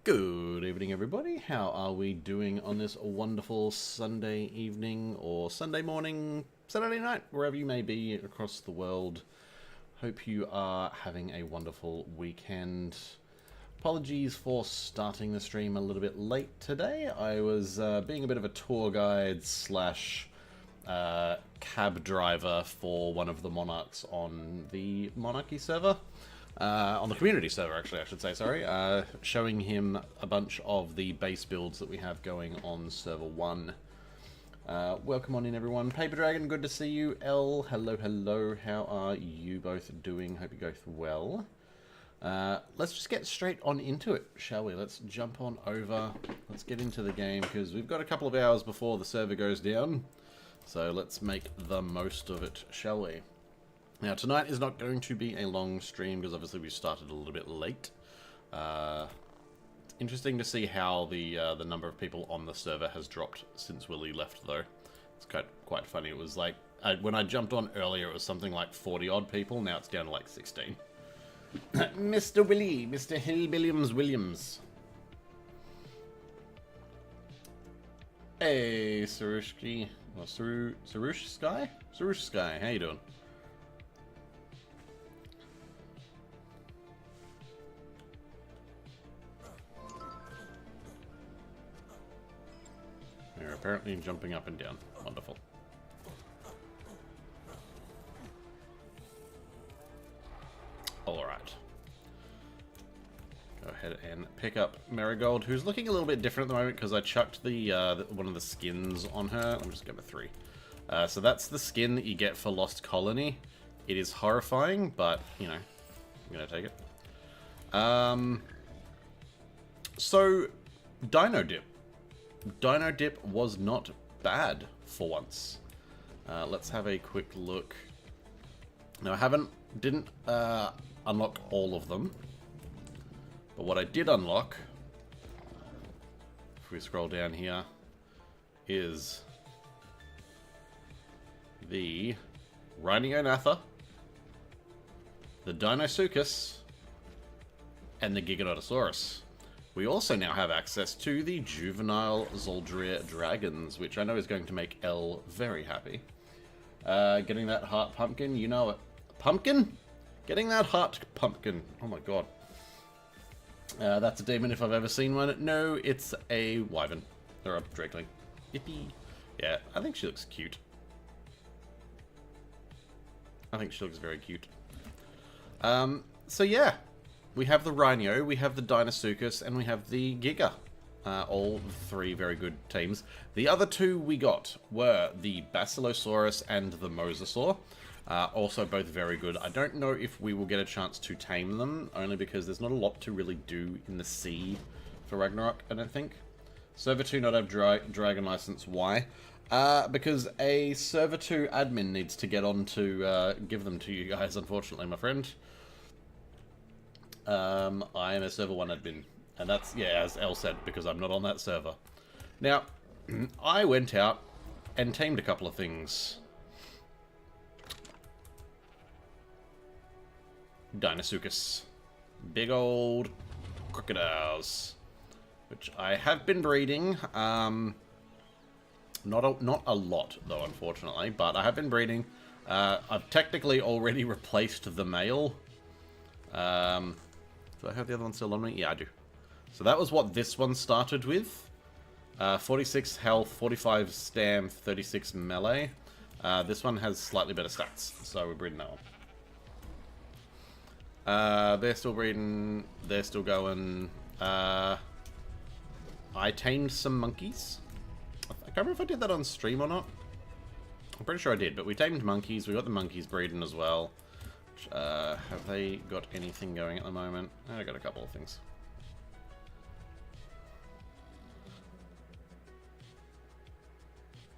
Good evening, everybody. How are we doing on this wonderful Sunday evening or Sunday morning, Saturday night, wherever you may be across the world? Hope you are having a wonderful weekend. Apologies for starting the stream a little bit late today. I was being a bit of a tour guide slash cab driver for one of the monarchs on the Monarky server. On the community server, actually, I should say, sorry. Showing him a bunch of the base builds that we have going on server 1. Welcome on in, everyone. Paper Dragon, good to see you. L, hello, hello. How are you both doing? Hope you both well. Let's just get straight on into it, shall we? Let's jump on over. Let's get into the game, because we've got a couple of hours before the server goes down. So let's make the most of it, shall we? Now, tonight is not going to be a long stream, because obviously we started a little bit late. It's interesting to see how the number of people on the server has dropped since Willie left, though. It's quite funny. It was like, when I jumped on earlier, it was something like 40-odd people. Now it's down to like 16. Mr. Willie, Mr. Hillbilliams Williams. Hey, Sarushki. Well, Sarush Sky? Sarush Sky, how you doing? They're apparently jumping up and down. Wonderful. Alright. Go ahead and pick up Marigold, who's looking a little bit different at the moment because I chucked the one of the skins on her. Let me just go to 3. So that's the skin that you get for Lost Colony. It is horrifying, but, you know, I'm going to take it. So, Dino Dip. Dino Dip was not bad for once. Let's have a quick look. Now, I didn't unlock all of them, but what I did unlock, if we scroll down here, is the Rhiniothatha, the Dinosuchus, and the Giganotosaurus. We also now have access to the juvenile Zoldria dragons, which I know is going to make Elle very happy. Getting that heart pumpkin, you know it. Pumpkin? Getting that heart pumpkin. Oh my god. That's a demon if I've ever seen one. No, it's a wyvern. Or a drakeling. Yippee. Yeah, I think she looks cute. I think she looks very cute. So yeah. We have the Rhino, we have the Dinosuchus, and we have the Giga. All 3 very good teams. The other 2 we got were the Basilosaurus and the Mosasaur. Also both very good. I don't know if we will get a chance to tame them, only because there's not a lot to really do in the sea for Ragnarok, I don't think. Server 2 not have Dragon License. Why? Because a Server 2 admin needs to get on to give them to you guys, unfortunately, my friend. I am a server 1 admin, and that's, yeah, as Elle said, because I'm not on that server. Now, I went out and tamed a couple of things. Dinosuchus. Big old crocodiles. Which I have been breeding, not a lot, though, unfortunately, but I have been breeding. I've technically already replaced the male. Do I have the other one still on me? Yeah, I do. So that was what this one started with. 46 health, 45 stam, 36 melee. This one has slightly better stats, so we're breeding that one. They're still breeding. They're still going. I tamed some monkeys. I can't remember if I did that on stream or not. I'm pretty sure I did, but we tamed monkeys. We got the monkeys breeding as well. Have they got anything going at the moment? I got a couple of things.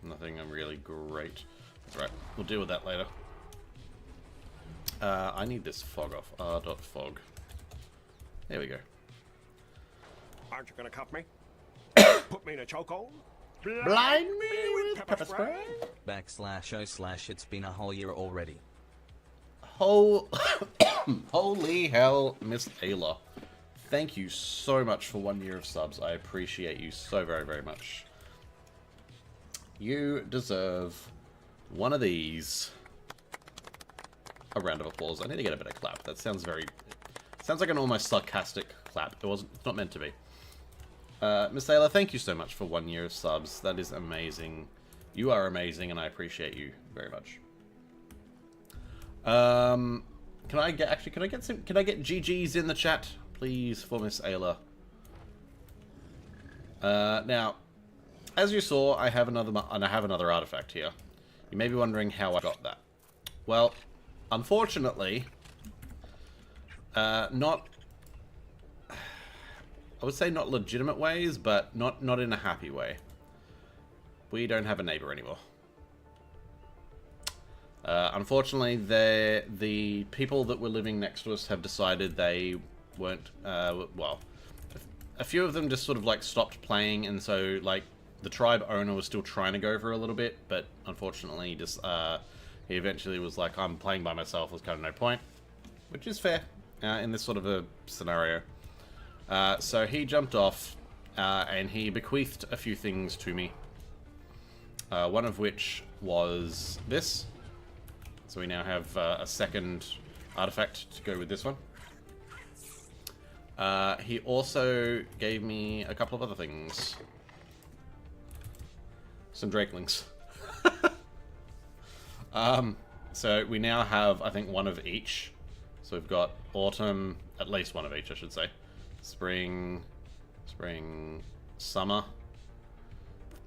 Nothing really great. Right, we'll deal with that later. I need this fog off. R.fog. There we go. Aren't you gonna cuff me? Put me in a chokehold? Blind me with pepper spray? /o/ it's been a whole year already. Holy hell, Miss Ayla. thank you so much for 1 year of subs. I appreciate you so very, very much. You deserve one of these. A round of applause. I need to get a better clap. That sounds very... Sounds like an almost sarcastic clap. It's not meant to be. Miss Sailor, thank you so much for 1 year of subs. That is amazing. You are amazing, and I appreciate you very much. Can I get GGs in the chat, please, for Miss Ayla? Now, as you saw, I have another artifact here. You may be wondering how I got that. Well, unfortunately, not, I would say not legitimate ways, but not in a happy way. We don't have a neighbor anymore. Unfortunately, the people that were living next to us have decided they weren't, well, a few of them just sort of like stopped playing, and so like the tribe owner was still trying to go for a little bit, but unfortunately just, he eventually was like, I'm playing by myself, there's kind of no point, which is fair in this sort of a scenario. So he jumped off, and he bequeathed a few things to me. One of which was this. So we now have a second artifact to go with this one. He also gave me a couple of other things. Some Drakelings. So we now have, I think, one of each. So we've got autumn, at least one of each, I should say. Spring, summer,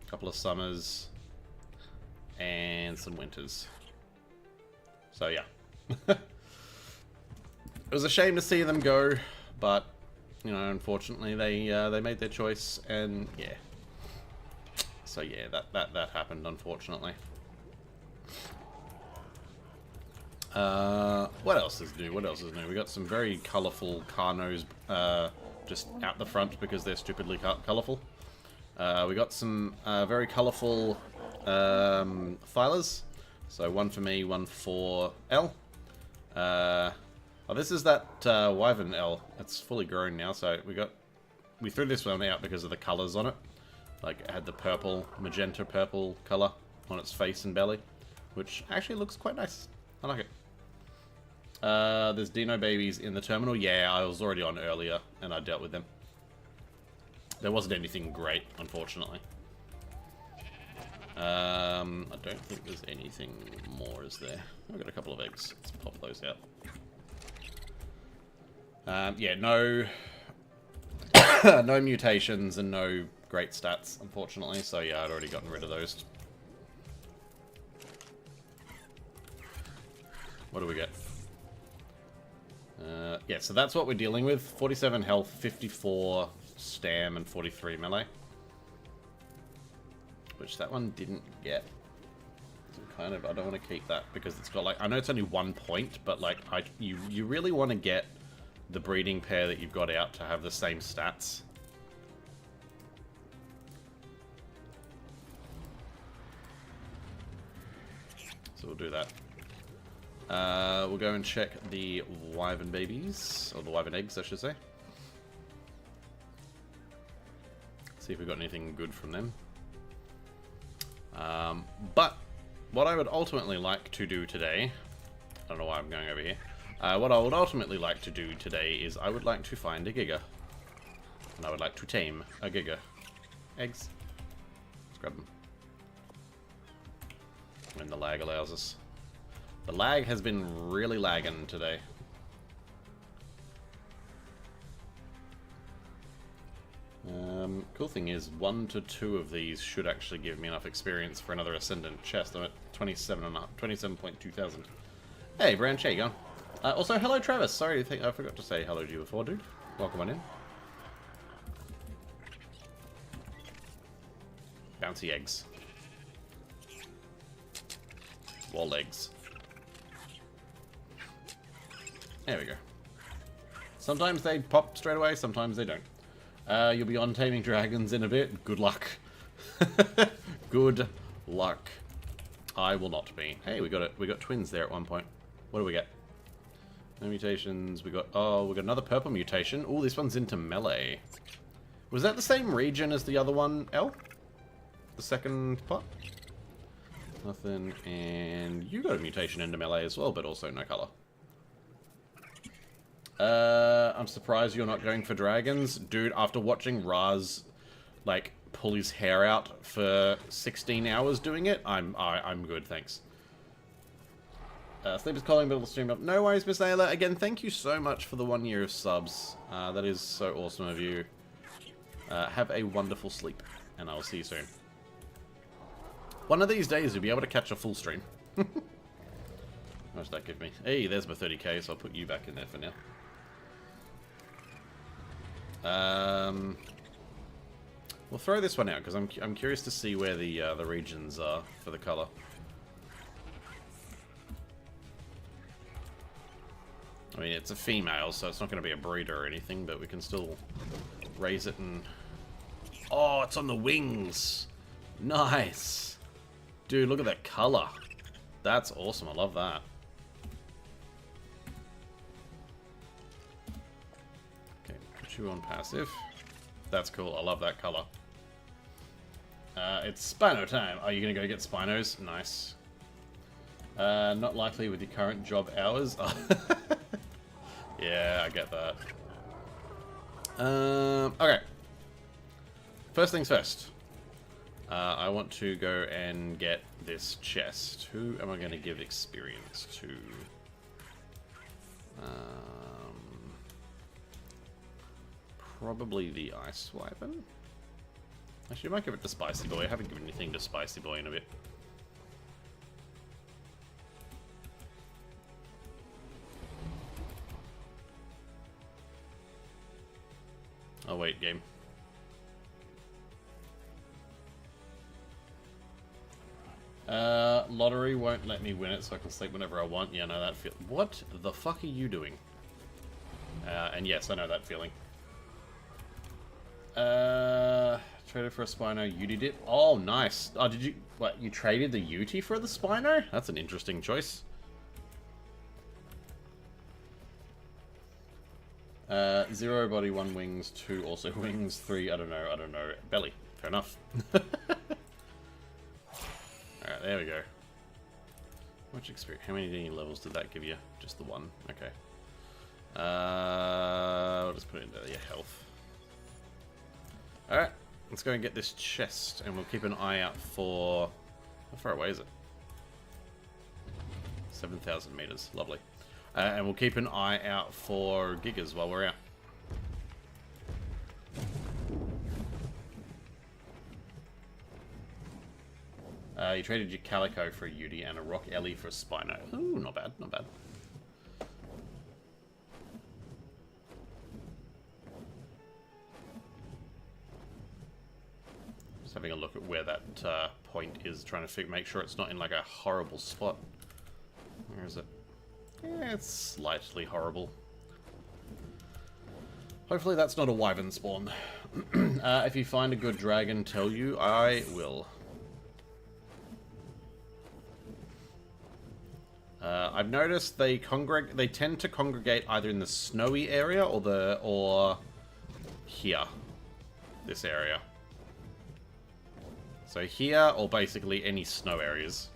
a couple of summers, and some winters. So yeah. It was a shame to see them go, but you know, unfortunately they made their choice, and yeah. So yeah, that happened, unfortunately. What else is new? We got some very colourful Carnos just out the front because they're stupidly colourful. We got some very colourful filers. So one for me, one for L. Oh, this is that Wyvern L. It's fully grown now, so we threw this one out because of the colours on it. Like, it had the purple, magenta purple colour on its face and belly, which actually looks quite nice. I like it. There's Dino babies in the terminal. Yeah, I was already on earlier, and I dealt with them. There wasn't anything great, unfortunately. I don't think there's anything more, is there? I've got a couple of eggs. Let's pop those out. Yeah, no... no mutations and no great stats, unfortunately. So yeah, I'd already gotten rid of those. What do we get? Yeah, so that's what we're dealing with. 47 health, 54 stam, and 43 melee. Which that one didn't get. So kind of, I don't want to keep that because it's got like, I know it's only 1 point, but like, you really want to get the breeding pair that you've got out to have the same stats. So we'll do that. We'll go and check the Wyvern babies, or the Wyvern eggs, I should say. See if we've got anything good from them. But what I would ultimately like to do today, I don't know why I'm going over here. What I would ultimately like to do today is I would like to find a Giga. And I would like to tame a Giga. Eggs. Let's grab them. When the lag allows us. The lag has been really lagging today. Cool thing is, 1 to 2 of these should actually give me enough experience for another Ascendant chest. I'm at 27.2 thousand. Hey, Branch, how you going? Also, hello, Travis. Sorry, I forgot to say hello to you before, dude. Welcome on in. Bouncy eggs. Wall eggs. There we go. Sometimes they pop straight away, sometimes they don't. You'll be on Taming Dragons in a bit. Good luck. Good luck. I will not be. Hey, we got twins there at one point. What do we get? No mutations. We got another purple mutation. Oh, this one's into melee. Was that the same region as the other one, L? The second pot? Nothing. And you got a mutation into melee as well, but also no color. I'm surprised you're not going for dragons. Dude, after watching Raz, like, pull his hair out for 16 hours doing it, I'm good, thanks. Sleep is calling, but we'll stream up. No worries, Miss Ayla. Again, thank you so much for the 1 year of subs. That is so awesome of you. Have a wonderful sleep, and I will see you soon. One of these days, you'll be able to catch a full stream. How much does that give me? Hey, there's my 30k, so I'll put you back in there for now. We'll throw this one out, because I'm curious to see where the regions are for the color. I mean, it's a female, so it's not going to be a breeder or anything, but we can still raise it and... Oh, it's on the wings! Nice! Dude, look at that color. That's awesome, I love that. Okay, put you on passive. That's cool, I love that color. It's Spino time. Are you going to go get Spinos? Nice. Not likely with your current job hours. Yeah, I get that. Okay. First things first. I want to go and get this chest. Who am I going to give experience to? Probably the Ice Wyvern. Actually, I might give it to Spicy Boy. I haven't given anything to Spicy Boy in a bit. Oh wait, game. Lottery won't let me win it, so I can sleep whenever I want. Yeah, I know that feel. What the fuck are you doing? And yes, I know that feeling. Traded for a Spino. Uti dip. Oh, nice. Oh, did you... What, you traded the Uti for the Spino? That's an interesting choice. 0 body, 1 wings, 2 also wings, 3, I don't know, belly. Fair enough. Alright, there we go. How much experience? How many levels did that give you? Just the 1. Okay. I'll just put it into your health. Alright, let's go and get this chest, and we'll keep an eye out for... How far away is it? 7,000 meters. Lovely. And we'll keep an eye out for Gigas while we're out. You traded your Calico for a Uti and a Rock Ellie for a Spino. Ooh, not bad, not bad. Just having a look at where that point is, trying to make sure it's not in like a horrible spot. Where is it? Yeah, it's slightly horrible. Hopefully that's not a wyvern spawn. If you find a good dragon, tell you, I will. I've noticed they tend to congregate either in the snowy area or here, this area. So here, or basically any snow areas.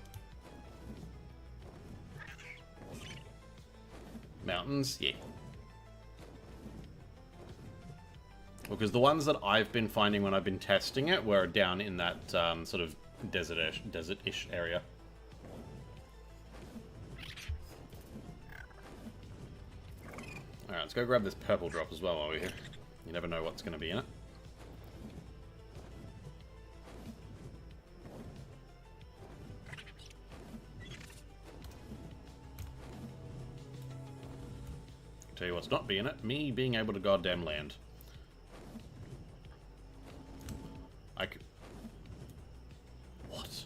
Mountains, yeah. Well, because the ones that I've been finding when I've been testing it were down in that sort of desert-ish area. Alright, let's go grab this purple drop as well while we're here. You never know what's going to be in it. Tell you what's not being it, me being able to goddamn land. What?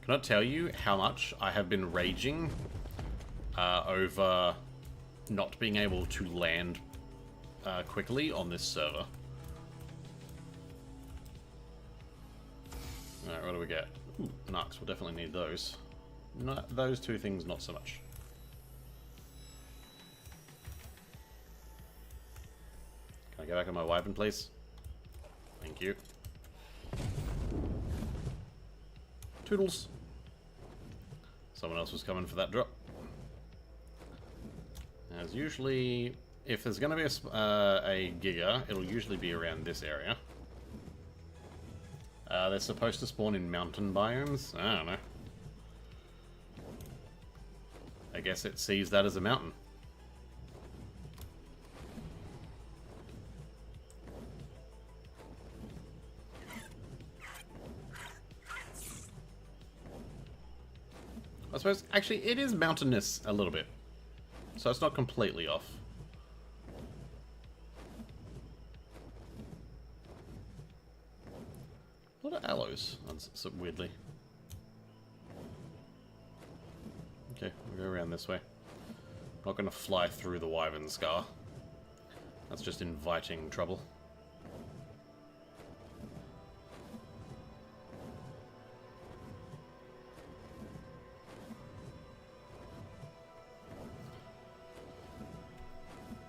Cannot tell you how much I have been raging over not being able to land quickly on this server. Alright, what do we get? Ooh, Nux, we'll definitely need those. Not, those two things, not so much. get back on my Wyvern, please? Thank you. Toodles. Someone else was coming for that drop. As usually, if there's going to be a Giga, it'll usually be around this area. They're supposed to spawn in mountain biomes? I don't know. I guess it sees that as a mountain. I suppose, actually, it is mountainous a little bit. So it's not completely off. A lot of aloes, so weirdly. Okay, we'll go around this way. Not going to fly through the Wyvern Scar. That's just inviting trouble.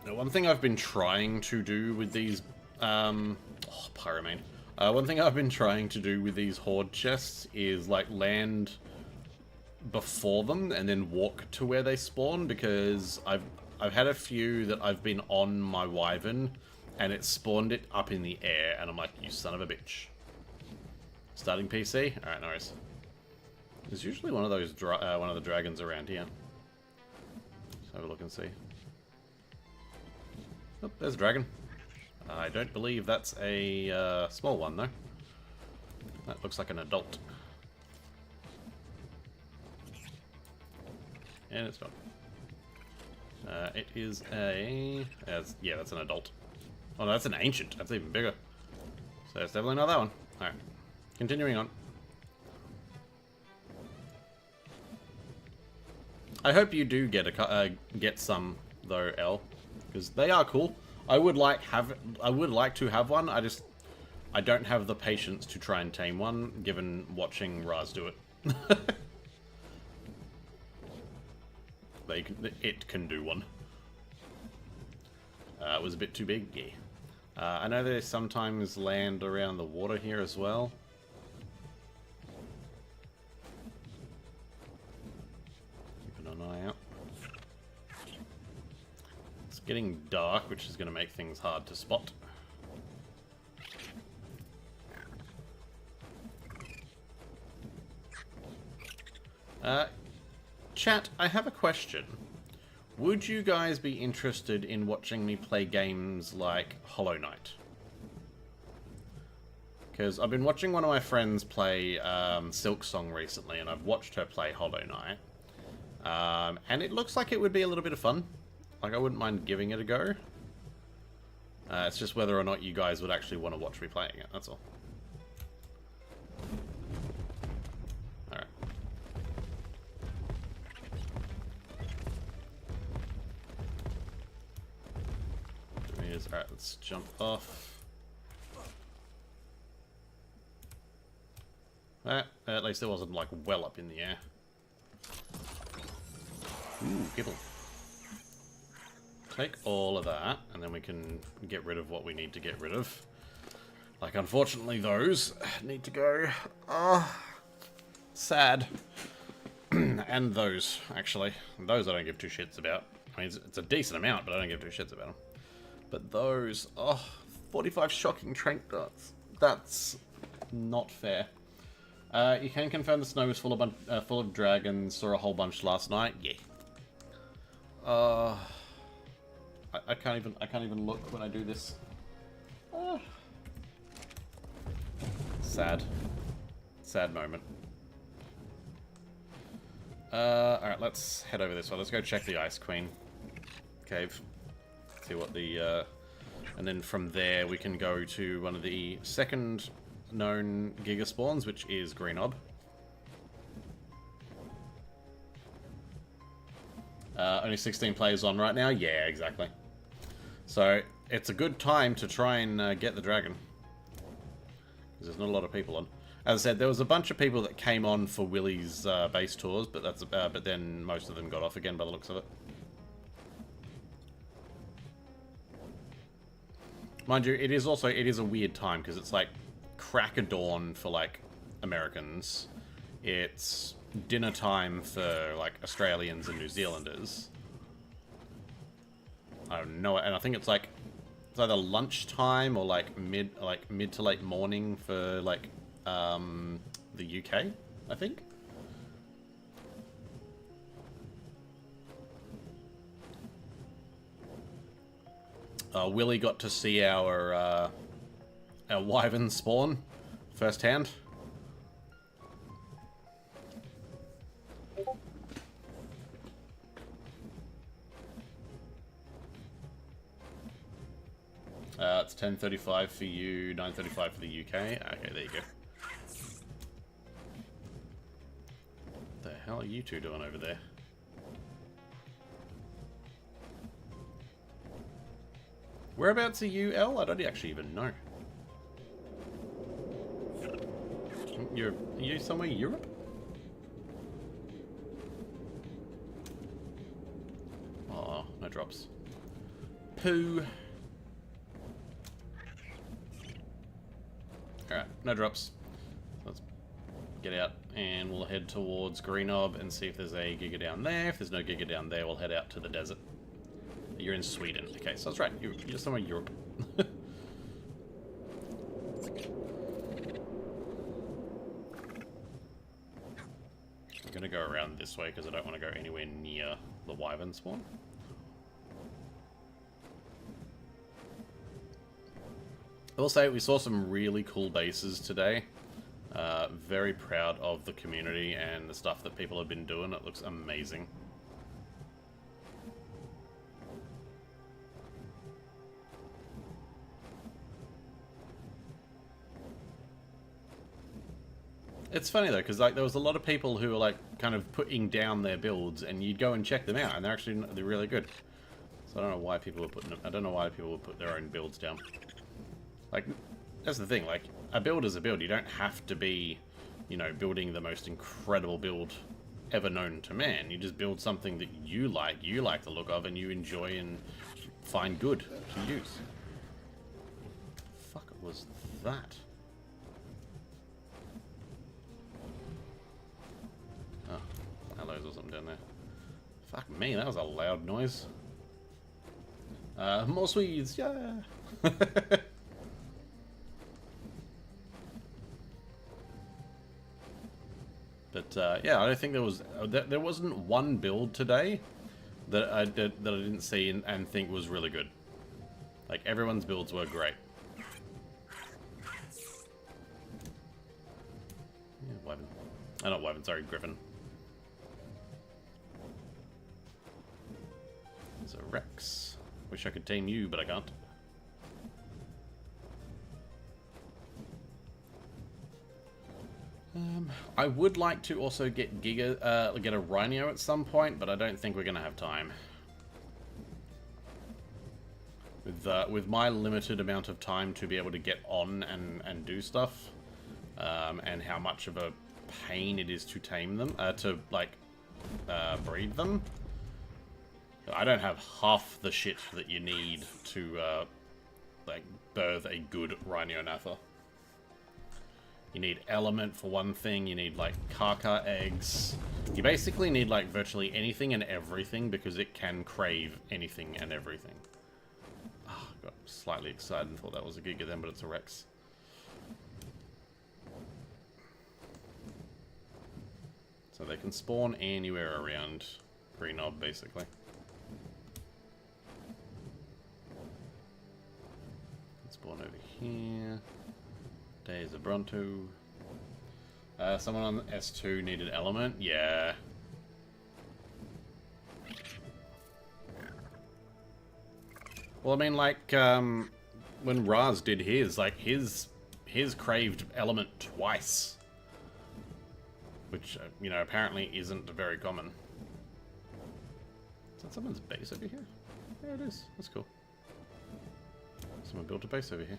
Now, one thing I've been trying to do with these... Pyromane. One thing I've been trying to do with these Horde chests is, like, land before them and then walk to where they spawn, because I've had a few that I've been on my Wyvern and it spawned it up in the air, and I'm like, you son of a bitch. Starting PC? Alright, no worries. There's usually one of those one of the dragons around here. Let's have a look and see. Oh, there's a dragon. I don't believe that's a small one, though. That looks like an adult. And it's gone. It is a... yeah, that's an adult. Oh, no, that's an ancient. That's even bigger. So it's definitely not that one. Alright. Continuing on. I hope you do get some, though, L. Because they are cool. I would like to have one. I don't have the patience to try and tame one, given watching Raz do it. It can do one. It was a bit too big. Yeah. I know they sometimes land around the water here as well. Keeping an eye out. It's getting dark, which is going to make things hard to spot. Chat, I have a question. Would you guys be interested in watching me play games like Hollow Knight? Because I've been watching one of my friends play Silk Song recently, and I've watched her play Hollow Knight. And it looks like it would be a little bit of fun. Like, I wouldn't mind giving it a go. It's just whether or not you guys would actually want to watch me playing it, that's all. Alright. Alright, let's jump off. At least it wasn't, like, well up in the air. Ooh, gibble. Take all of that, and then we can get rid of what we need to get rid of. Like, unfortunately, those need to go. Sad. And those, actually. Those I don't give two shits about. I mean, it's a decent amount, but I don't give two shits about them. But those, 45 shocking trank darts. That's not fair. You can confirm the snow is full of dragons. Saw a whole bunch last night. Yeah. I can't even look when I do this. Sad. Sad moment. Alright, let's head over this way. Let's go check the Ice Queen cave. See what the, and then from there we can go to one of the second known Giga spawns, which is Green Ob. Only 16 players on right now? Yeah, exactly. So, it's a good time to try and get the dragon. Because there's not a lot of people on. As I said, there was a bunch of people that came on for Willie's base tours, but but then most of them got off again by the looks of it. Mind you, it is a weird time because it's like crack of dawn for like Americans. It's dinner time for like Australians and New Zealanders. I don't know, and I think it's like it's either lunchtime or like mid to late morning for like the UK, I think. Willie got to see our wyvern spawn firsthand. It's 10:35 for you, 9:35 for the UK. Okay, there you go. What the hell are you two doing over there? Whereabouts are you, El? I don't actually even know. Are you somewhere in Europe? Oh, no drops. Poo. Alright, no drops. Let's get out and we'll head towards Greenob and see if there's a Giga down there. If there's no Giga down there, we'll head out to the desert. You're in Sweden. Okay, so that's right. You're somewhere in Europe. I'm going to go around this way because I don't want to go anywhere near the wyvern spawn. I will say we saw some really cool bases today. Very proud of the community and the stuff that people have been doing. It looks amazing. It's funny though, because like there was a lot of people who were like kind of putting down their builds, and you'd go and check them out, and they're really good. So I don't know why people were putting them. I don't know why people would put their own builds down. Like, that's the thing. Like, a build is a build. You don't have to be, you know, building the most incredible build ever known to man. You just build something that you like the look of, and you enjoy and find good to use. Fuck was that? Oh, hellos or something down there. Fuck me, that was a loud noise. More Swedes, yeah! But yeah, I don't think there wasn't one build today that I didn't see and think was really good. Like, everyone's builds were great. Yeah, wyvern. Not wyvern, sorry, griffin. There's a Rex. Wish I could tame you, but I can't. I would like to also get get a Rhino at some point, but I don't think we're gonna have time. With my limited amount of time to be able to get on and do stuff, and how much of a pain it is to tame them, to like breed them. I don't have half the shit that you need to like birth a good Rhino-Natha. You need element for one thing, you need like Kaka eggs. You basically need like virtually anything and everything because it can crave anything and everything. Oh, I got slightly excited and thought that was a Giga then, but it's a Rex. So they can spawn anywhere around Greenob, basically. Spawn over here. Days of Bronto. Someone on S2 needed element? Yeah. Well, I mean, like, when Raz did his, like, his craved element twice. Which, you know, apparently isn't very common. Is that someone's base over here? Yeah, it is. That's cool. Someone built a base over here.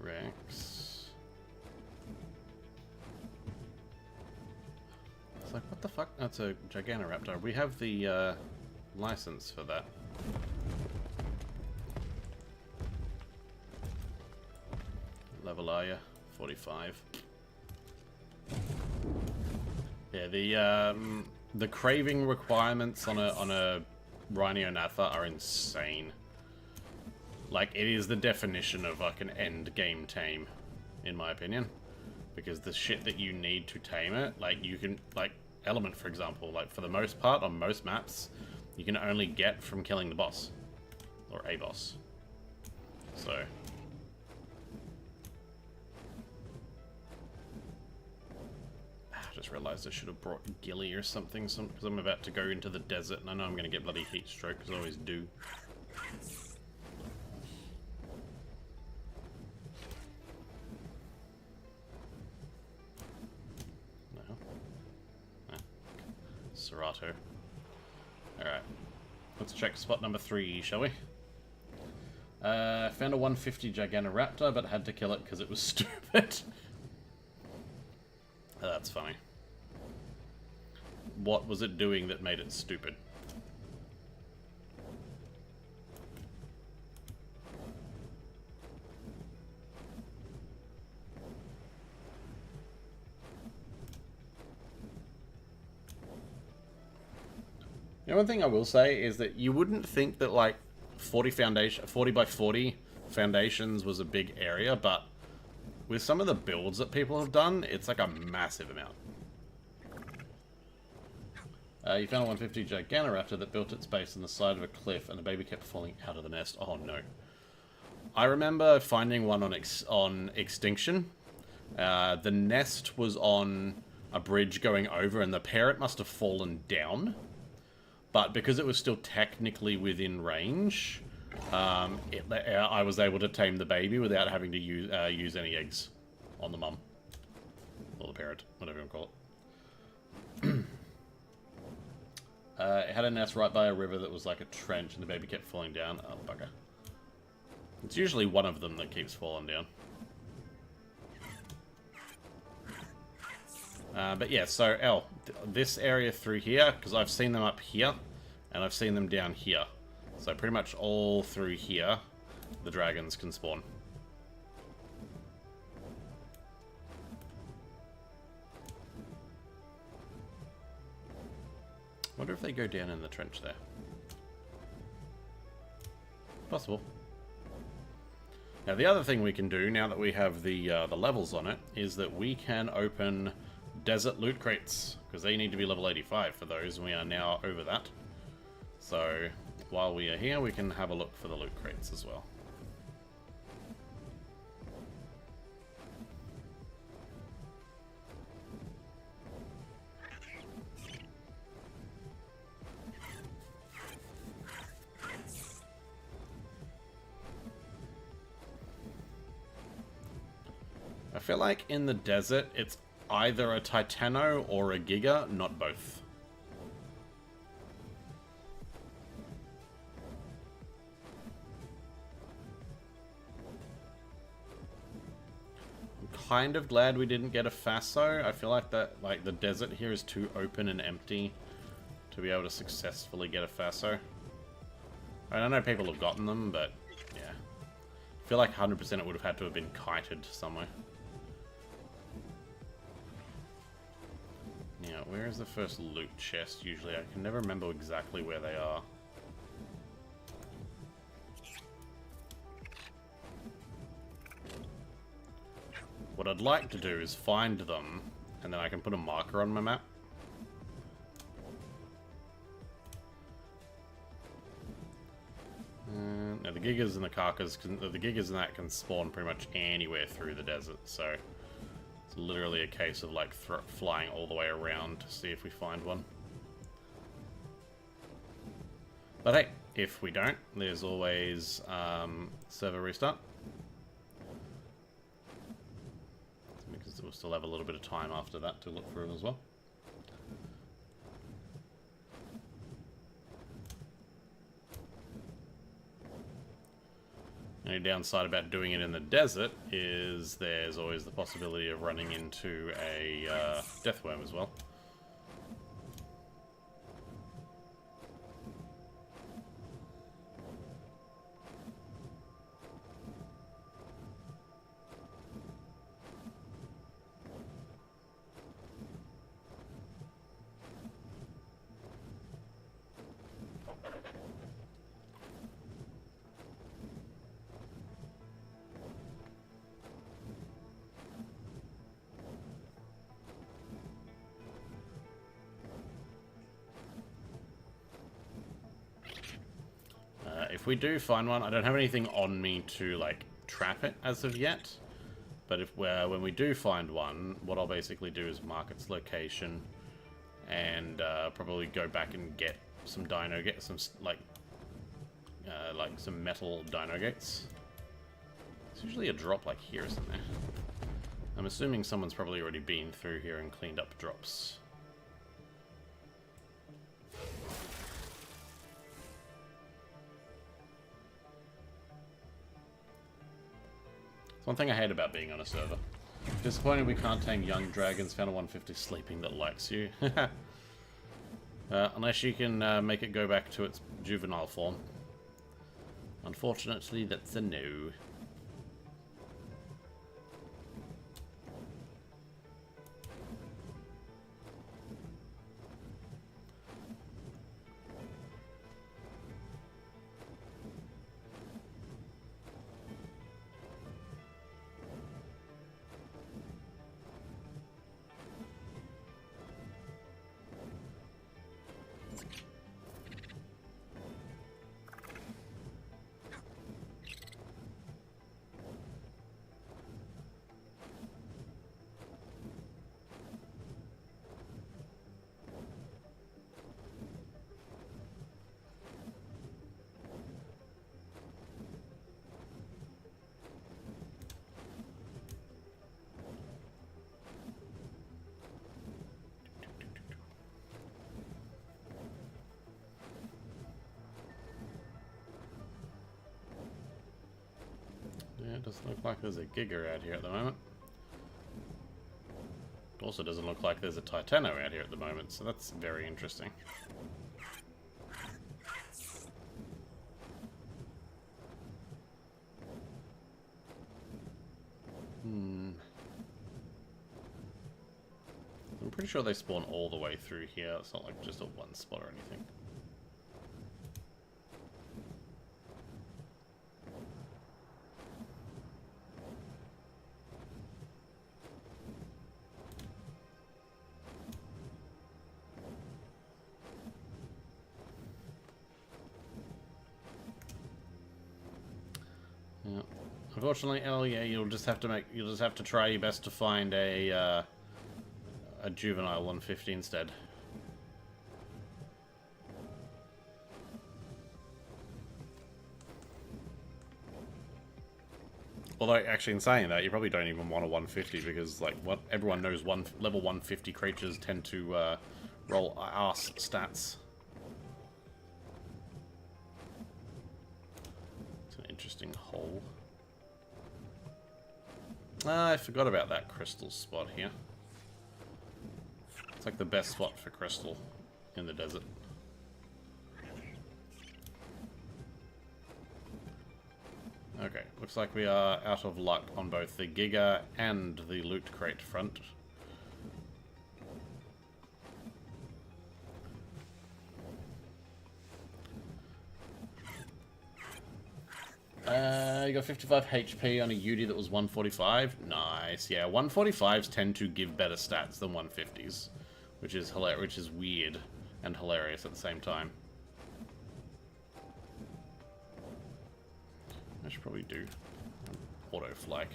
Rex. the fuck? That's a Giganoraptor. We have the license for that. Level are you? 45. Yeah, the craving requirements on a Rhino-Natha are insane. Like, it is the definition of like an end game tame, in my opinion. Because the shit that you need to tame it, like you can, like Element for example, like for the most part on most maps, you can only get from killing the boss. Or a boss. So. I just realized I should have brought Gilly or something, because I'm about to go into the desert and I know I'm going to get bloody heat stroke, because I always do. Serato. Alright. Let's check spot number 3, shall we? Found a 150 Giganoraptor, but had to kill it because it was stupid. Oh, that's funny. What was it doing that made it stupid? You know, one thing I will say is that you wouldn't think that like 40 by 40 foundations was a big area, but with some of the builds that people have done, it's like a massive amount. You found a 150 Giganoraptor that built its base on the side of a cliff, and the baby kept falling out of the nest. Oh no! I remember finding one on Extinction. The nest was on a bridge going over, and the parent must have fallen down. But because it was still technically within range, I was able to tame the baby without having to use any eggs on the mum. Or the parent, whatever you want to call it. It had a nest right by a river that was like a trench, and the baby kept falling down. Oh, bugger. It's usually one of them that keeps falling down. But yeah, so this area through here, because I've seen them up here, and I've seen them down here. So pretty much all through here, the dragons can spawn. Wonder if they go down in the trench there. Possible. Now the other thing we can do, now that we have the levels on it, is that we can open desert loot crates, because they need to be level 85 for those, and we are now over that. So while we are here, we can have a look for the loot crates as well. I feel like in the desert, it's either a Titano or a Giga, not both. I'm kind of glad we didn't get a Faso. I feel like that, like the desert here is too open and empty to be able to successfully get a Faso. I don't know people have gotten them, but yeah. I feel like 100% it would have had to have been kited somewhere. Yeah, where is the first loot chest usually? I can never remember exactly where they are. What I'd like to do is find them, and then I can put a marker on my map. Now the Gigas and the Karkas, the Gigas and that can spawn pretty much anywhere through the desert, so it's literally a case of like flying all the way around to see if we find one. But hey, if we don't, there's always server restart. Because we'll still have a little bit of time after that to look for them as well. The only downside about doing it in the desert is there's always the possibility of running into a deathworm as well. if we do find one, I don't have anything on me to, like, trap it as of yet. But if when we do find one, what I'll basically do is mark its location and probably go back and get some Dino, get some, like some metal Dino gates. There's usually a drop like here, isn't there? I'm assuming someone's probably already been through here and cleaned up drops. It's one thing I hate about being on a server. Disappointed we can't tame young dragons. Found a 150 sleeping that likes you. Unless you can make it go back to its juvenile form. Unfortunately, that's a no. Yeah, it doesn't look like there's a Giga out here at the moment. It also doesn't look like there's a Titano out here at the moment, so that's very interesting. I'm pretty sure they spawn all the way through here. It's not like just a one spot or anything. Yeah. Unfortunately, yeah, you'll just have to try your best to find a juvenile 150 instead. Although, actually, in saying that, you probably don't even want a 150 because, like, what everyone knows, level 150 creatures tend to roll arse stats. It's an interesting hole. I forgot about that crystal spot here. It's like the best spot for crystal in the desert. Okay, looks like we are out of luck on both the Giga and the loot crate front. You got 55 HP on a UD that was 145. Nice. Yeah, 145s tend to give better stats than 150s, which is hilarious, which is weird and hilarious at the same time. I should probably do auto fly.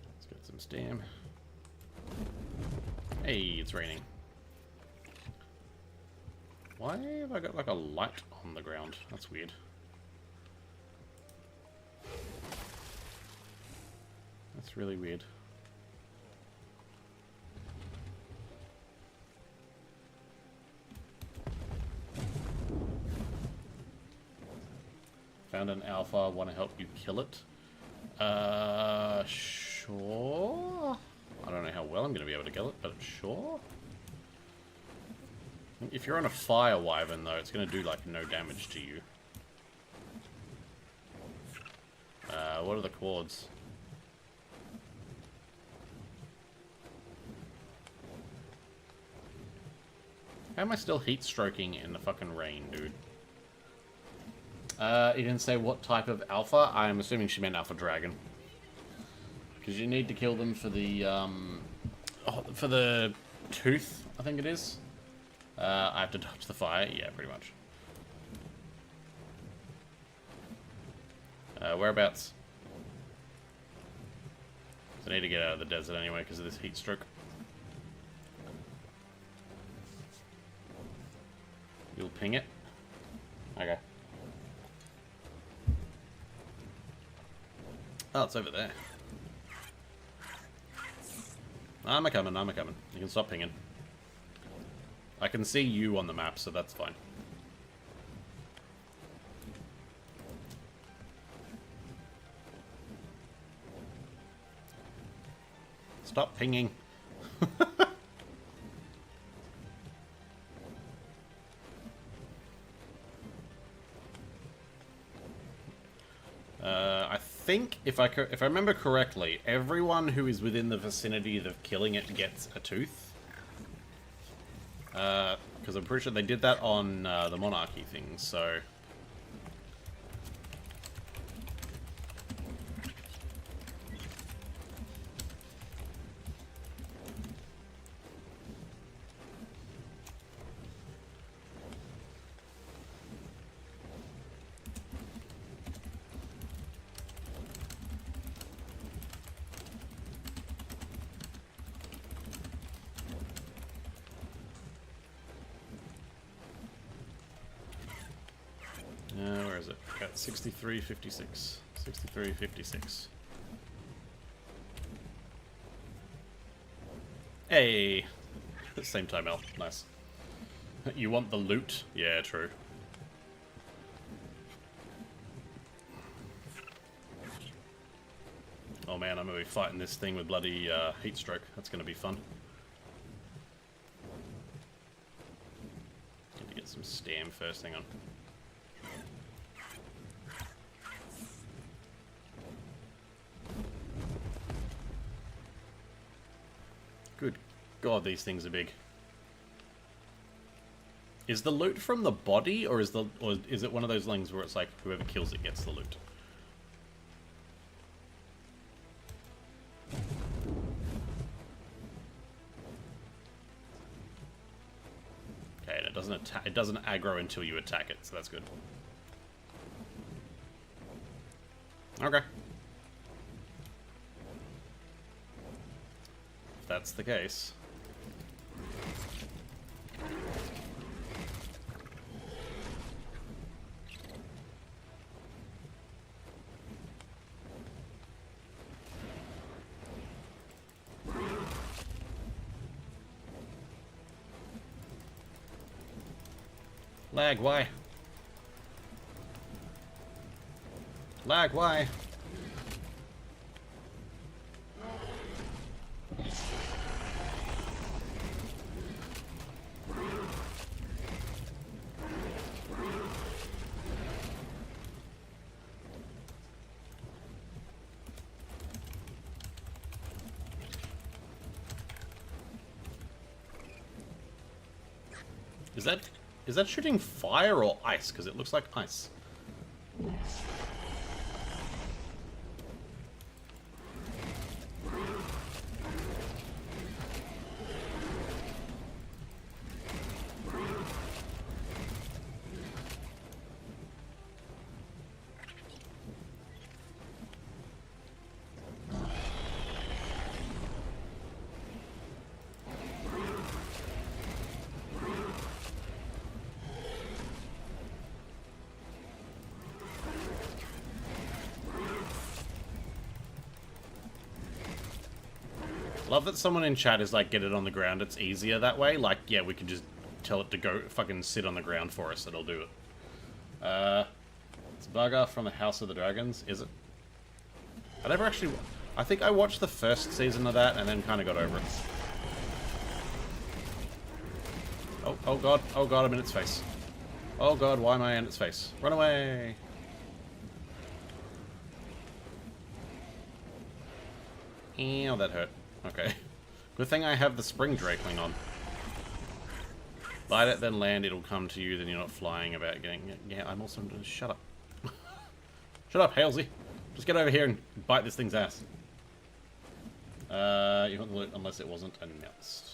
Let's get some stam. Hey, it's raining. Why have I got like a light on the ground? That's weird. That's really weird. Found an alpha, want to help you kill it? Sure. I don't know how well I'm going to be able to kill it, but sure. If you're on a fire wyvern, though, it's going to do, like, no damage to you. What are the chords? How am I still heat stroking in the fucking rain, dude? He didn't say what type of alpha. I'm assuming she meant alpha dragon. Because you need to kill them for the, for the tooth, I think it is. I have to dodge the fire. Yeah, pretty much. Whereabouts? I need to get out of the desert anyway because of this heat stroke. You'll ping it? Okay. Oh, it's over there. I'm a-coming, I'm a-coming. You can stop pinging. I can see you on the map, so that's fine. Stop pinging. I think, if I remember correctly, everyone who is within the vicinity of killing it gets a tooth. Because I'm pretty sure they did that on the Monarchy thing, so... where is it? Got 6356. 6356. Hey! Same time, L. Nice. You want the loot? Yeah, true. Oh man, I'm gonna be fighting this thing with bloody heat stroke. That's gonna be fun. Need to get some stam first, hang on. Good God, these things are big. Is the loot from the body, or is it one of those things where it's like whoever kills it gets the loot? Okay, and it doesn't aggro until you attack it, so that's good. Okay. If that's the case. Lag, why? Lag, why? Is that shooting fire or ice? Because it looks like ice. Love that someone in chat is like, get it on the ground, it's easier that way. Like, yeah, we can just tell it to go fucking sit on the ground for us, it'll do it. It's a bugger from the House of the Dragons, is it? I never actually... I think I watched the first season of that and then kind of got over it. Oh god, I'm in its face. Oh god, why am I in its face? Run away! Ew, that hurt. Okay. Good thing I have the spring drakeling on. Bite it, then land, it'll come to you, then you're not flying about getting it. Yeah, I'm also... Shut up. Shut up, Halsey. Just get over here and bite this thing's ass. You want the loot unless it wasn't announced.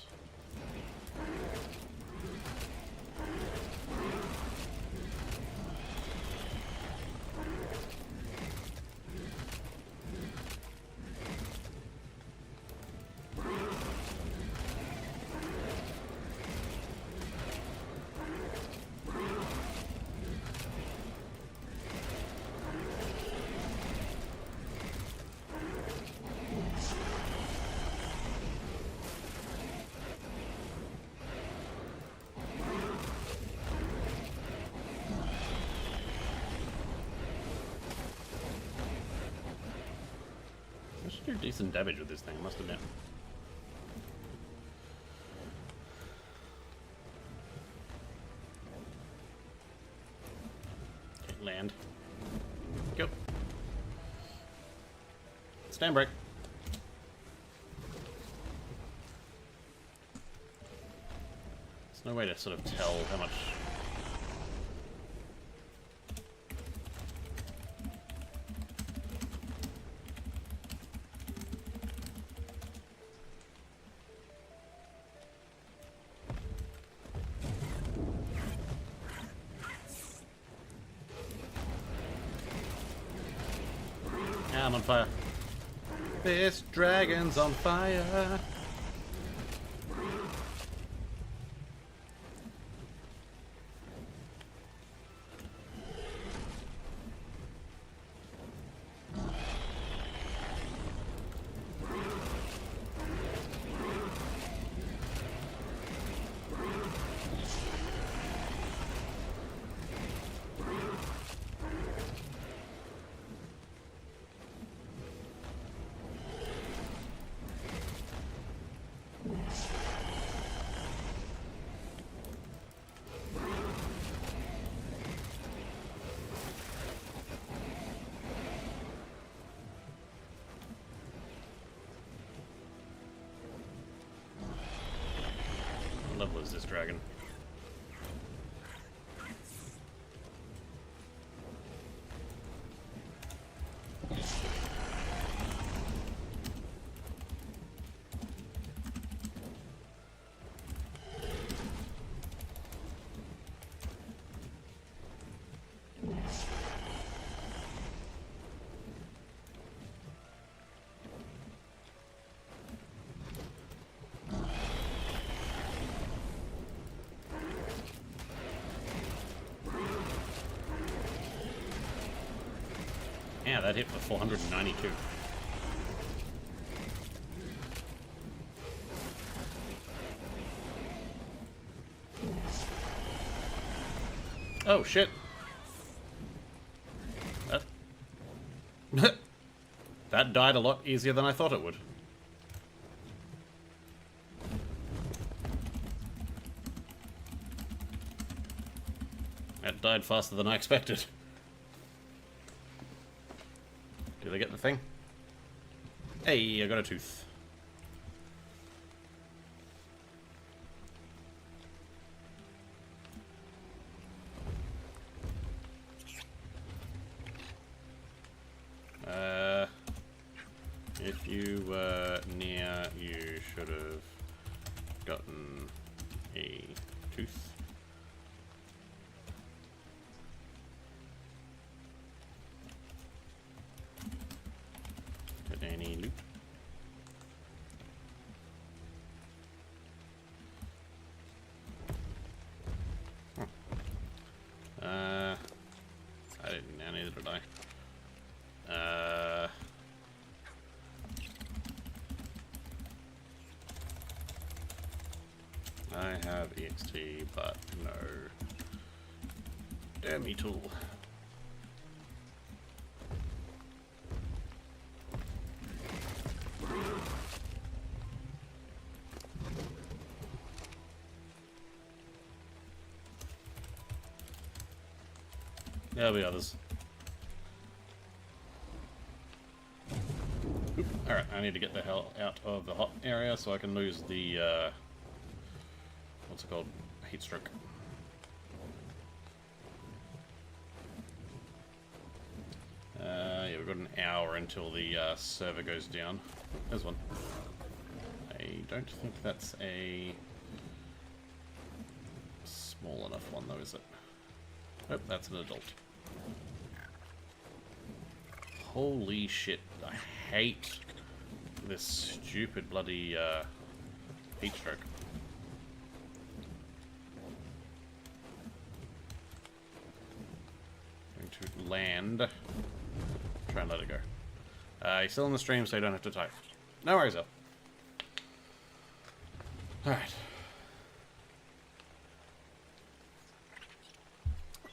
I should do decent damage with this thing, I must admit. Okay, land. Go. Stand break. There's no way to sort of tell how much... I'm on fire. This dragon's on fire. What level is this dragon? Yeah, that hit for 492. Oh, shit. That... that died a lot easier than I thought it would. That died faster than I expected. Did I get the thing? Hey, I got a tooth. If you were near, you should have gotten a tooth. Any loot? Huh. I didn't. Neither did I. I have EXT, but no. Damn me tool. There'll be others. Alright, I need to get the hell out of the hot area so I can lose the, what's it called? heat stroke. Yeah, we've got an hour until the server goes down. There's one. I don't think that's a small enough one, though, is it? Oh, that's an adult. Holy shit, I hate this stupid bloody heat stroke. Going to land. Try and let it go. You're still on the stream, so you don't have to type. No worries, though. Alright.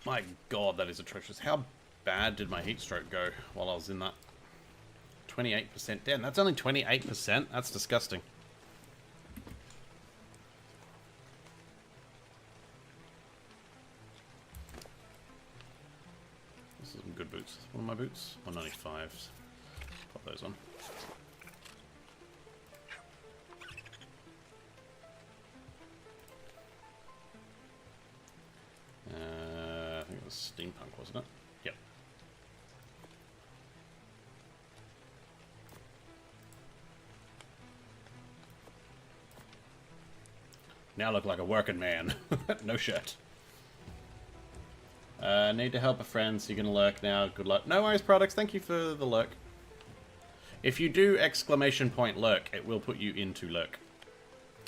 My god, that is atrocious. How bad did my heat stroke go while I was in that? 28%. Damn, that's only 28%? That's disgusting. This is some good boots. One of my boots? 195s. Pop those on. I think it was steampunk, wasn't it? Yep. Now look like a working man. No shirt. Need to help a friend, so you're gonna lurk now. Good luck. No worries, products. Thank you for the lurk. If you do exclamation point lurk, it will put you into lurk.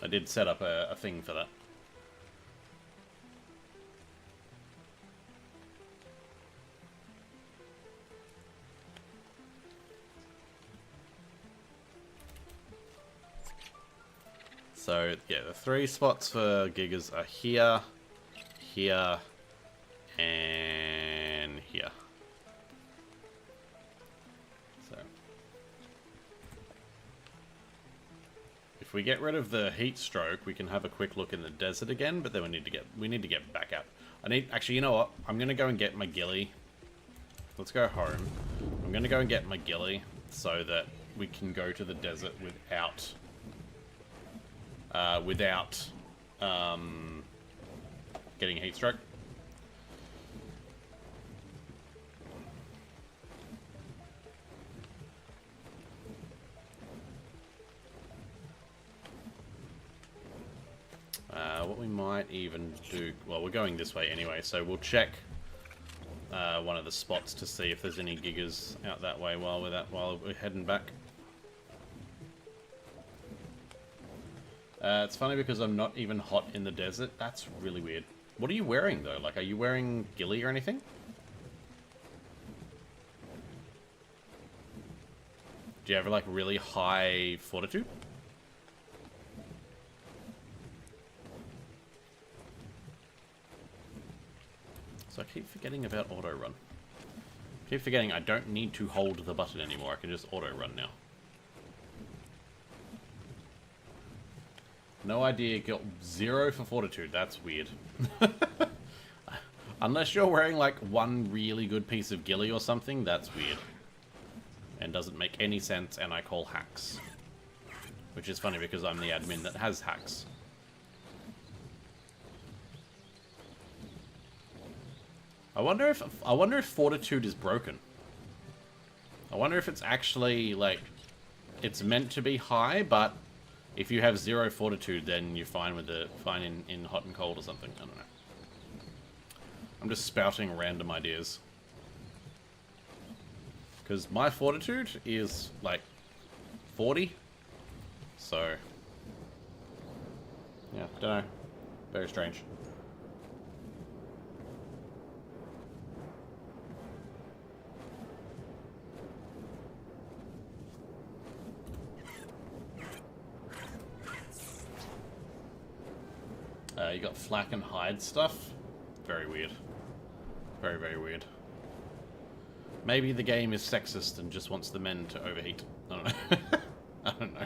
I did set up a thing for that. So, yeah, the 3 spots for Gigas are here, here, and here. So, if we get rid of the heat stroke, we can have a quick look in the desert again, but then we need to get back up. Actually, you know what? I'm gonna go and get my ghillie. Let's go home. I'm gonna go and get my ghillie so that we can go to the desert without getting a heat stroke. What we might even do... Well, we're going this way anyway, so we'll check one of the spots to see if there's any gigas out that way while we're heading back. It's funny because I'm not even hot in the desert. That's really weird. What are you wearing, though? Like, are you wearing ghillie or anything? Do you have, like, really high fortitude? So I keep forgetting about auto run. Keep forgetting I don't need to hold the button anymore. I can just auto run now. No idea, got 0 for fortitude. That's weird. Unless you're wearing like one really good piece of ghillie or something, that's weird. And doesn't make any sense, and I call hacks. Which is funny because I'm the admin that has hacks. I wonder if fortitude is broken. I wonder if it's actually like it's meant to be high, but if you have 0 fortitude, then you're fine with fine in hot and cold or something. I don't know. I'm just spouting random ideas. Because my fortitude is like 40. So yeah, don't know. Very strange. You got flak and hide stuff. Very weird. Very, very weird. Maybe the game is sexist and just wants the men to overheat. I don't know. I don't know.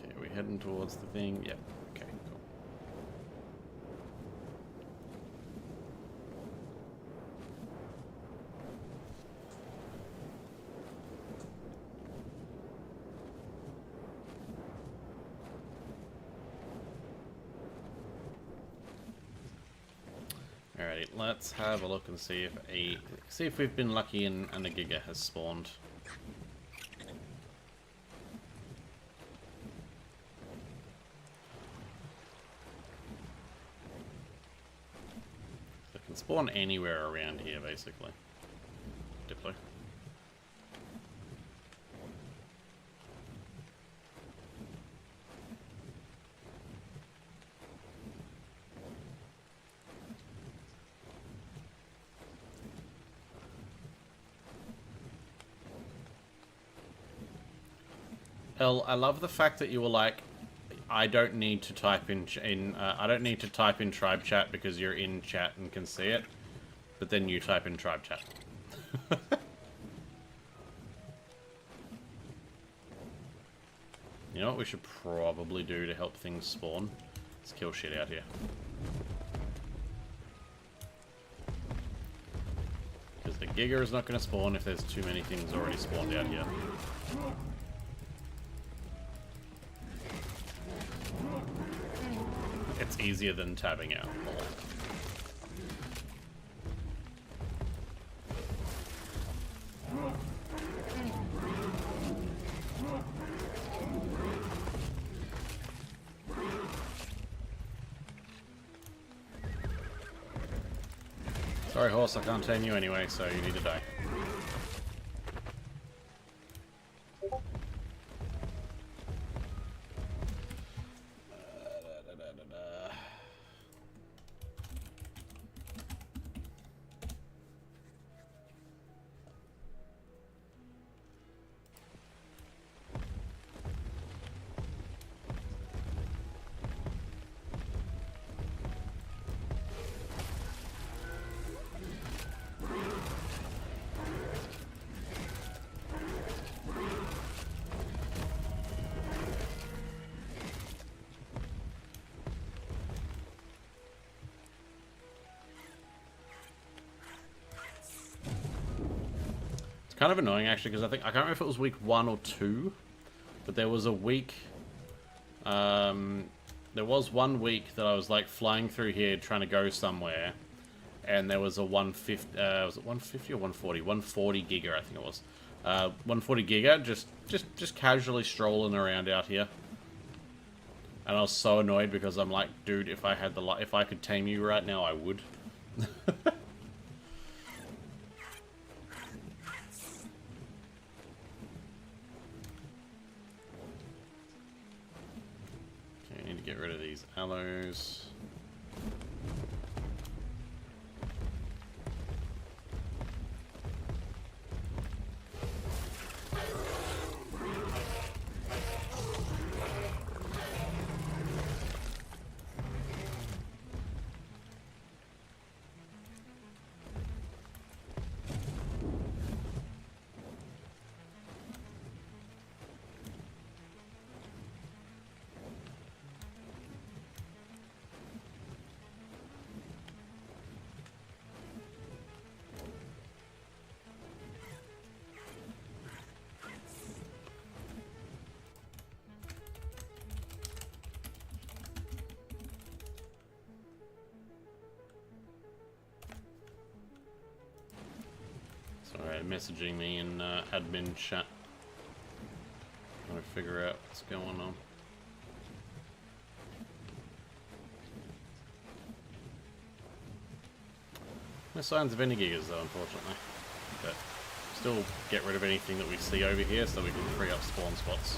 Okay, are we heading towards the thing? Yep. Okay, cool. Alrighty, let's have a look and see if we've been lucky and a Giga has spawned. It can spawn anywhere around here, basically. Diplo. I love the fact that you were like, I don't need to type I don't need to type in tribe chat because you're in chat and can see it, but then you type in tribe chat. You know what we should probably do to help things spawn? Let's kill shit out here. Because the Giga is not going to spawn if there's too many things already spawned out here. It's easier than tabbing out. Sorry, horse, I can't tame you anyway, so you need to die. Kind of annoying actually, because I can't remember if it was week 1 or 2, but there was a week. There was 1 week that I was like flying through here trying to go somewhere, and there was a 150. Was it 150 or 140? 140 giga, I think it was. 140 giga, just casually strolling around out here, and I was so annoyed because I'm like, dude, if I could tame you right now, I would. Get rid of these allos. Sorry, messaging me in admin chat. Trying to figure out what's going on. No signs of any gigas though, unfortunately. But still get rid of anything that we see over here so we can free up spawn spots.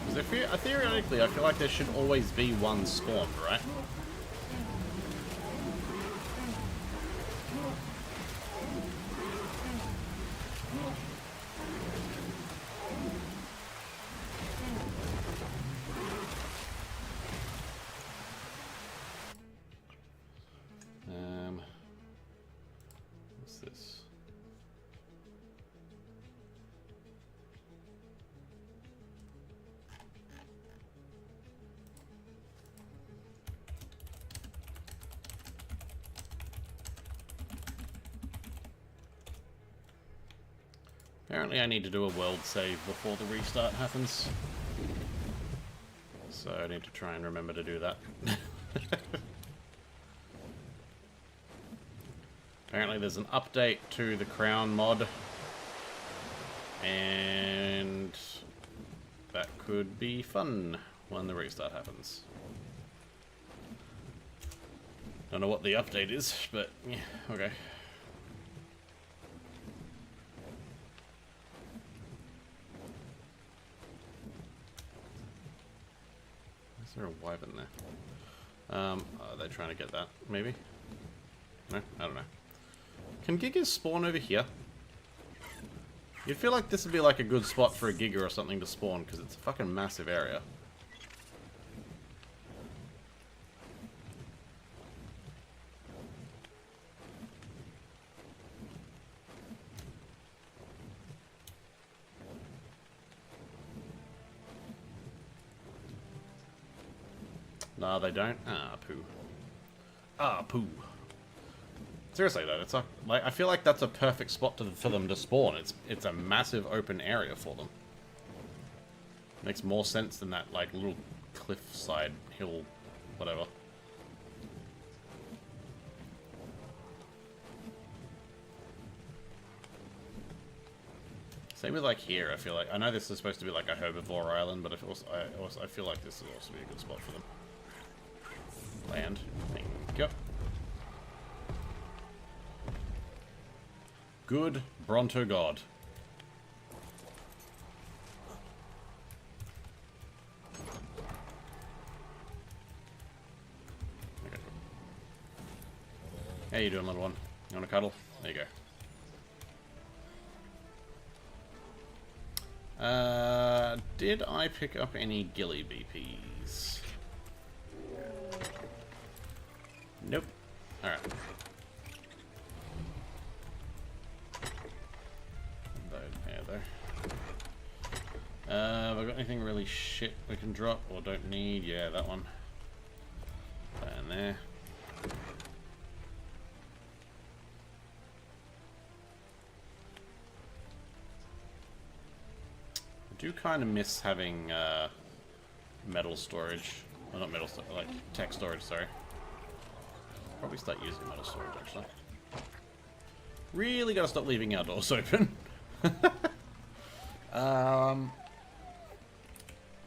Because theoretically, I feel like there should always be one spawned, right? What's this? Apparently I need to do a world save before the restart happens. So I need to try and remember to do that. Apparently there's an update to the Crown mod. And that could be fun when the restart happens. Don't know what the update is, but yeah, okay. Is there a wyvern there? Are they trying to get that? Maybe? No? I don't know. Can Gigas spawn over here? You'd feel like this would be like a good spot for a Giga or something to spawn, because it's a fucking massive area. No, they don't. Ah, poo. Ah, poo. Seriously though, it's like I feel like that's a perfect spot for them to spawn. It's a massive open area for them. Makes more sense than that like little cliffside hill, whatever. Same with like here. I feel like I know this is supposed to be like a herbivore island, but I feel like this would also be a good spot for them. Land. Thank you. Good Bronto God. Okay. How you doing, little one? You want to cuddle? There you go. Did I pick up any ghillie BPs? Nope. Alright. Have I got anything really shit we can drop or don't need? Yeah, that one. And there. I do kind of miss having metal storage. Well, not metal storage, like tech storage, sorry. Probably start using metal storage, actually. Really gotta stop leaving our doors open.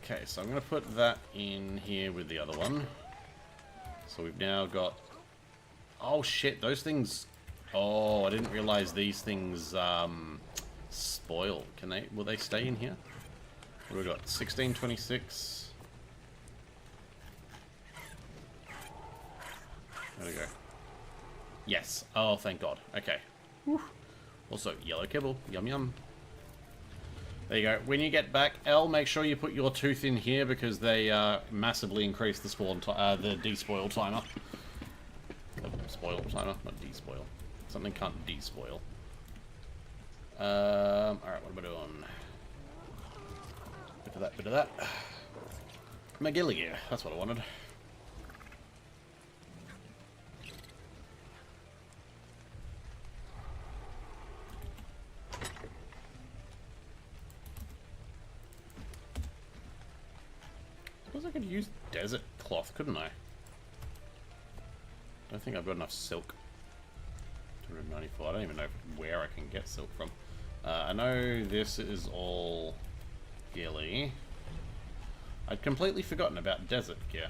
Okay, so I'm gonna put that in here with the other one. So we've now got... Oh shit, those things... Oh, I didn't realize these things spoil. Can they... Will they stay in here? What have we got? 1626. There we go. Yes. Oh, thank God. Okay. Whew. Also, yellow kibble. Yum yum. There you go. When you get back, Elle, make sure you put your tooth in here because they massively increase the spawn, the despoil timer. Spoil timer, not despoil. Something can't despoil. Alright, what am I doing? Bit of that, bit of that. McGilly gear, that's what I wanted. I could use desert cloth, couldn't I? Don't think I've got enough silk. 294. I don't even know where I can get silk from. I know this is all ghillie. I'd completely forgotten about desert gear.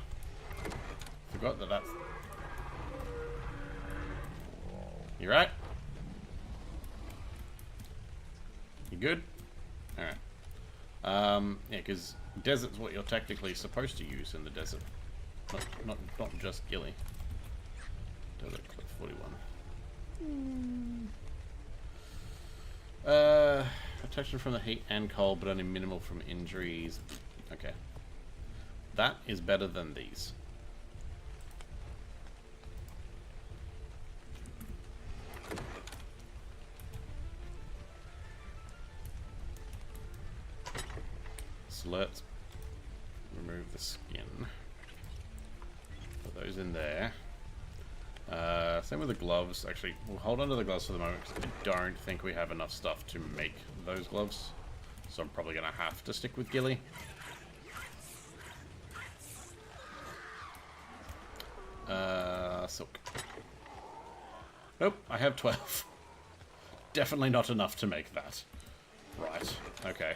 Forgot that that's... You right? You good? Alright. Yeah, because desert's what you're technically supposed to use in the desert. Not just ghillie. Desert clip 41. Protection from the heat and cold, but only minimal from injuries. Okay. That is better than these. So let's remove the skin. Put those in there. Same with the gloves. Actually, we'll hold on to the gloves for the moment because I don't think we have enough stuff to make those gloves. So I'm probably going to have to stick with ghillie. Silk. Nope, I have 12. Definitely not enough to make that. Right, okay.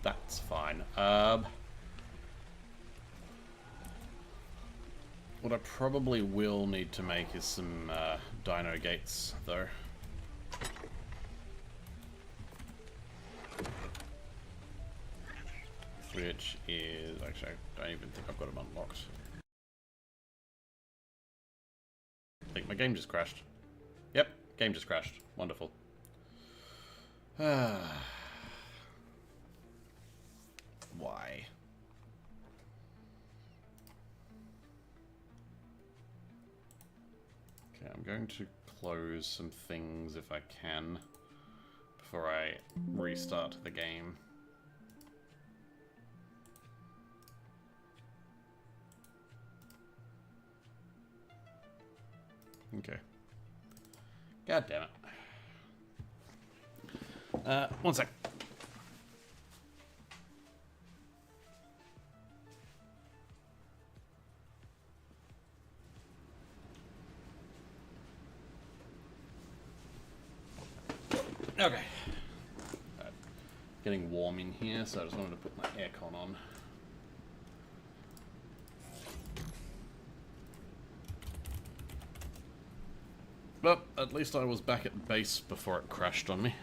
That's fine. What I probably will need to make is some Dino gates, though. Which is... actually, I don't even think I've got them unlocked. I think my game just crashed. Yep, game just crashed. Wonderful. Why? Okay, I'm going to close some things if I can before I restart the game. Okay. God damn it. One sec. Okay. Getting warm in here, so I just wanted to put my aircon on. But at least I was back at base before it crashed on me.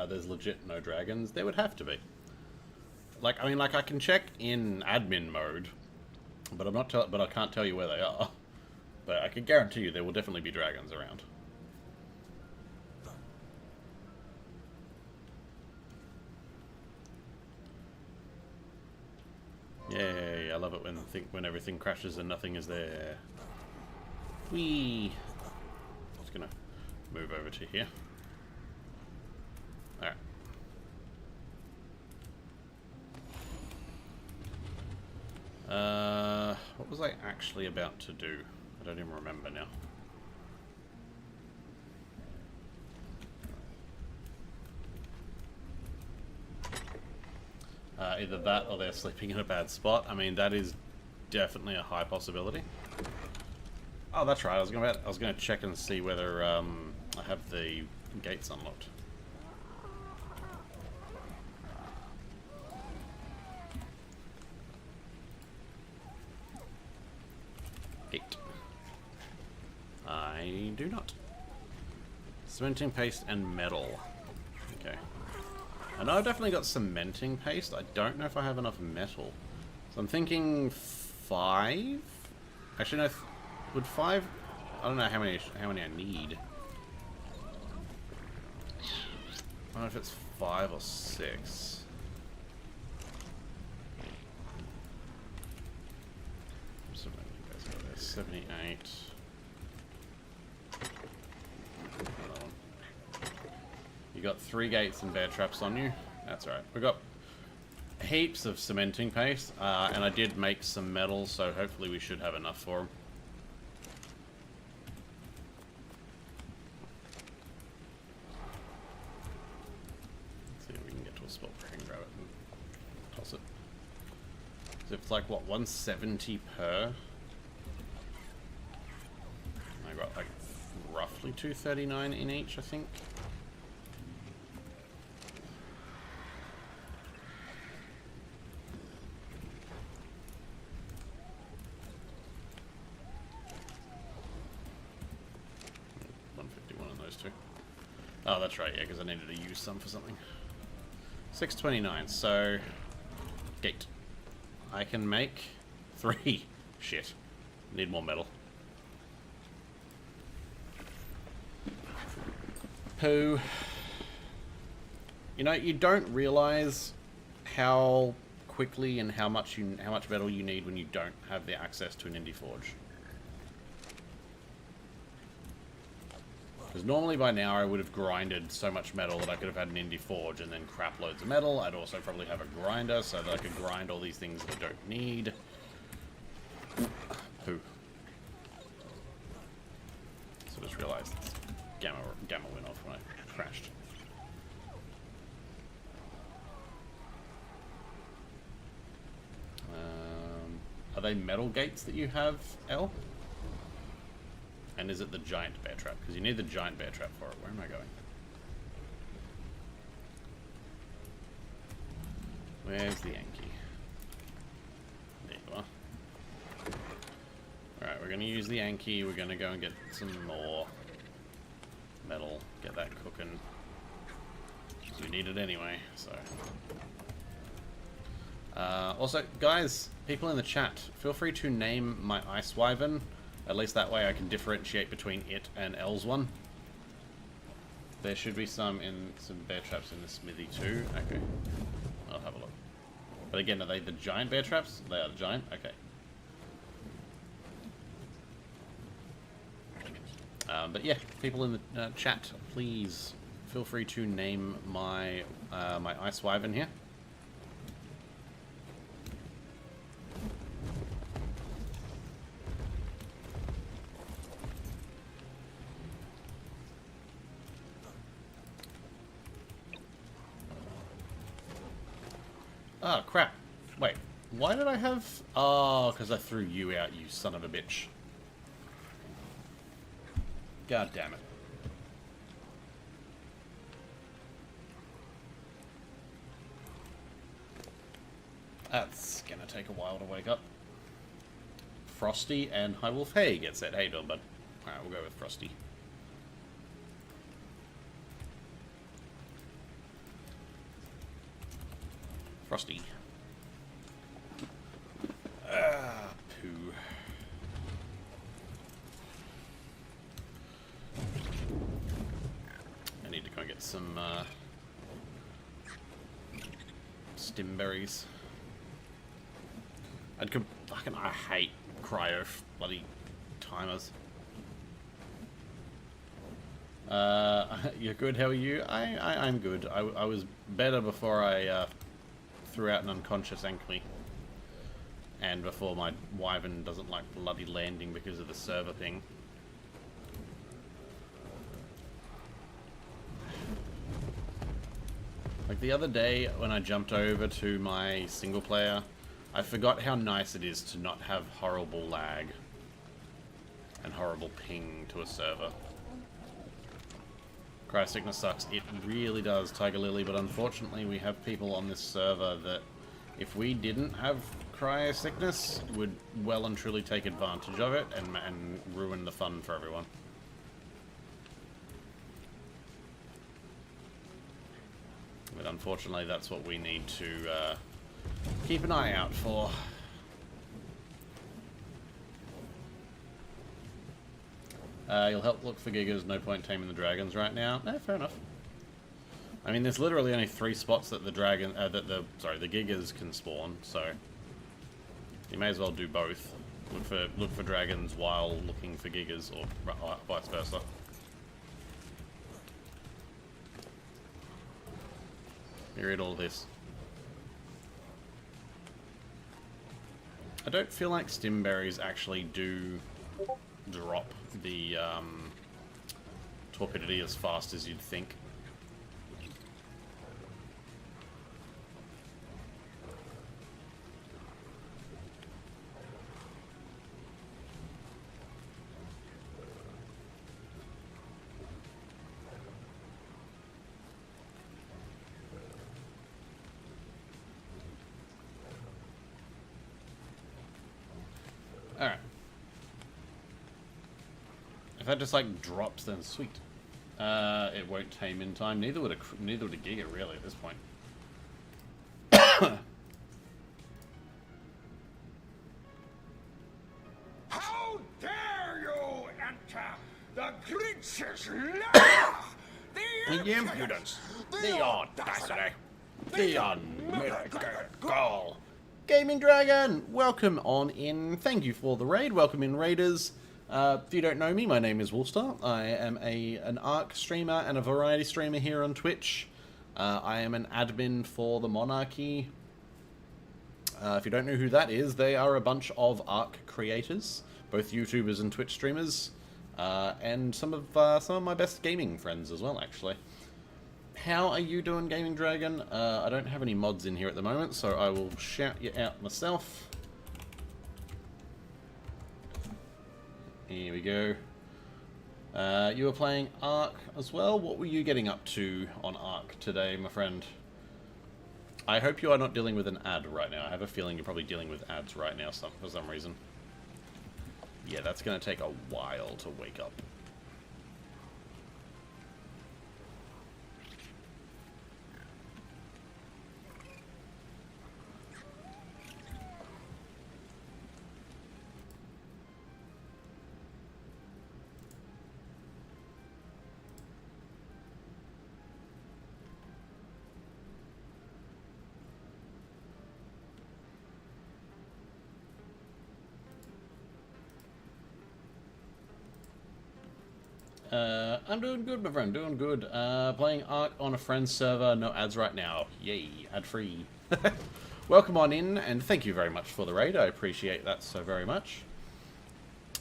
There's legit no dragons. There would have to be. Like, I mean, like I can check in admin mode, but but I can't tell you where they are. But I can guarantee you there will definitely be dragons around. Yay, I love it when everything crashes and nothing is there. Whee! Just gonna move over to here. Alright. What was I actually about to do? I don't even remember now. Either that or they're sleeping in a bad spot. I mean, that is definitely a high possibility. Oh, that's right. I was gonna check and see whether I have the gates unlocked. Gate. I do not. Cementing paste and metal. Okay. I know I've definitely got cementing paste. I don't know if I have enough metal. So I'm thinking 5? Actually, no. Would 5? I don't know how many I need. I don't know if it's 5 or 6. 78. You got 3 gates and bear traps on you. That's alright. We got heaps of cementing paste, and I did make some metal, so hopefully we should have enough for them. Let's see if we can get to a spot where I can grab it and toss it. So it's like, what, 170 per? I got like roughly 239 in each, I think. Oh, that's right, yeah, because I needed to use some for something. 629, so... Gate. I can make 3. Shit. Need more metal. Poo. You know, you don't realize how quickly and how much metal you need when you don't have the access to an indie forge. Because normally by now I would have grinded so much metal that I could have had an indie forge and then crap loads of metal. I'd also probably have a grinder so that I could grind all these things that I don't need. Poo. So I just realized gamma went off when I crashed. Are they metal gates that you have, L? And is it the giant bear trap? Because you need the giant bear trap for it. Where am I going? Where's the Yankee? There you are. Alright, we're going to use the Yankee. We're going to go and get some more metal. Get that cooking. Because we need it anyway, so... also, guys, people in the chat, feel free to name my ice wyvern. At least that way I can differentiate between it and L's one. There should be some bear traps in the smithy too. Okay, I'll have a look. But again, are they the giant bear traps? They are the giant. Okay. But yeah, people in the chat, please feel free to name my my ice wyvern here. Oh, crap. Wait, why did I have... Oh, because I threw you out, you son of a bitch. God damn it. That's gonna take a while to wake up. Frosty and High Wolf. Hey, gets that. Hey, doing, bud. Alright, we'll go with Frosty. Frosty. Poo. I need to go and get some stimberries. I hate cryo bloody timers. You're good. How are you? I'm good. I was better before I threw out an unconscious Ankle. And before my wyvern doesn't like bloody landing because of the server ping. Like the other day when I jumped over to my single player, I forgot how nice it is to not have horrible lag and horrible ping to a server. Cryo sickness sucks. It really does, Tiger Lily, but unfortunately we have people on this server that if we didn't have cryo sickness would well and truly take advantage of it and ruin the fun for everyone. But unfortunately that's what we need to keep an eye out for. You'll help look for gigas, no point taming the dragons right now. No, fair enough. I mean, there's literally only 3 spots that the the gigas can spawn, so you may as well do both. Look for dragons while looking for gigas, or vice versa. You read all this. I don't feel like stimberries actually do drop the torpidity as fast as you'd think. Alright. If that just like drops, then sweet. It won't tame in time. Neither would a Giga really at this point. How dare you enter the Glitch's lair? The impudence, the audacity, the unmitigated Gaming Dragon, welcome on in. Thank you for the raid. Welcome in, raiders. If you don't know me, my name is Wolfstar. I am an ARC streamer and a variety streamer here on Twitch. I am an admin for the Monarky. If you don't know who that is, they are a bunch of ARC creators, both YouTubers and Twitch streamers, and some of my best gaming friends as well, actually. How are you doing, Gaming Dragon? I don't have any mods in here at the moment, so I will shout you out myself. Here we go. You were playing ARC as well. What were you getting up to on ARC today, my friend? I hope you are not dealing with an ad right now. I have a feeling you're probably dealing with ads right now for some reason. Yeah, that's going to take a while to wake up. I'm doing good, my friend, doing good. Playing ARC on a friend's server, no ads right now. Yay, ad-free. Welcome on in, and thank you very much for the raid. I appreciate that so very much.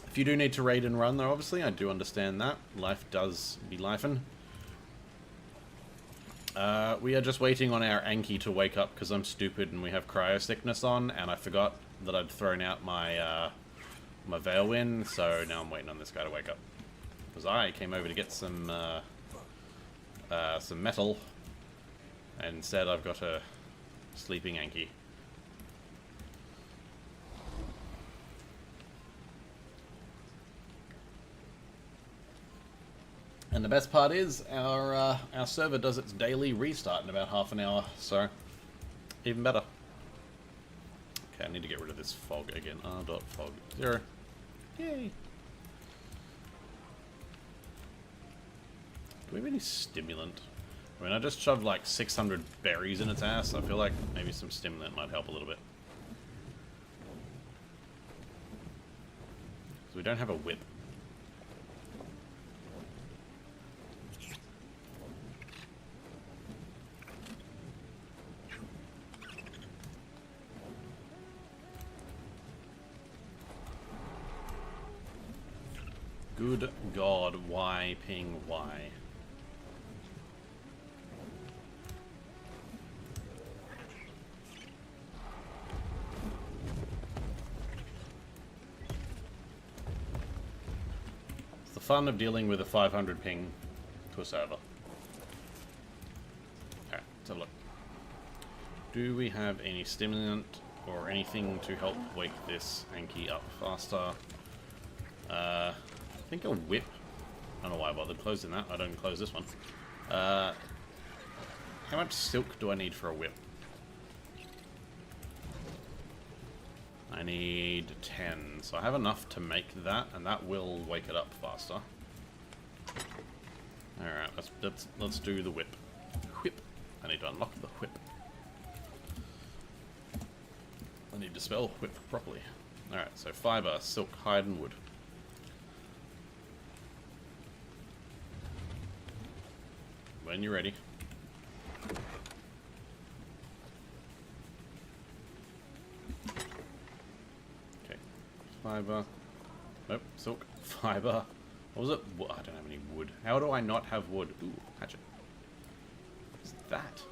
If you do need to raid and run, though, obviously, I do understand that. Life does be lifing. We are just waiting on our Anki to wake up because I'm stupid and we have cryo sickness on, and I forgot that I'd thrown out my my Veilwind, so now I'm waiting on this guy to wake up. Because I came over to get some metal, and instead I've got a sleeping Anki. And the best part is our server does its daily restart in about half an hour, so even better. Okay, I need to get rid of this fog again. R.fog 0. Yay! Do we have any stimulant? I mean, I just shoved like 600 berries in its ass. I feel like maybe some stimulant might help a little bit. So we don't have a whip. Good God, why ping why? Fun of dealing with a 500 ping to a server. Alright, let's have a look. Do we have any stimulant or anything to help wake this Anki up faster? I think a whip. I don't know why I bothered closing that. I don't close this one. How much silk do I need for a whip? I need 10, so I have enough to make that, and that will wake it up faster. Alright, let's do the whip. Whip. I need to unlock the whip. I need to spell whip properly. Alright, so fiber, silk, hide, and wood. When you're ready. Fiber. Nope, silk. Fiber. What was it? I don't have any wood. How do I not have wood? Ooh, hatchet. What's that?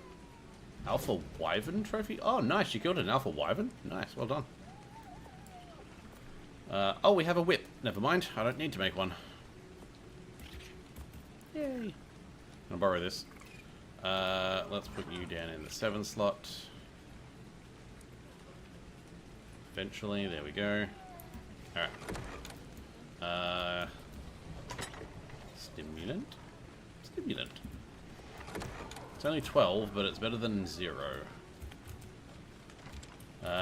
Alpha Wyvern trophy? Oh, nice. You killed an Alpha Wyvern? Nice. Well done. Oh, we have a whip. Never mind. I don't need to make one. Yay. I'm gonna borrow this. Let's put you down in the 7 slot. Eventually. There we go. Alright. Stimulant? Stimulant. It's only 12, but it's better than 0.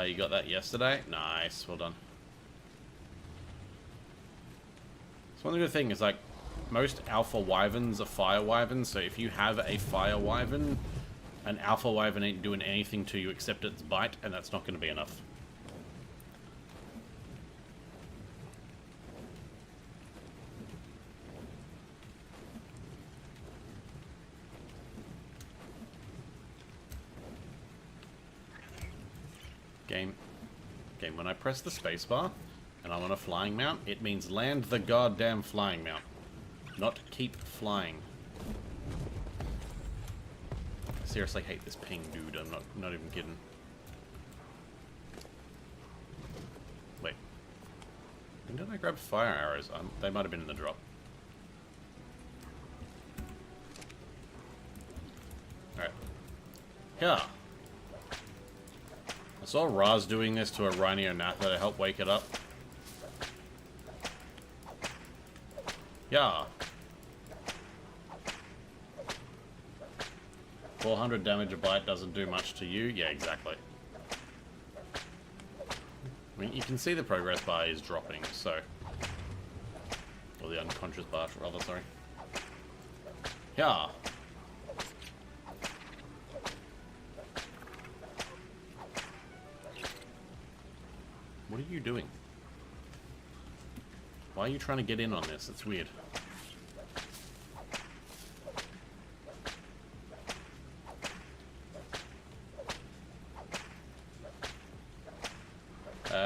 You got that yesterday? Nice, well done. So one good thing is, like, most Alpha Wyverns are Fire Wyverns, so if you have a Fire Wyvern, an Alpha Wyvern ain't doing anything to you except its bite, and that's not going to be enough. Game, when I press the spacebar and I'm on a flying mount, it means land the goddamn flying mount, not keep flying. I seriously hate this ping, dude. I'm not even kidding. Wait. When did I grab fire arrows? They might have been in the drop. Alright. Yeah. I saw Raz doing this to a Rhino Natha to help wake it up. Yeah. 400 damage a bite doesn't do much to you. Yeah, exactly. I mean, you can see the progress bar is dropping, so... Or the unconscious bar, rather, sorry. Yeah. What are you doing? Why are you trying to get in on this? It's weird.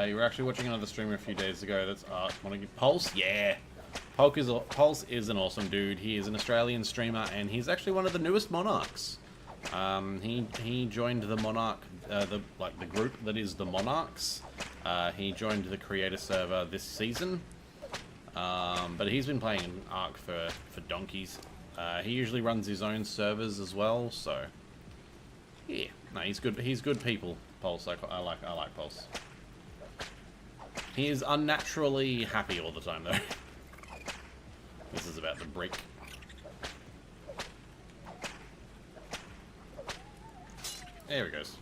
You were actually watching another streamer a few days ago. That's Monarky. Pulse? Yeah. Pulse is an awesome dude. He is an Australian streamer, and he's actually one of the newest Monarchs. He joined the Monarch, the group that is the Monarchs. He joined the creator server this season, but he's been playing Ark for donkeys. He usually runs his own servers as well, so yeah, no, he's good. He's good people. Pulse, I like Pulse. He is unnaturally happy all the time, though. This is about to break. There he goes.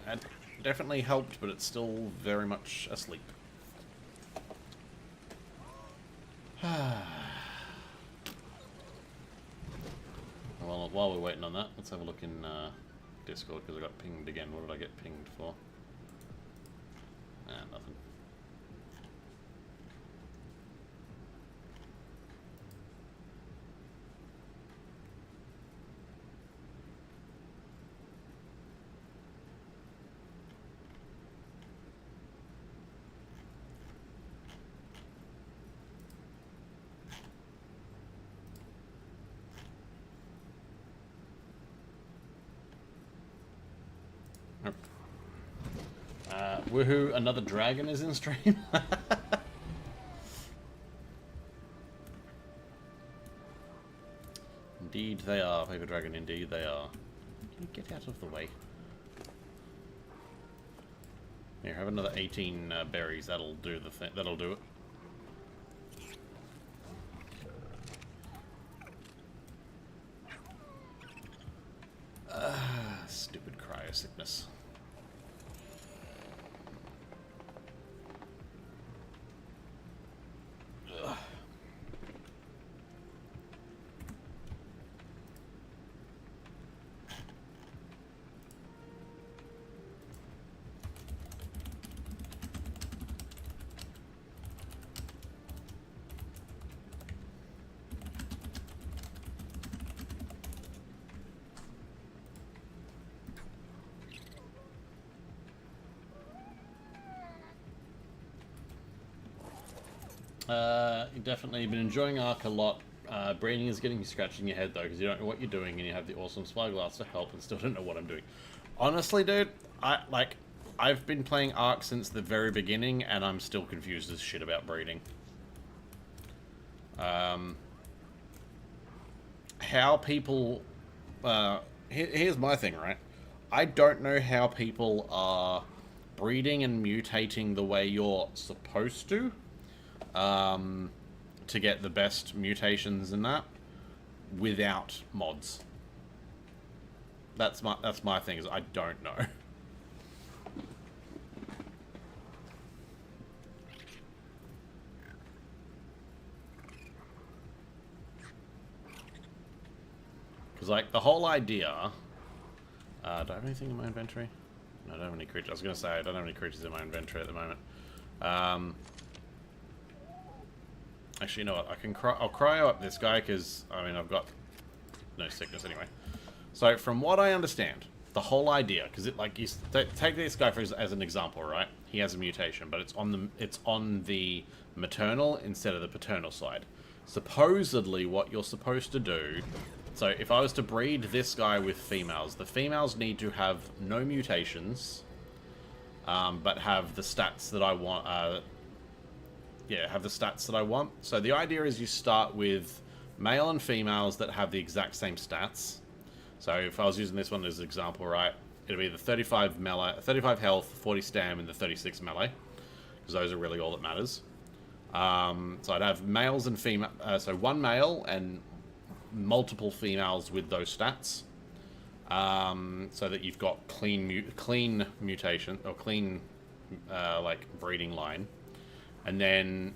That definitely helped, but it's still very much asleep. Well, while we're waiting on that, let's have a look in Discord, because I got pinged again. What did I get pinged for? Nothing. Woohoo, another dragon is in stream? Indeed they are, Paper Dragon, indeed they are. Can you get out of the way? Here, have another 18 berries, that'll do the thing, that'll do it. Stupid cryo sickness. Definitely been enjoying Ark a lot. Breeding is getting you scratching your head though, because you don't know what you're doing, and you have the awesome spyglass to help, and still don't know what I'm doing. Honestly, dude, I've been playing Ark since the very beginning, and I'm still confused as shit about breeding. How people... here's my thing, right? I don't know how people are breeding and mutating the way you're supposed to get the best mutations and that without mods. That's my thing, is I don't know. Because, like, the whole idea... do I have anything in my inventory? No, I don't have any creatures. I was going to say, I don't have any creatures in my inventory at the moment. Actually, you know what? I'll cryo up this guy, because, I mean, I've got no sickness anyway. So, from what I understand, the whole idea, because it like take this guy as an example, right? He has a mutation, but it's on the maternal instead of the paternal side. Supposedly, what you're supposed to do. So if I was to breed this guy with females, the females need to have no mutations, but have the stats that I want. Yeah, have the stats that I want. So the idea is you start with male and females that have the exact same stats. So if I was using this one as an example, right, it'll be the 35 health, 40 stam, and the 36 melee, because those are really all that matters. So I'd have males and female, so one male and multiple females with those stats, so that you've got clean mutation or clean like breeding line, and then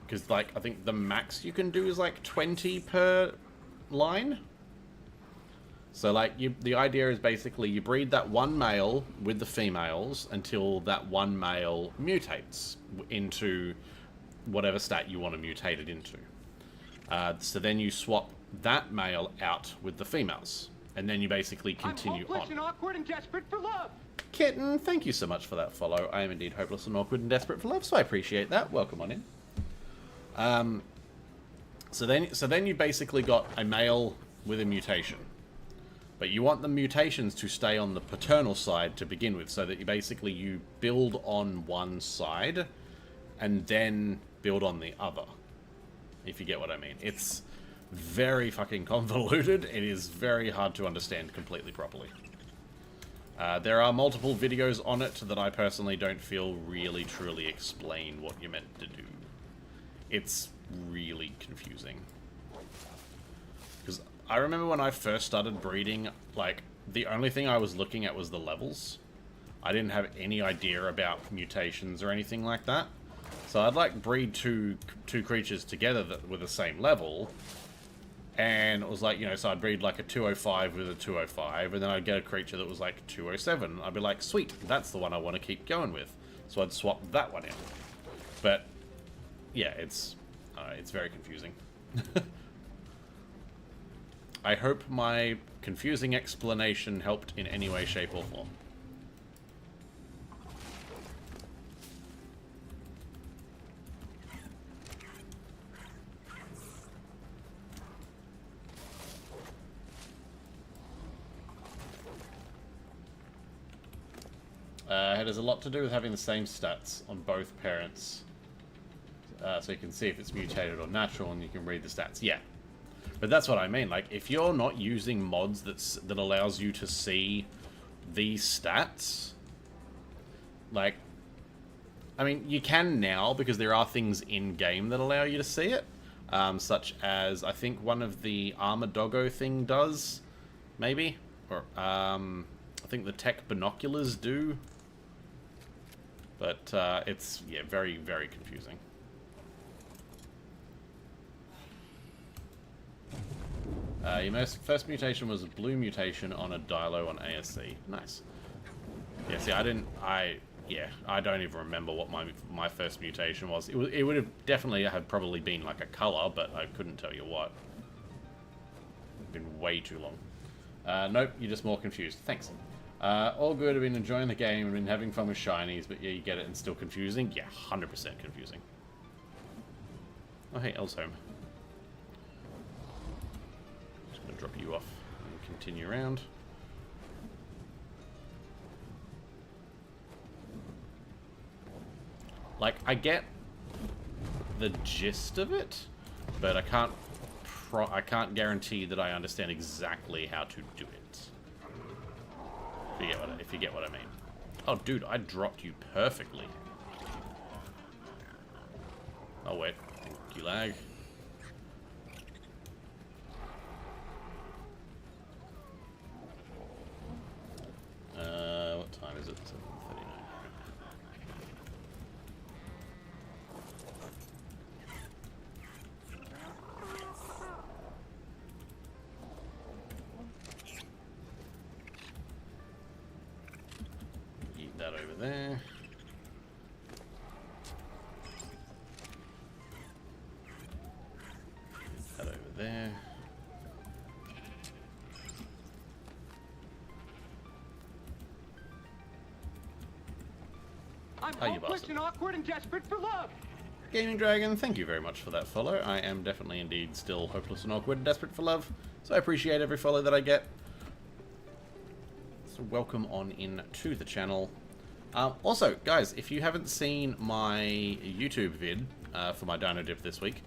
because like I think the max you can do is like 20 per line. So like the idea is basically you breed that one male with the females until that one male mutates into whatever stat you want to mutate it into. So then you swap that male out with the females, and then you basically continue I'm hopeless and awkward and desperate for love. Kitten, thank you so much for that follow. I am indeed hopeless and awkward and desperate for love, so I appreciate that. Welcome on in. So then you basically got a male with a mutation. But you want the mutations to stay on the paternal side to begin with, so that you build on one side and then build on the other. If you get what I mean. It's very fucking convoluted. It is very hard to understand completely properly. There are multiple videos on it that I personally don't feel really truly explain what you're meant to do. It's really confusing. Because I remember when I first started breeding, like, the only thing I was looking at was the levels. I didn't have any idea about mutations or anything like that. So I'd, like, breed two creatures together that were the same level. And it was like, you know, so I'd breed, like, a 205 with a 205. And then I'd get a creature that was, like, 207. I'd be like, sweet, that's the one I want to keep going with. So I'd swap that one in. But, yeah, it's very confusing. I hope my confusing explanation helped in any way, shape, or form. It has a lot to do with having the same stats on both parents. So you can see if it's mutated or natural, and you can read the stats. Yeah. But that's what I mean. Like, if you're not using mods that allows you to see these stats, like, I mean, you can now because there are things in game that allow you to see it, such as I think one of the Armor Doggo thing does, maybe, or I think the tech binoculars do. But it's very, very confusing. Your first mutation was a blue mutation on a Dilo on ASC. Nice. Yeah, see, I don't even remember what my first mutation was. It would have definitely have probably been like a color, but I couldn't tell you what. It's been way too long. Nope, you're just more confused. Thanks. All good, I've been enjoying the game, I've been having fun with shinies, but yeah, you get it, and still confusing? Yeah, 100% confusing. Oh, hey, Elle's home. Just gonna drop you off and continue around. Like, I get the gist of it, but I can't guarantee that I understand exactly how to do it. If you get what I mean. Oh, dude, I dropped you perfectly. Oh, wait. Thank you, lag. What time is it? 7:39. Eat that over there. That over there. I'm Oh, you hopeless bastard. and awkward and desperate for love. Gaming Dragon, thank you very much for that follow. I am definitely indeed still hopeless and awkward and desperate for love, so I appreciate every follow that I get. So welcome on in to the channel. Also, guys, if you haven't seen my YouTube vid for my Dino dip this week,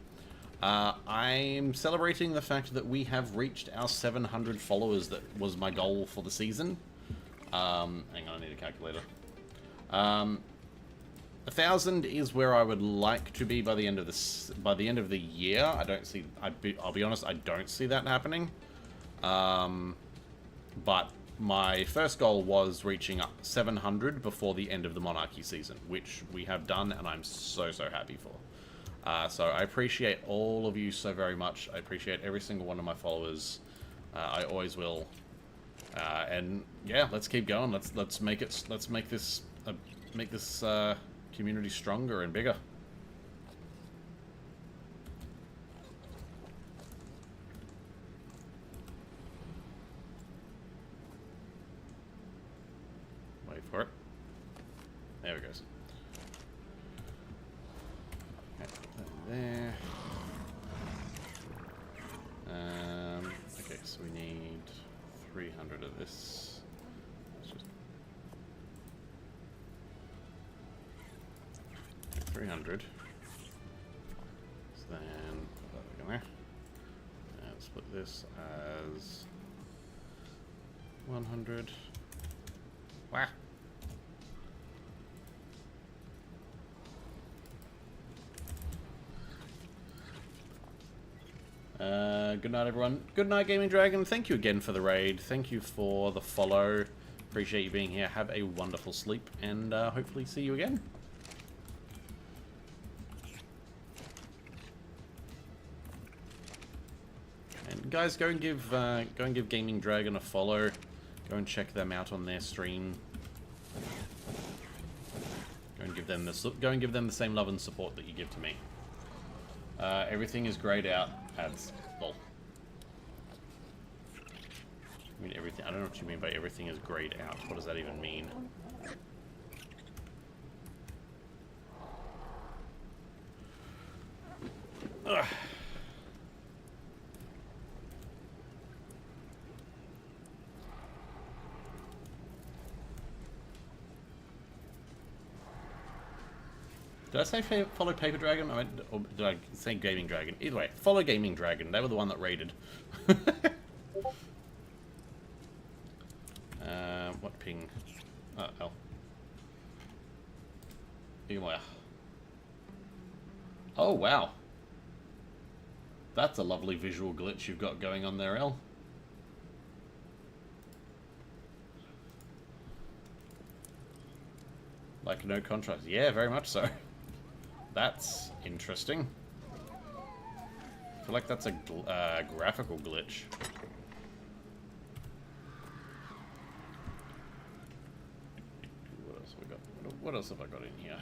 I'm celebrating the fact that we have reached our 700 followers. That was my goal for the season. Hang on, I need a calculator. 1,000 is where I would like to be by the end of this. By the end of the year, I don't see. I'll be honest, I don't see that happening. But my first goal was reaching up 700 before the end of the Monarchy season, which we have done, and I'm so happy for. So I appreciate all of you so very much. I appreciate every single one of my followers. I always will. And yeah, let's keep going. Let's make it. Let's make this community stronger and bigger. Wait for it. There it goes. Okay, put that in there. Okay, so we need 300 of this. Let's just 300. So then put that back in there. And split this as 100. Wow. Good night, everyone. Good night, Gaming Dragon. Thank you again for the raid. Thank you for the follow. Appreciate you being here. Have a wonderful sleep, and hopefully see you again. And guys, go and give Gaming Dragon a follow. Go and check them out on their stream. Go and give them the same love and support that you give to me. Everything is grayed out. Ads. Lol. I mean everything. I don't know what you mean by everything is grayed out. What does that even mean? Ugh. Did I say follow Paper Dragon? Or did I say Gaming Dragon? Either way, follow Gaming Dragon. They were the one that raided. What ping? Oh, L. Oh, wow. That's a lovely visual glitch you've got going on there, L. Like no contrast. Yeah, very much so. That's interesting. I feel like that's a graphical glitch. What else have we got? What else have I got in here?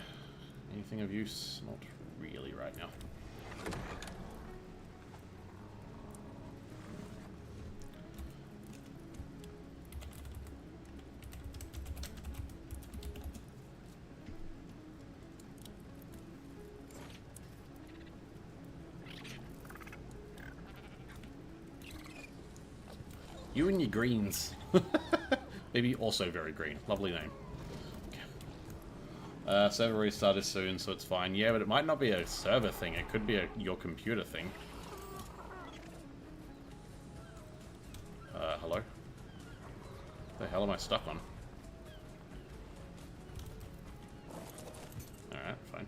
Anything of use? Not really right now. You and your greens. Maybe also very green. Lovely name. Server restart is soon, so it's fine. Yeah, but it might not be a server thing. It could be your computer thing. Hello? What the hell am I stuck on? Alright, fine.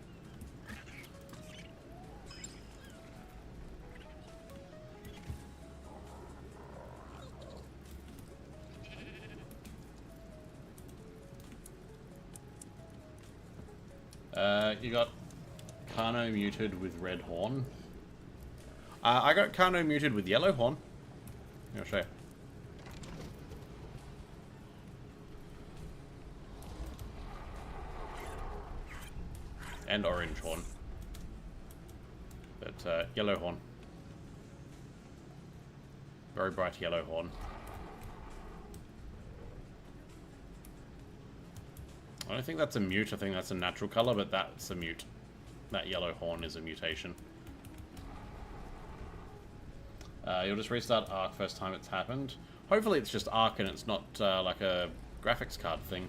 You got Kano muted with red horn. I got Kano muted with yellow horn. I'll show you. And orange horn. But yellow horn. Very bright yellow horn. I don't think that's a mute. I think that's a natural color, but that's a mute. That yellow horn is a mutation. You'll just restart Arc first time it's happened. Hopefully it's just Arc and it's not like a graphics card thing.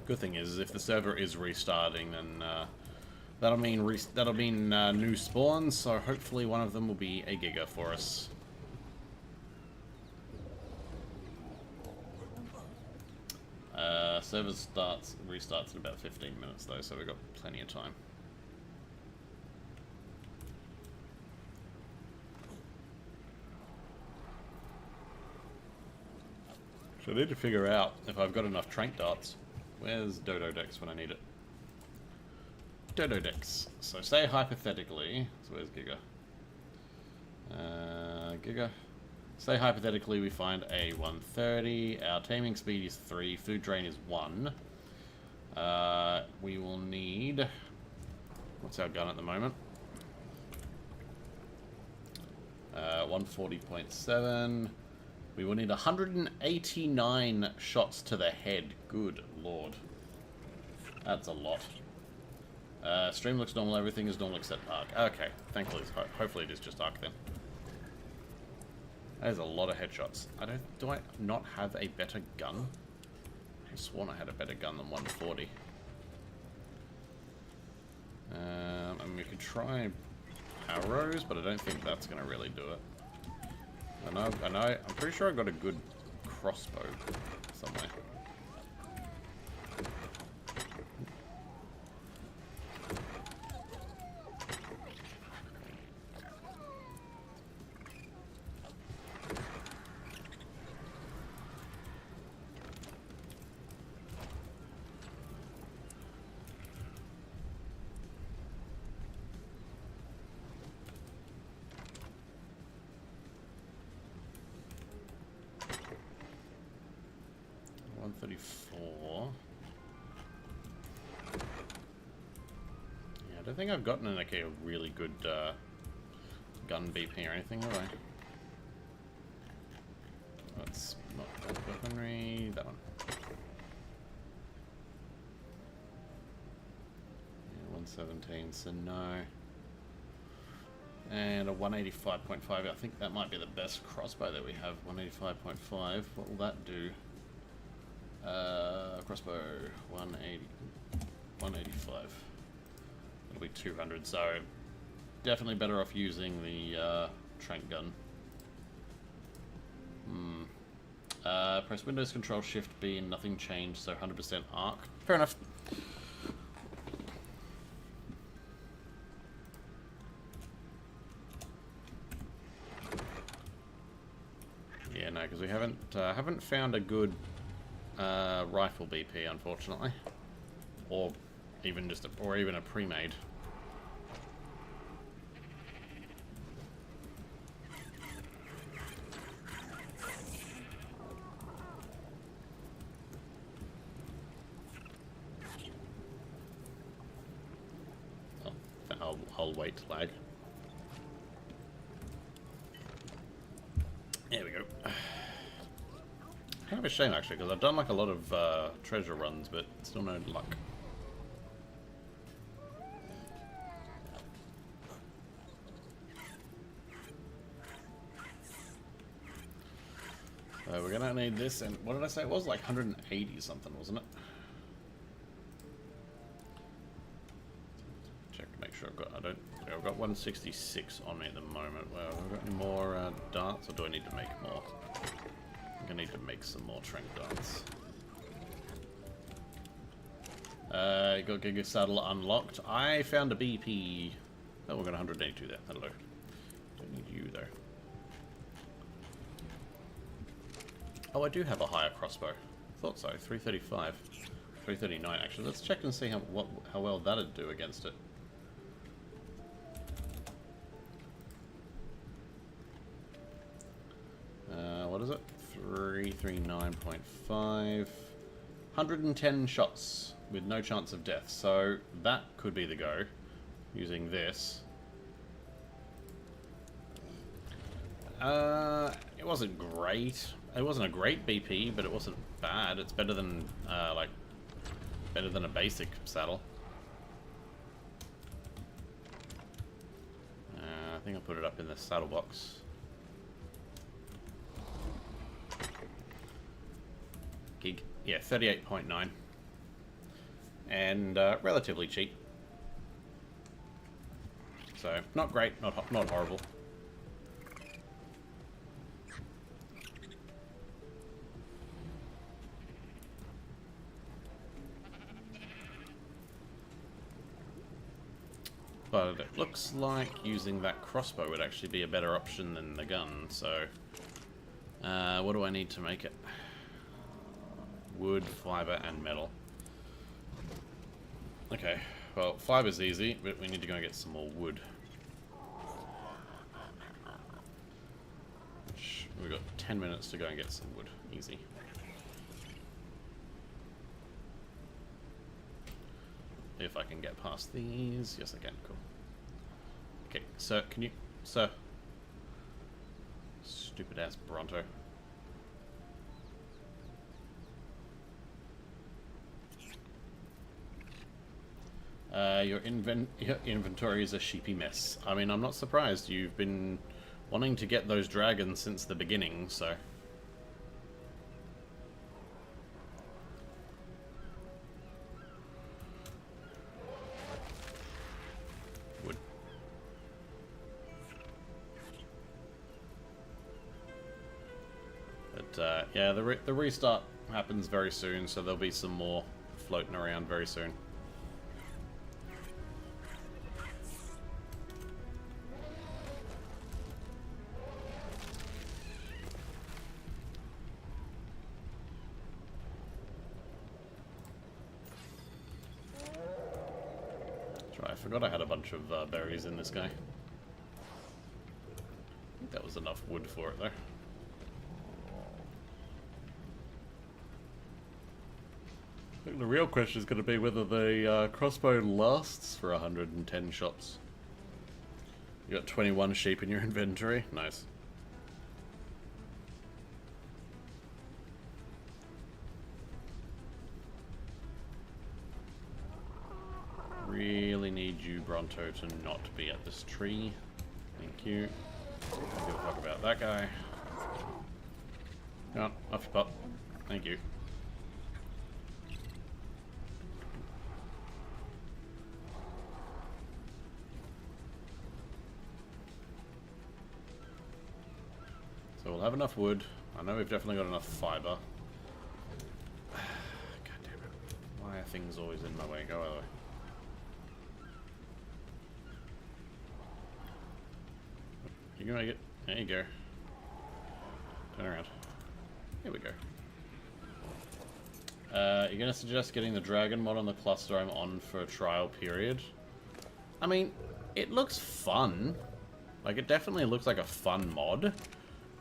Good thing is, if the server is restarting, then that'll mean new spawns. So hopefully one of them will be a Giga for us. Server restarts in about 15 minutes though, so we've got plenty of time. So I need to figure out if I've got enough trank darts. Where's Dodo Dex when I need it? Dodo Dex. So say hypothetically, so where's Giga? Giga. Say hypothetically we find a 130, our taming speed is 3, food drain is 1. We will need... What's our gun at the moment? 140.7. We will need 189 shots to the head. Good lord. That's a lot. Stream looks normal, everything is normal except Arc. Okay, thankfully, hopefully it is just Arc then. That is a lot of headshots. Do I not have a better gun? I sworn I had a better gun than 140. And we could try arrows, but I don't think that's going to really do it. I know, I'm pretty sure I got a good crossbow somewhere. I don't think I've gotten like a really good gun BP or anything, have I? That's not that weaponry, that one. Yeah, 117, so no. And a 185.5, I think that might be the best crossbow that we have, 185.5. What will that do? Crossbow, 185. It'll be 200, so definitely better off using the trank gun. Press Windows Control Shift B and nothing changed, so 100% arc. Fair enough. Yeah, no, because we haven't found a good rifle BP, unfortunately, or even just a pre-made. I'll wait to lag. There we go. Kind of a shame actually, because I've done like a lot of treasure runs, but still no luck. So we're gonna need this, and what did I say? It was like 180 something, wasn't it? Check to make sure I've got. I've got 166 on me at the moment. Well, have I got any more darts, or do I need to make more? I think I need to make some more trank darts. Got Giga Saddle unlocked. I found a BP. Oh, we've got 182 there. Hello. Don't need you though. Oh, I do have a higher crossbow. Thought so. 335. 339 actually. Let's check and see how well that'd do against it. What is it? 339.5. 110 shots with no chance of death. So that could be the go using this. It wasn't great. It wasn't a great BP, but it wasn't bad. It's better than better than a basic saddle. I think I'll put it up in the saddle box. Gig, yeah, 38.9, and relatively cheap. So not great, not horrible. But it looks like using that crossbow would actually be a better option than the gun, so... what do I need to make it? Wood, fiber, and metal. Okay, well, fiber's easy, but we need to go and get some more wood. We've got 10 minutes to go and get some wood. Easy. If I can get past these. Yes, I can. Cool. Okay, sir, can you... Sir. Stupid-ass Bronto. Your inventory is a sheepy mess. I mean, I'm not surprised. You've been wanting to get those dragons since the beginning, so... Wood. But, yeah, the restart happens very soon, so there'll be some more floating around very soon. I forgot I had a bunch of berries in this guy. I think that was enough wood for it there. I think the real question is going to be whether the crossbow lasts for 110 shots. You got 21 sheep in your inventory. Nice. Really need you, Bronto, to not be at this tree. Thank you. Don't give a fuck about that guy. Come on, off you pop. Thank you. So we'll have enough wood. I know we've definitely got enough fiber. God damn it. Why are things always in my way? Go other way. You can make it. There you go. Turn around. Here we go. You're going to suggest getting the dragon mod on the cluster I'm on for a trial period? I mean, it looks fun. Like, it definitely looks like a fun mod.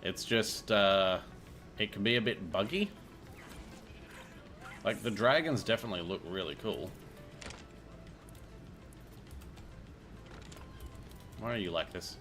It's just, it can be a bit buggy. Like, the dragons definitely look really cool. Why are you like this?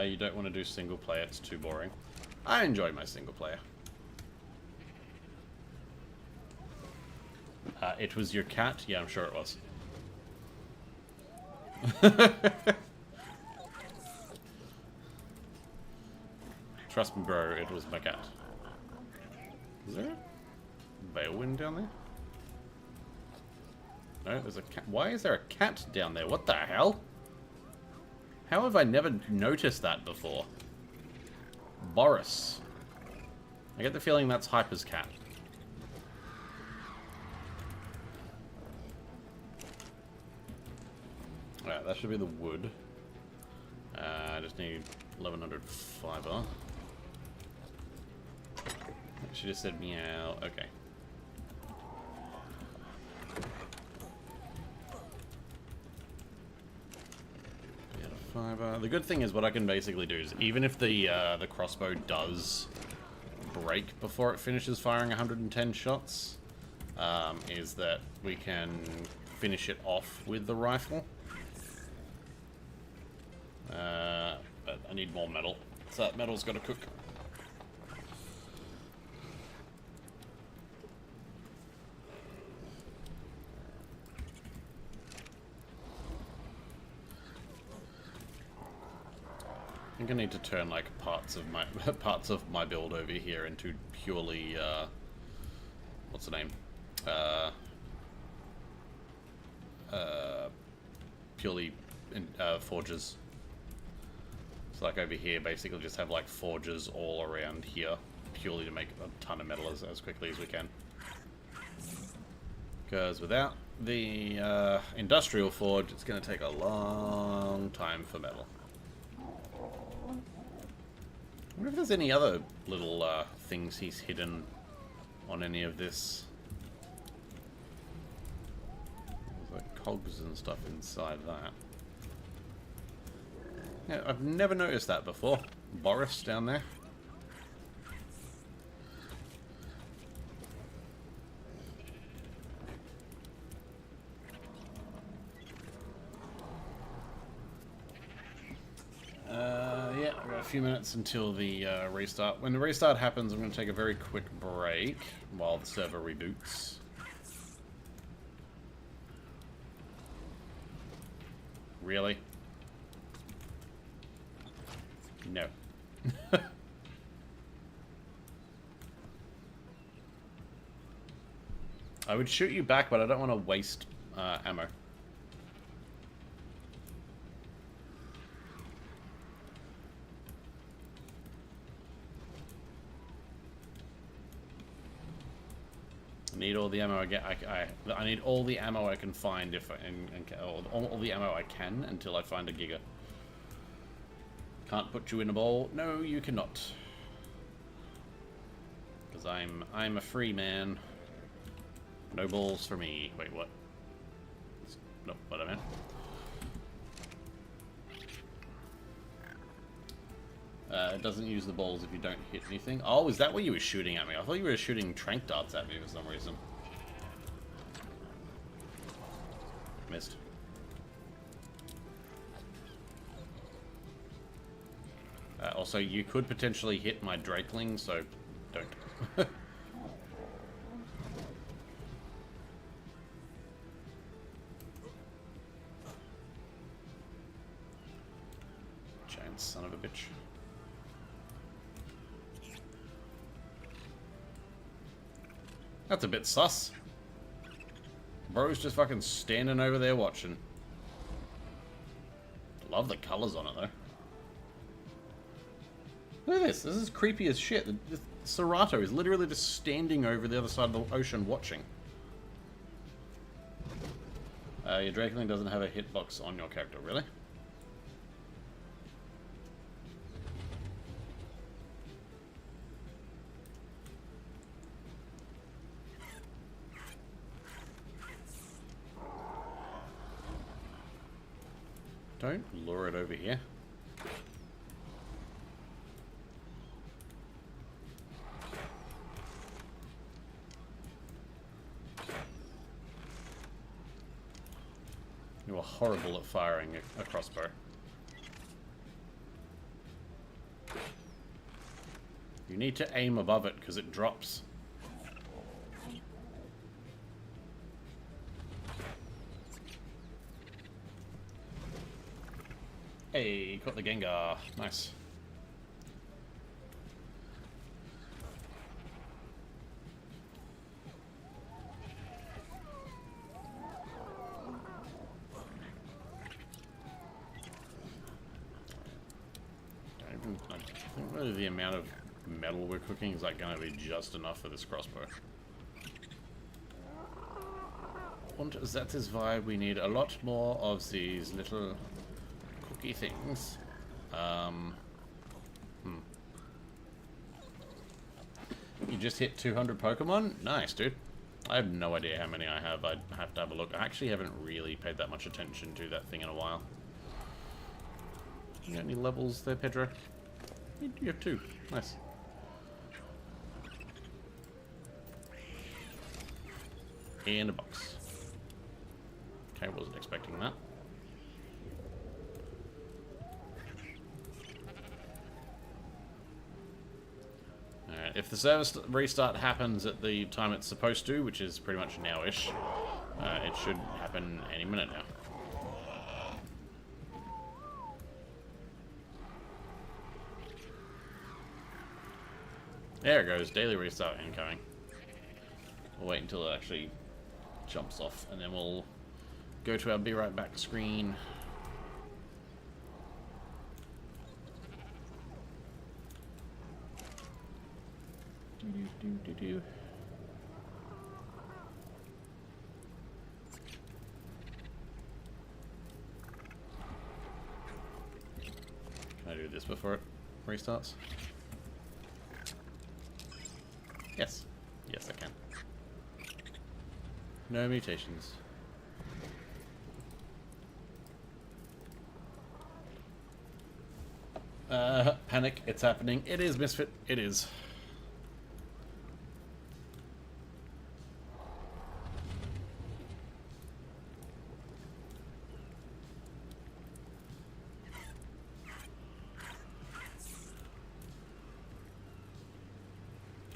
You don't want to do single player, it's too boring. I enjoy my single player. It was your cat? Yeah, I'm sure it was. Trust me, bro, it was my cat. Is there a Veilwind down there? No, there's a cat. Why is there a cat down there? What the hell? How have I never noticed that before? Boris. I get the feeling that's Hyper's cat. Alright, that should be the wood. I just need 1100 fiber. She just said meow. Okay. fiber. The good thing is what I can basically do is even if the crossbow does break before it finishes firing 110 shots, is that we can finish it off with the rifle. But I need more metal, so that metal's got to cook. I think I need to turn like parts of my build over here into purely what's the name? Purely forges. So like over here, basically just have like forges all around here, purely to make a ton of metal as quickly as we can. Because without the industrial forge, it's going to take a long time for metal. I wonder if there's any other little things he's hidden on any of this. There's like cogs and stuff inside that. Yeah, I've never noticed that before. Boris down there. Yeah, I've got a few minutes until the restart. When the restart happens, I'm going to take a very quick break while the server reboots. Really? No. I would shoot you back, but I don't want to waste ammo. I need all the ammo I get. I need all the ammo I can find all the ammo I can until I find a Giga. Can't put you in a ball. No, you cannot. Because I'm a free man. No balls for me. Wait, what? That's not what I meant. It doesn't use the balls if you don't hit anything. Oh, is that what you were shooting at me? I thought you were shooting trank darts at me for some reason. Missed. Also, you could potentially hit my Drakeling, so don't. Giant son of a bitch. That's a bit sus. Bro's just fucking standing over there watching. Love the colors on it, though. Look at this. This is creepy as shit. The Serato is literally just standing over the other side of the ocean watching. Your Drakeling doesn't have a hitbox on your character, really? Don't lure it over here. You are horrible at firing a crossbow. You need to aim above it because it drops. Hey, caught the Gengar. Nice. I think really the amount of metal we're cooking is like going to be just enough for this crossbow. Und that is why we need a lot more of these little cookie things. You just hit 200 Pokemon? Nice, dude. I have no idea how many I have. I'd have to have a look. I actually haven't really paid that much attention to that thing in a while. You got any levels there, Pedro? You have 2. Nice. And a box. Okay, wasn't expecting that. Alright, if the service restart happens at the time it's supposed to, which is pretty much now-ish, it should happen any minute now. There it goes, daily restart incoming. We'll wait until it actually jumps off, and then we'll go to our Be Right Back screen. Do. Can I do this before it restarts? Yes. Yes, I can. No mutations. Panic, it's happening. It is, Misfit. It is.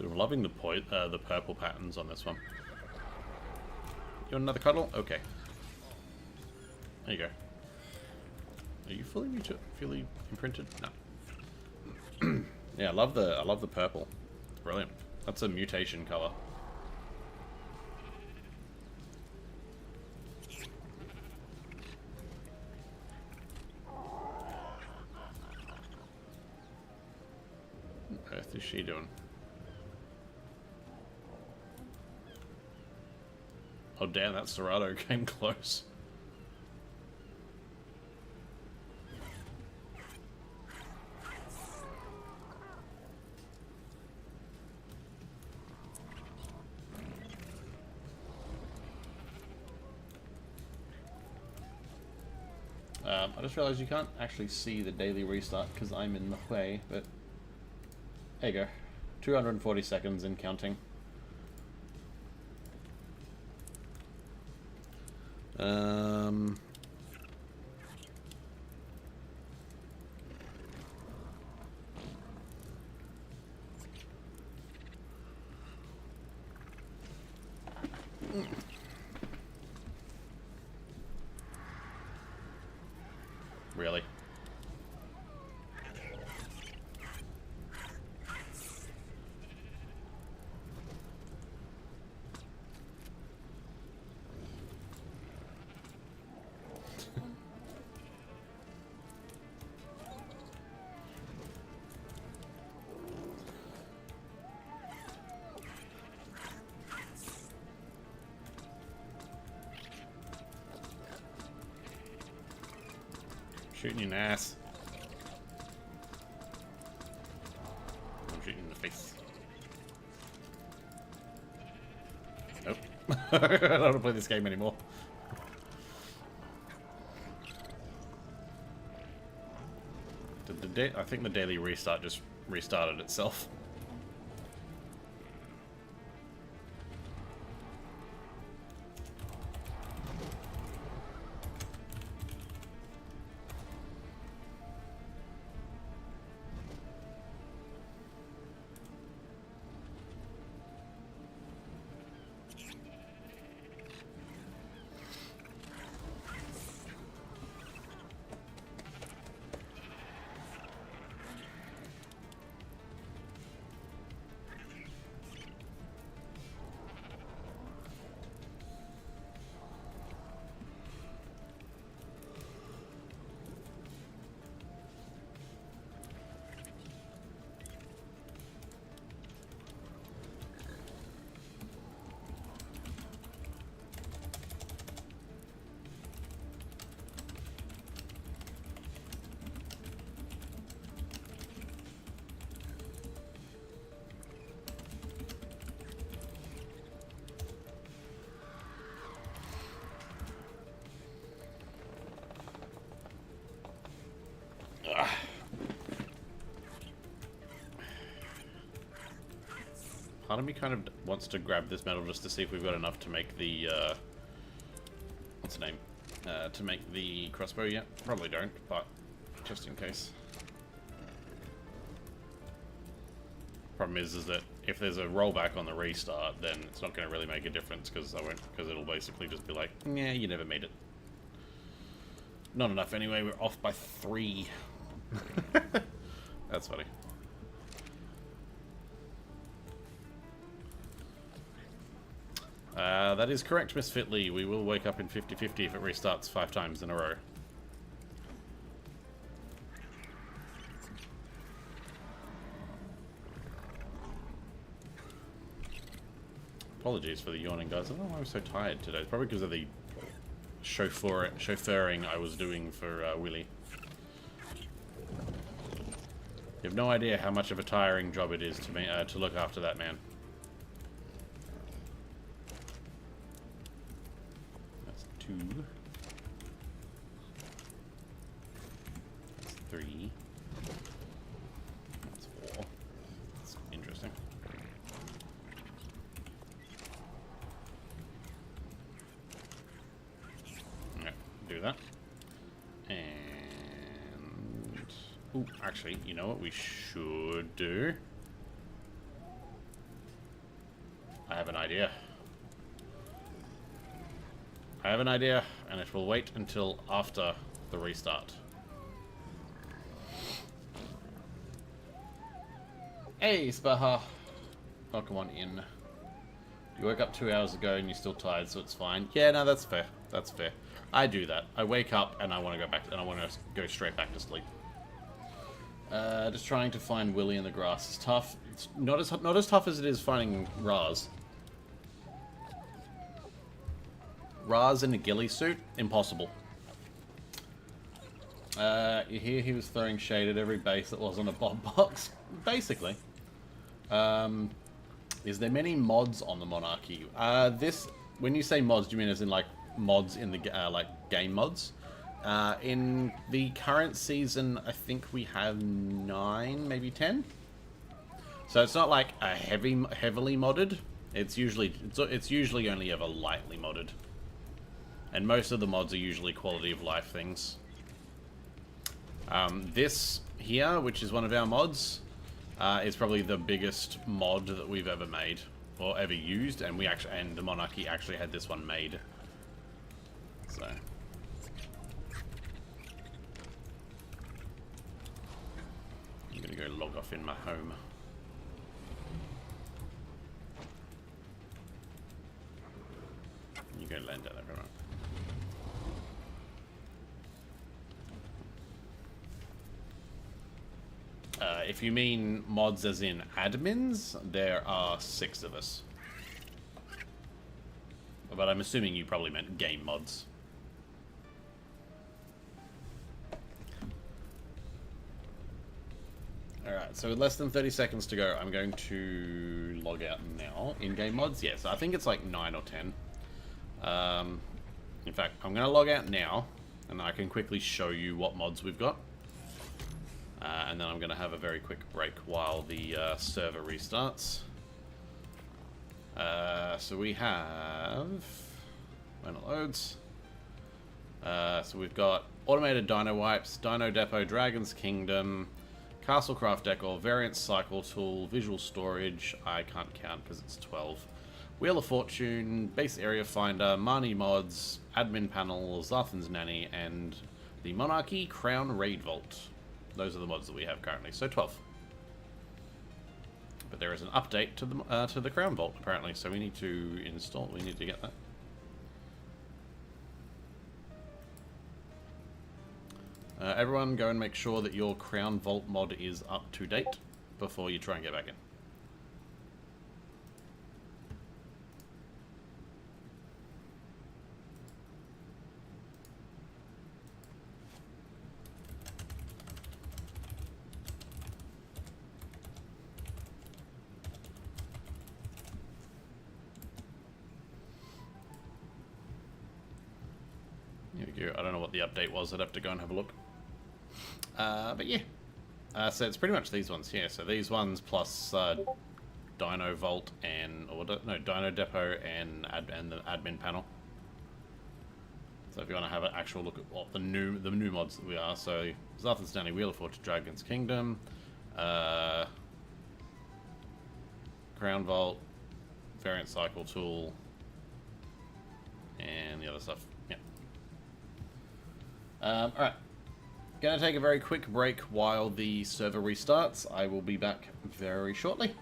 I'm loving the purple patterns on this one. You want another cuddle? Okay. There you go. Are you fully imprinted? No. Yeah, I love the purple. It's brilliant. That's a mutation color. What on earth is she doing? Oh damn, that Serato came close. I just realized you can't actually see the daily restart because I'm in the way, but there you go. 240 seconds and counting. Really? Shooting you in the ass. I'm shooting you in the face. Nope. I don't want to play this game anymore. I think the daily restart just restarted itself. part of me kind of wants to grab this metal just to see if we've got enough to make the, what's the name? To make the crossbow yet. Probably don't, but just in case. Problem is that if there's a rollback on the restart, then it's not going to really make a difference because it'll basically just be like, yeah, you never made it. Not enough anyway. We're off by 3. That's funny. That is correct, Miss Fitley. We will wake up in 50-50 if it restarts 5 times in a row. Apologies for the yawning, guys. I don't know why I'm so tired today. It's probably because of the chauffeuring I was doing for Willy. You have no idea how much of a tiring job it is to me to look after that man. That's 2. That's 3. That's 4. That's interesting. Okay, do that. And ooh, actually, you know what we should do? I have an idea. I have an idea, and it will wait until after the restart. Hey, Spaha. Welcome on in. You woke up 2 hours ago and you're still tired, so it's fine. Yeah, no, that's fair. That's fair. I do that. I wake up and I want to go back, and I want to go straight back to sleep. Just trying to find Willy in the grass is tough. It's not as tough as it is finding Raz. Raz in a ghillie suit? Impossible. You hear he was throwing shade at every base that wasn't a Bob box? Basically. Is there many mods on the Monarchy? When you say mods, do you mean as in like mods in the like game mods? In the current season, I think we have 9, maybe 10. So it's not like a heavily modded. It's usually only ever lightly modded, and most of the mods are usually quality of life things. This here, which is one of our mods, is probably the biggest mod that we've ever made or ever used, and the Monarchy actually had this one made. So. I'm gonna go log off in my home. You go land down there, right? If you mean mods as in admins, there are 6 of us. But I'm assuming you probably meant game mods. Alright, so with less than 30 seconds to go, I'm going to log out now. In-game mods? Yes, I think it's like 9 or 10. In fact, I'm going to log out now, and I can quickly show you what mods we've got. And then I'm going to have a very quick break while the server restarts. So we have... when it loads. So we've got Automated Dino Wipes, Dino Depot, Dragon's Kingdom, Castlecraft Decor, Variant Cycle Tool, Visual Storage, I can't count because it's 12. Wheel of Fortune, Base Area Finder, Marnie Mods, Admin Panel, Zarthan's Nanny, and the Monarchy Crown Raid Vault. Those are the mods that we have currently, so 12. But there is an update to the Crown Vault apparently, so we need to get that. Everyone go and make sure that your Crown Vault mod is up to date before you try and get back in. Here we go. I don't know what the update was. I'd have to go and have a look. But yeah. So it's pretty much these ones here. So these ones plus Dino Vault and Dino Depot and the admin panel. So if you want to have an actual look at what the new mods that we are, so Zarthan Stanley Wheel of Fortune, Dragon's Kingdom, Crown Vault, Variant Cycle Tool, and the other stuff. Yeah. Alright. Gonna take a very quick break while the server restarts. I will be back very shortly.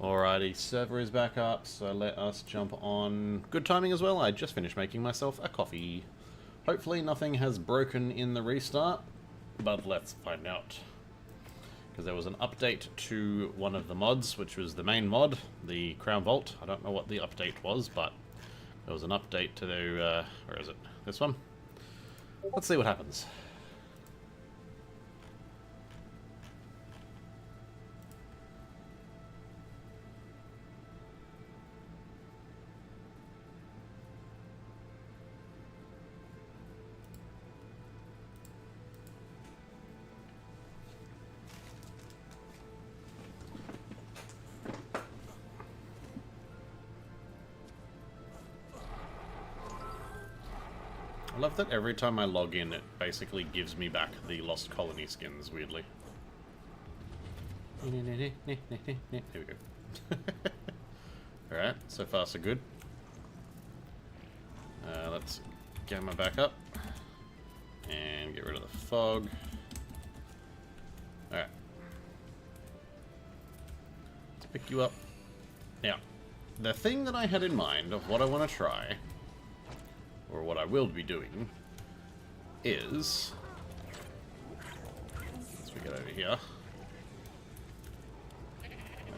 Alrighty, server is back up, so let us jump on. Good timing as well, I just finished making myself a coffee. Hopefully nothing has broken in the restart, but let's find out. Because there was an update to one of the mods, which was the main mod, the Crown Vault. I don't know what the update was, but there was an update to the, where is it? This one? Let's see what happens. I love that every time I log in, it basically gives me back the Lost Colony skins, weirdly. There we go. Alright, so far so good. Let's gamma back up. And get rid of the fog. Alright. Let's pick you up. Now, the thing that I had in mind of what I want to try, or what I will be doing, is, as we get over here,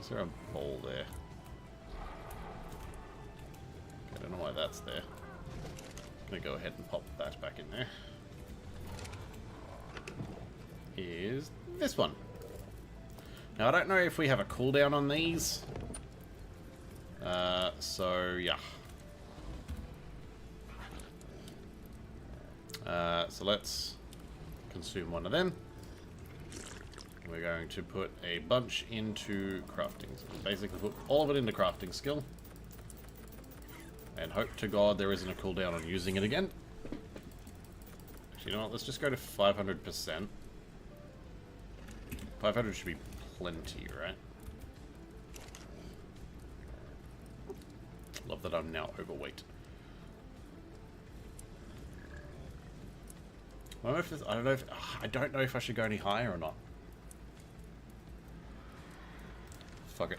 is there a bowl there? I don't know why that's there. I'm gonna go ahead and pop that back in there. Is this one. Now I don't know if we have a cooldown on these, so yeah. So let's consume one of them. We're going to put a bunch into crafting. So basically put all of it into crafting skill. And hope to God there isn't a cooldown on using it again. Actually, you know what? Let's just go to 500%. 500 should be plenty, right? Love that I'm now overweight. I don't know if this, I don't know if I should go any higher or not. Fuck it.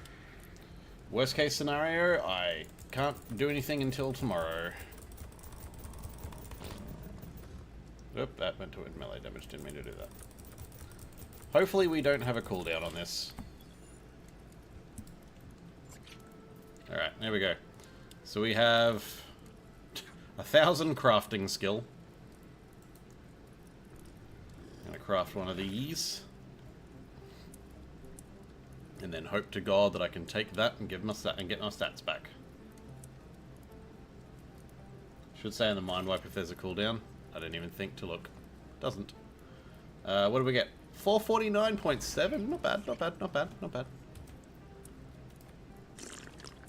Worst case scenario, I can't do anything until tomorrow. Oop, that went to melee damage, didn't mean to do that. Hopefully we don't have a cooldown on this. Alright, there we go. So we have 1,000 crafting skill. I'm gonna craft one of these. And then hope to God that I can take that and give my and get my stats back. Should say in the mind wipe if there's a cooldown. I didn't even think to look. Doesn't. What do we get? 449.7? Not bad, not bad, not bad, not bad.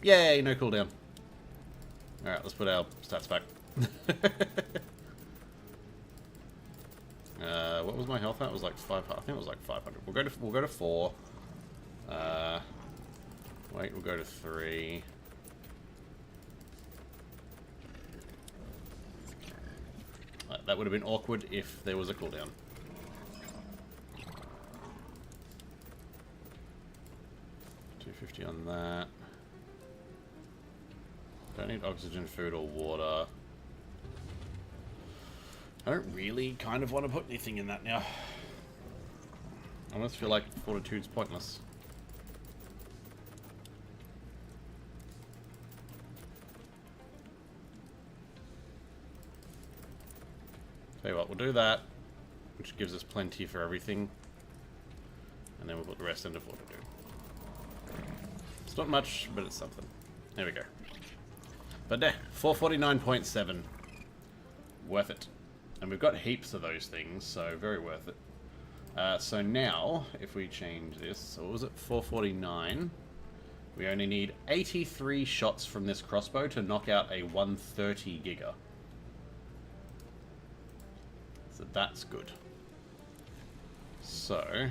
Yay, no cooldown. Alright, let's put our stats back. What was my health at? It was like 5. I think it was like 500. We'll go to 4. Wait, we'll go to 3. That would have been awkward if there was a cooldown. $250 on that. Don't need oxygen, food, or water. I don't really kind of want to put anything in that now. I almost feel like fortitude's pointless. Tell you what, we'll do that, which gives us plenty for everything. And then we'll put the rest into fortitude. It's not much, but it's something. There we go. But there, 449.7. Worth it. And we've got heaps of those things, so very worth it. So now, if we change this, so what was it, 449? We only need 83 shots from this crossbow to knock out a 130 giga. So that's good. So,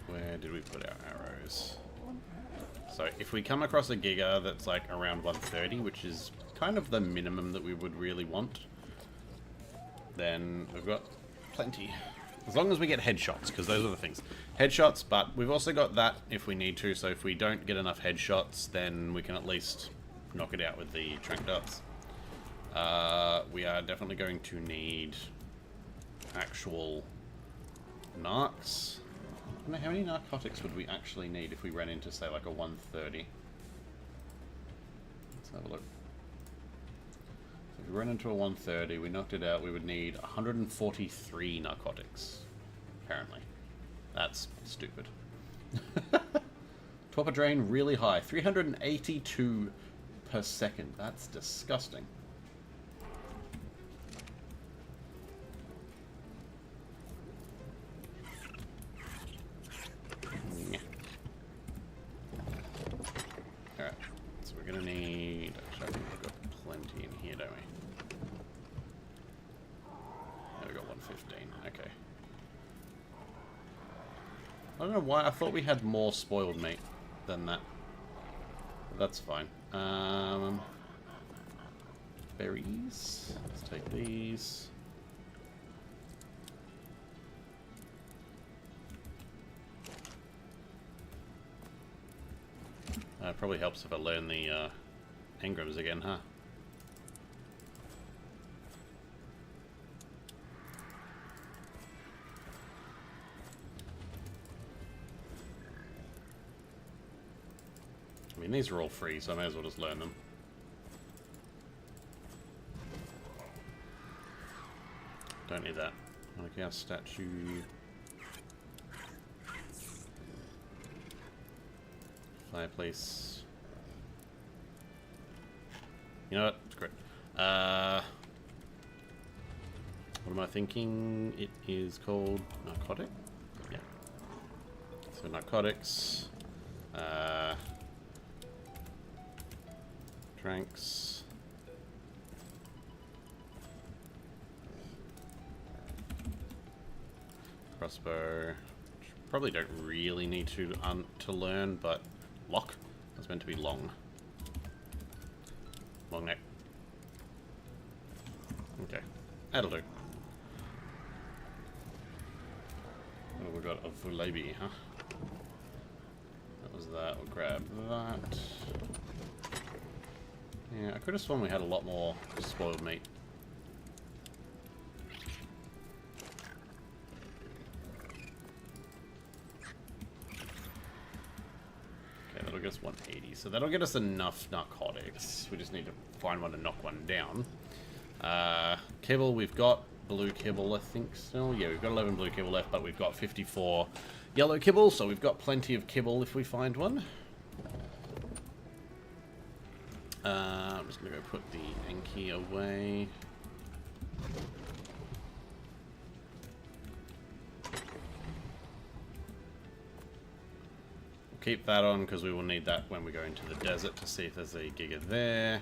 where did we put our arrows? So if we come across a giga that's like around 130, which is kind of the minimum that we would really want, then we've got plenty. As long as we get headshots, because those are the things. headshots, but we've also got that if we need to, so if we don't get enough headshots, then we can at least knock it out with the trank darts. We are definitely going to need actual narcs. I don't know, how many narcotics would we actually need if we ran into, say, like a 130? Let's have a look. So if we ran into a 130, we knocked it out, we would need 143 narcotics, apparently. That's stupid. Torpor drain really high, 382 per second. That's disgusting. Alright, so we're gonna need... Actually, I think we've got plenty in here, don't we? Yeah, we got 115, okay. I don't know why, I thought we had more spoiled meat than that. But that's fine. Berries. Let's take these. It probably helps if I learn the engrams again, huh? I mean, these are all free, so I may as well just learn them. Don't need that. Okay, our statue. Fireplace. You know what? It's great. What am I thinking? It is called narcotic? Yeah. So narcotics. Tranks. Crossbow. Probably don't really need to learn, but lock. That's meant to be long. Long neck. Okay, that'll do. Oh, we got a Vulabi, huh? That was that. We'll grab that. Yeah, I could have sworn we had a lot more spoiled meat. Okay, that'll get us 180. So that'll get us enough narcotics. We just need to find one to knock one down. Kibble, we've got blue kibble, I think, still. Yeah, we've got 11 blue kibble left, but we've got 54 yellow kibble, so we've got plenty of kibble if we find one. I'm just going to go put the Enki away. We'll keep that on because we will need that when we go into the desert to see if there's a Giga there.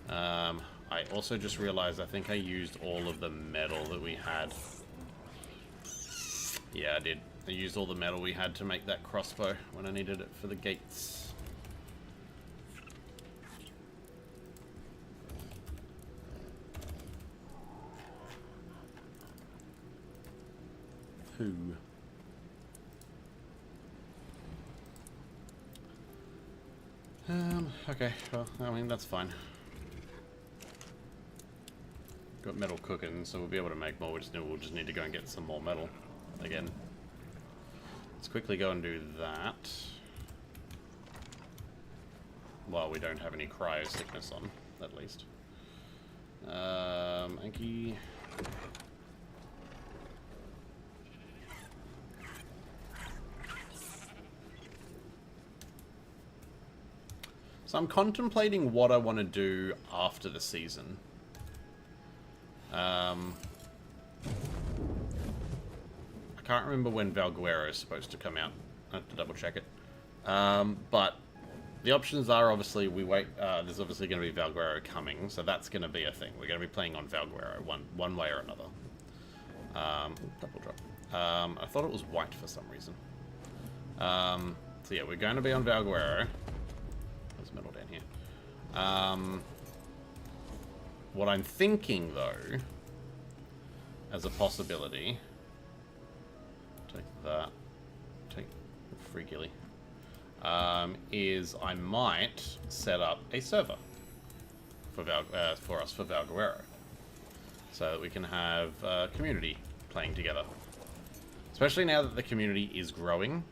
I also just realized I think I used all of the metal that we had. Yeah, I did. I used all the metal we had to make that crossbow when I needed it for the gates. Okay, well, I mean, that's fine. Got metal cooking, so we'll be able to make more. We'll just need to go and get some more metal again. Let's quickly go and do that. While we don't have any cryo sickness on, at least. Anki. So I'm contemplating what I want to do after the season. I can't remember when Valguero is supposed to come out. I have to double check it. But the options are obviously we wait. There's obviously going to be Valguero coming, so that's going to be a thing. We're going to be playing on Valguero one way or another. Double drop. I thought it was white for some reason. So yeah, we're going to be on Valguero. There's metal down here. What I'm thinking, though, as a possibility, take that. freakily, is I might set up a server for us for Valguero, so that we can have community playing together. Especially now that the community is growing,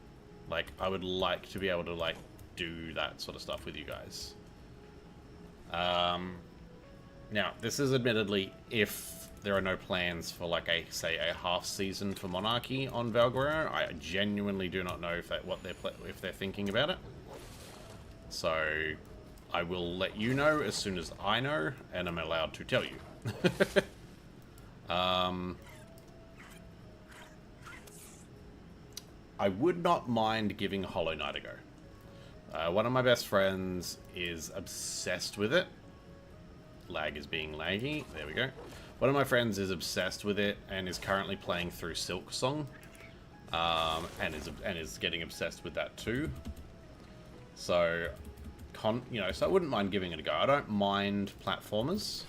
like, I would like to be able to, like, do that sort of stuff with you guys. Now, this is admittedly if there are no plans for, like, say, a half season for Monarchy on Valguero. I genuinely do not know if they're thinking about it. So, I will let you know as soon as I know, and I'm allowed to tell you. I would not mind giving Hollow Knight a go. One of my best friends is obsessed with it. Lag is being laggy. There we go. One of my friends is obsessed with it and is currently playing through Silk Song, and is getting obsessed with that too. So, so I wouldn't mind giving it a go. I don't mind platformers,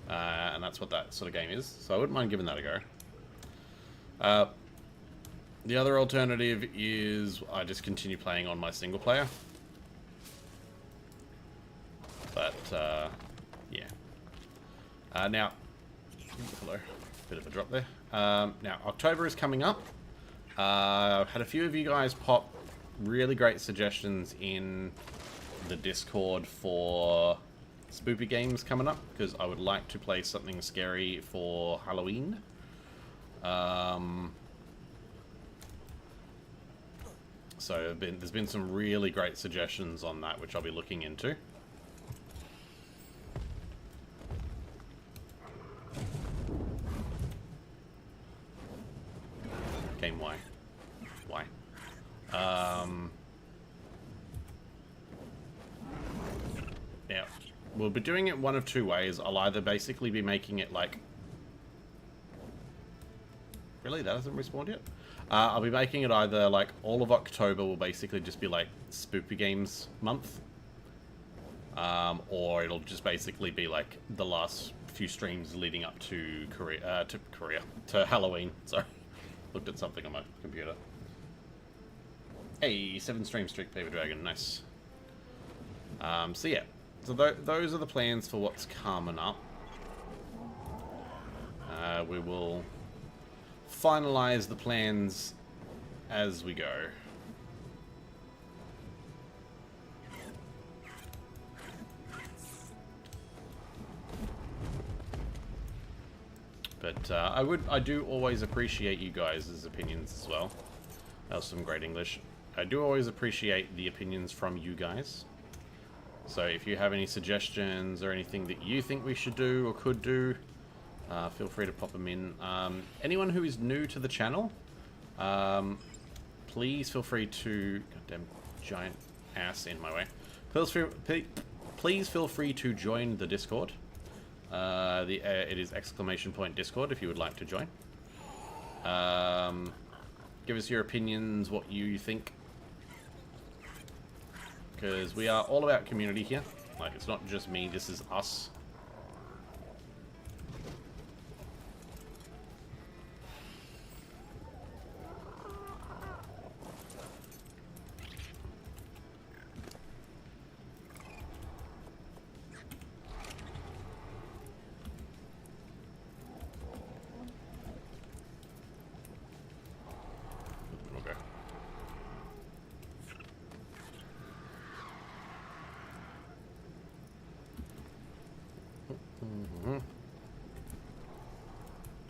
and that's what that sort of game is. So I wouldn't mind giving that a go. The other alternative is I just continue playing on my single player. But, yeah. Now, hello, bit of a drop there. Now, October is coming up. I've had a few of you guys pop really great suggestions in the Discord for spoopy games coming up, because I would like to play something scary for Halloween. So there's been some really great suggestions on that, which I'll be looking into. Game why? Why? Yeah, we'll be doing it one of two ways. I'll either basically be making it like... Really? That hasn't respawned yet? I'll be making it either like all of October will basically just be like spoopy games month, or it'll just basically be like the last few streams leading up to Halloween. Sorry, looked at something on my computer. Hey, 7 stream streak, Paper Dragon, nice. So yeah, so those are the plans for what's coming up. We will finalize the plans as we go. But I do always appreciate you guys' opinions as well. That was some great English. I do always appreciate the opinions from you guys. So if you have any suggestions or anything that you think we should do or could do, feel free to pop them in. Anyone who is new to the channel, please feel free to... Goddamn giant ass in my way. Please feel free to join the Discord. It is !Discord if you would like to join. Give us your opinions, what you think. Because we are all about community here. Like, it's not just me, this is us.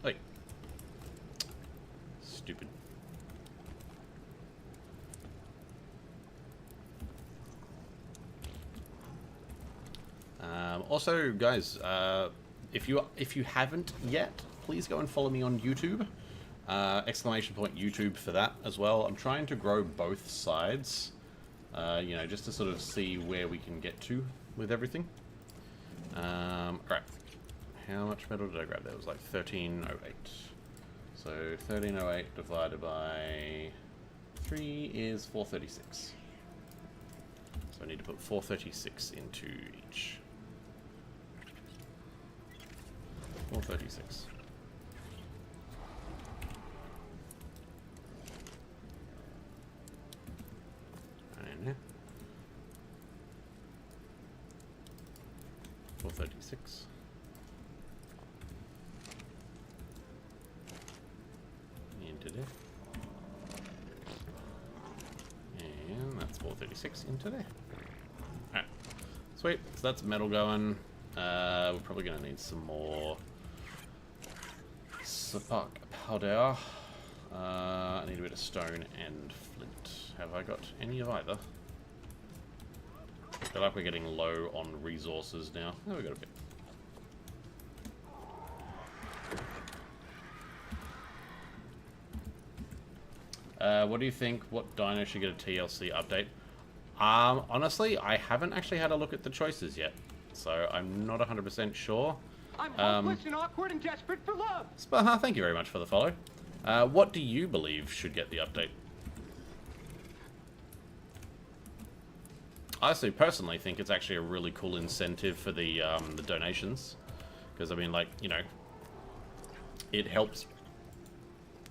Hey. Stupid. Also, guys, if you haven't yet, please go and follow me on YouTube. !YouTube for that as well. I'm trying to grow both sides, you know, just to sort of see where we can get to with everything. Right. How much metal did I grab? That was like 1308. So 1308 divided by 3 is 436. So I need to put 436 into each. 436. here. 436. Into there. And that's 436 into there. Alright. Sweet. So that's metal going. We're probably going to need some more spark powder. I need a bit of stone and flint. Have I got any of either? I feel like we're getting low on resources now. Oh, we got a bit. What do you think? What Dino should get a TLC update? Honestly, I haven't actually had a look at the choices yet, so I'm not 100% sure. I'm hopeless and awkward and desperate for love. Spaha, thank you very much for the follow. What do you believe should get the update? I personally think it's actually a really cool incentive for the donations, because I mean, like, you know, it helps.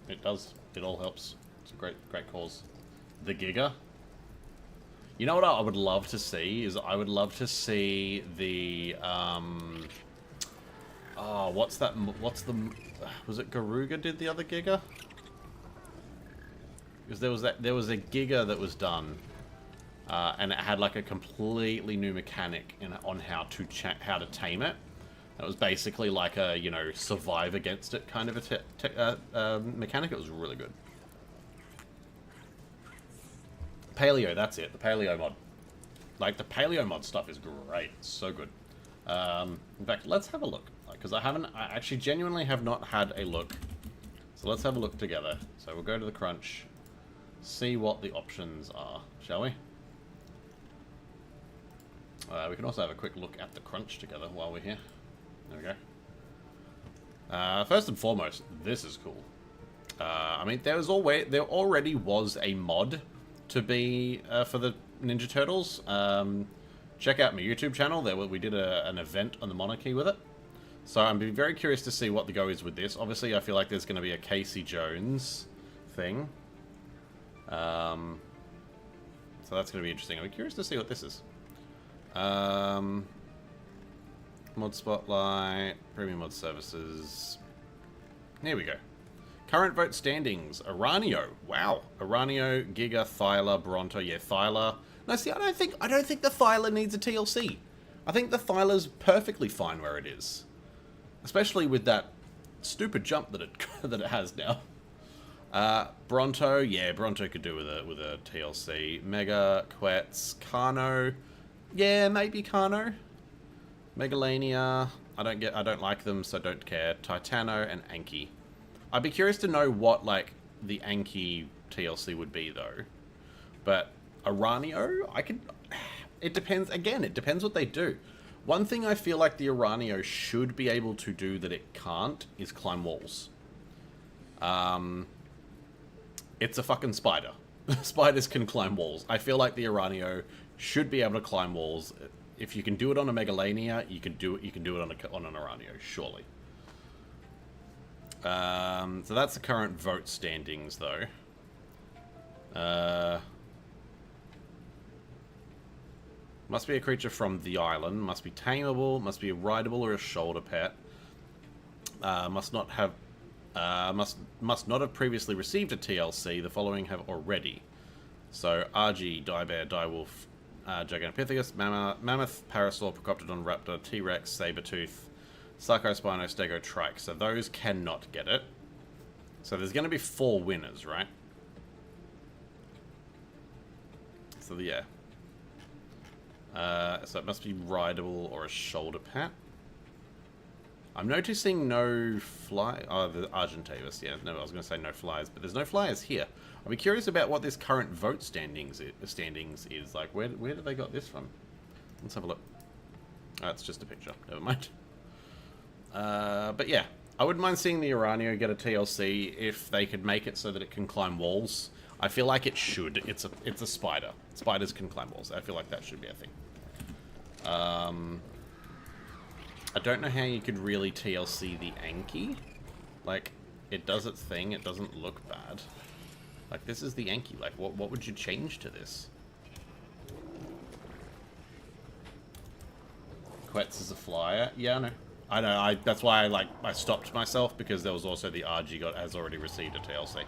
It does. It all helps. It's a great cause. The Giga. You know what I would love to see is I would love to see the oh, what's that? What's the? Was it Garuga did the other Giga? Because there was a Giga that was done. And it had like a completely new mechanic on how to tame it. It was basically like a, you know, survive against it kind of a mechanic. It was really good. Paleo, that's it. The Paleo mod. Like, the Paleo mod stuff is great. It's so good. In fact, let's have a look. Because I actually genuinely have not had a look. So let's have a look together. So we'll go to the crunch. See what the options are, shall we? We can also have a quick look at the crunch together while we're here. There we go. First and foremost, this is cool. I mean, there already was a mod to be for the Ninja Turtles. Check out my YouTube channel. We did an event on the Monarchy with it. So I'm very curious to see what the go is with this. Obviously, I feel like there's going to be a Casey Jones thing. So that's going to be interesting. I'm curious to see what this is. Mod Spotlight, Premium Mod Services. Here we go. Current vote standings. Aranio. Wow. Aranio, Giga, Thyla, Bronto. Yeah, Thyla. No, see, I don't think the Thyla needs a TLC. I think the Thyla's perfectly fine where it is. Especially with that stupid jump that it has now. Bronto, yeah, Bronto could do with a TLC. Mega, Quetz, Kano. Yeah, maybe Kano. Megalania. I don't like them, so don't care. Titano and Anki. I'd be curious to know what, like, the Anki TLC would be, though. But Aranio, it depends. Again, it depends what they do. One thing I feel like the Aranio should be able to do that it can't is climb walls. It's a fucking spider. Spiders can climb walls. I feel like the Aranio should be able to climb walls. If you can do it on a Megalania, you can do it on an Aranio, surely. So that's the current vote standings, though. Must be a creature from the island. Must be tameable. Must be a rideable or a shoulder pet. Must not have previously received a TLC. The following have already. So RG, Dibear, Direwolf, Gigantopithecus, Mammoth, Parasaur, Procoptodon, Raptor, T-Rex, Sabertooth, Sarcospino, Stego, Trike. So those cannot get it. So there's going to be 4 winners, right? So yeah. So it must be rideable or a shoulder pat. I'm noticing no fly. Oh, the Argentavis. Yeah, no, I was going to say no flies, but there's no flyers here. I'll be curious about what this current vote standings is. Like, where did they got this from? Let's have a look. Oh, it's just a picture. Never mind. But yeah, I wouldn't mind seeing the Aranio get a TLC if they could make it so that it can climb walls. I feel like it should. It's a spider. Spiders can climb walls. I feel like that should be a thing. I don't know how you could really TLC the Anki. Like, it does its thing. It doesn't look bad. Like, this is the Anki. Like, what would you change to this? Quetz is a flyer. Yeah, I know. I know. That's why I stopped myself, because there was also the RG has already received a TLC.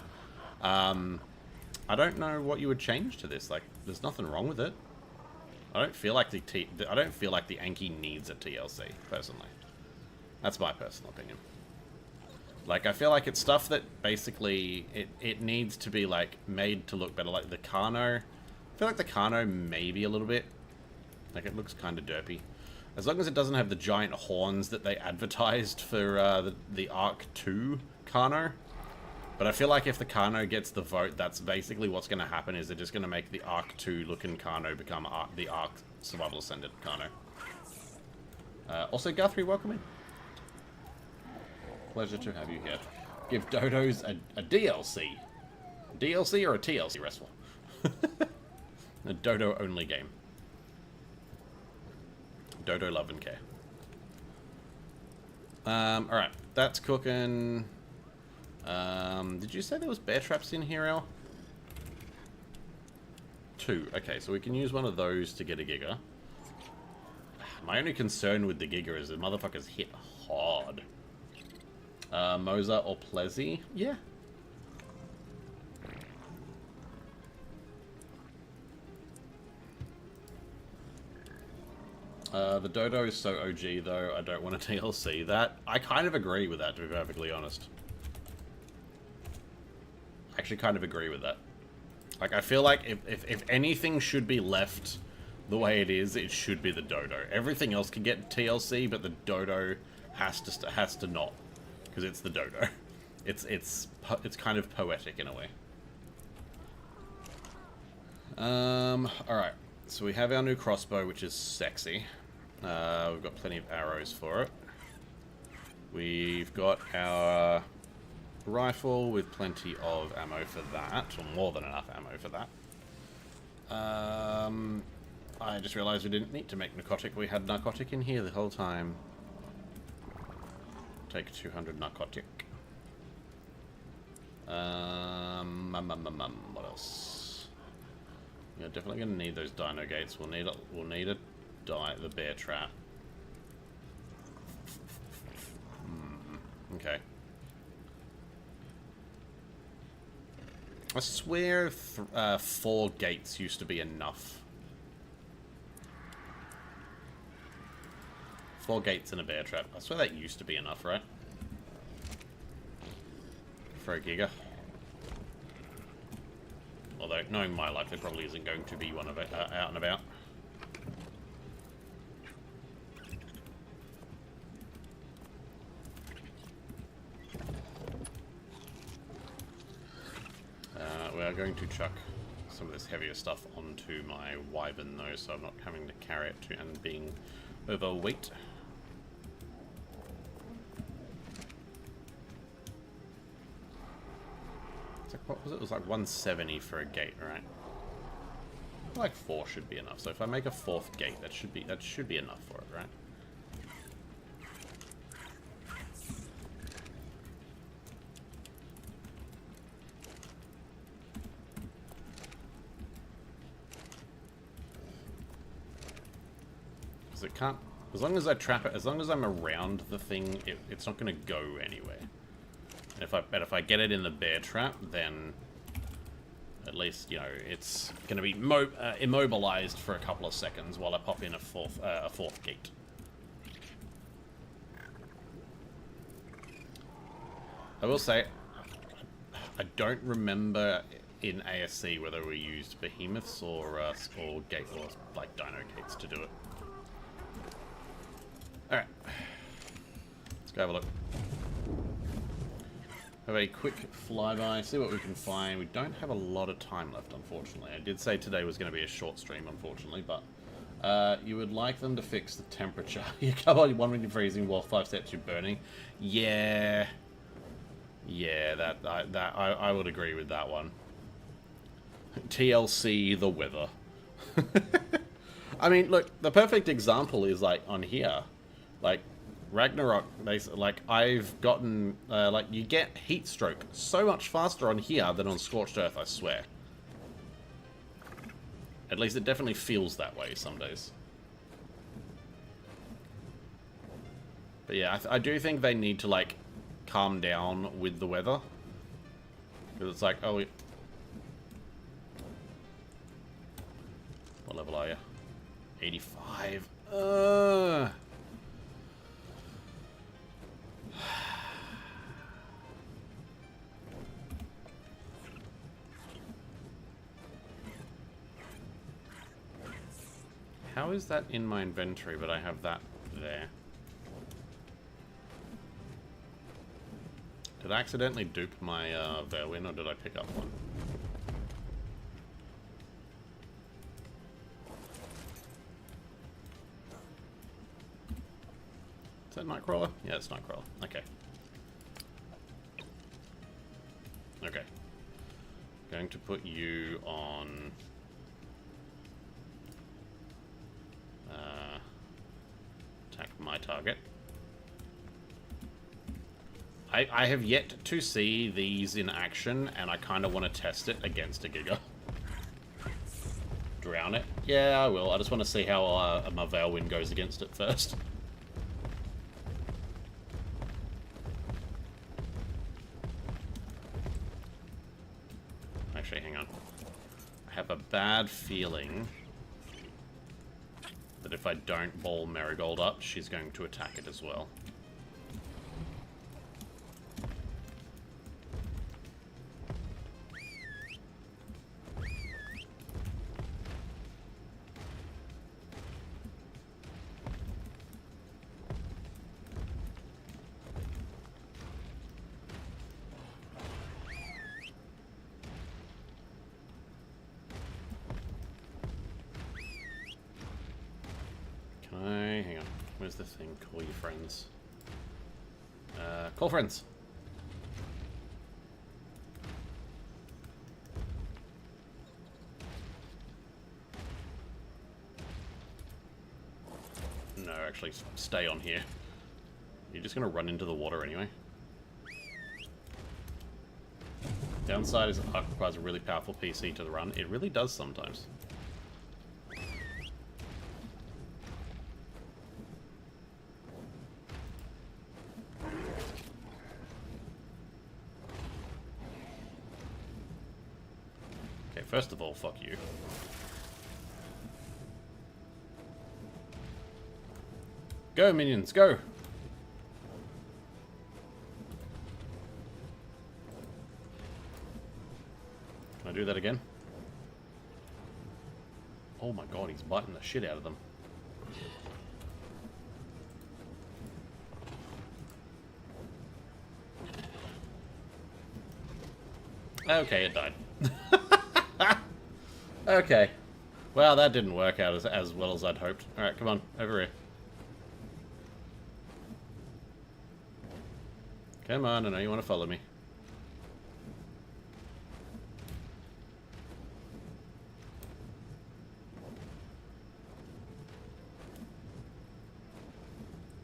I don't know what you would change to this. Like, there's nothing wrong with it. I don't feel like the Anki needs a TLC personally. That's my personal opinion. Like, I feel like it's stuff that basically it needs to be like made to look better. Like the Kano, I feel like the Kano maybe a little bit. Like, it looks kind of derpy. As long as it doesn't have the giant horns that they advertised for the Arc 2 Kano. But I feel like if the Kano gets the vote, that's basically what's going to happen, is they're just going to make the Arc 2 looking Kano become the Arc Survival Ascendant Kano. Also, Guthrie, welcome in. Pleasure to have you here. Give Dodos a DLC. DLC or a TLC, Restful? A Dodo-only game. Dodo love and care. Alright, that's cooking. Did you say there was bear traps in here, Al? 2. Okay, so we can use one of those to get a Giga. My only concern with the Giga is the motherfuckers hit hard. Moza or Plezzy? Yeah. The Dodo is so OG, though, I don't want a TLC. That, I kind of agree with that, to be perfectly honest. I actually kind of agree with that. Like, I feel like if anything should be left the way it is, it should be the Dodo. Everything else can get TLC, but the Dodo has to not. Because it's the Dodo. It's kind of poetic in a way. Alright. So we have our new crossbow, which is sexy. We've got plenty of arrows for it. We've got our rifle with plenty of ammo for that, or more than enough ammo for that. I just realized we didn't need to make narcotic. We had narcotic in here the whole time. Take 200 narcotic. What else? Yeah, definitely gonna need those dino gates. We'll need the bear trap. Okay. I swear 4 gates used to be enough. 4 gates and a bear trap. I swear that used to be enough, right? For a Giga. Although, knowing my life, there probably isn't going to be one of it out and about. We are going to chuck some of this heavier stuff onto my Wyvern, though, so I'm not having to carry it and being overweight. It's like, what was it? It was like 170 for a gate, right? Like 4 should be enough. So if I make a 4th gate, that should be enough for it, right? It can't, as long as I trap it, as long as I'm around the thing, it's not going to go anywhere. And if I get it in the bear trap, then at least, you know, it's going to be immobilized for a couple of seconds while I pop in a fourth gate. I will say, I don't remember in ASC whether we used behemoths or gate or like dino gates to do it. Alright. Let's go have a look. Have a quick flyby, see what we can find. We don't have a lot of time left, unfortunately. I did say today was going to be a short stream, unfortunately, but you would like them to fix the temperature. You come on 1 minute freezing while 5 steps you're burning. Yeah. Yeah, I would agree with that one. TLC the weather. I mean, look, the perfect example is like on here. Like, Ragnarok, like, I've gotten, like, you get heat stroke so much faster on here than on Scorched Earth, I swear. At least it definitely feels that way some days. But yeah, I do think they need to, like, calm down with the weather. Because it's like, oh... What level are you? 85. How is that in my inventory, but I have that there? Did I accidentally dupe my Verwin, or did I pick up one? Is that Nightcrawler? Yeah, it's Nightcrawler. Okay. Okay. Going to put you on... attack my target. I have yet to see these in action, and I kind of want to test it against a Giga. Drown it? Yeah, I will. I just want to see how my Veilwind goes against it first. Actually, hang on. I have a bad feeling that if I don't ball Marigold up, she's going to attack it as well. Hang on. Where's the thing? Call your friends. Call friends. No, actually, stay on here. You're just going to run into the water anyway. Downside is it requires a really powerful PC to run. It really does sometimes. First of all, fuck you. Go, minions, go! Can I do that again? Oh my god, he's biting the shit out of them. Okay, it died. Okay. Well, that didn't work out as well as I'd hoped. Alright, come on, over here. Come on, I know you want to follow me.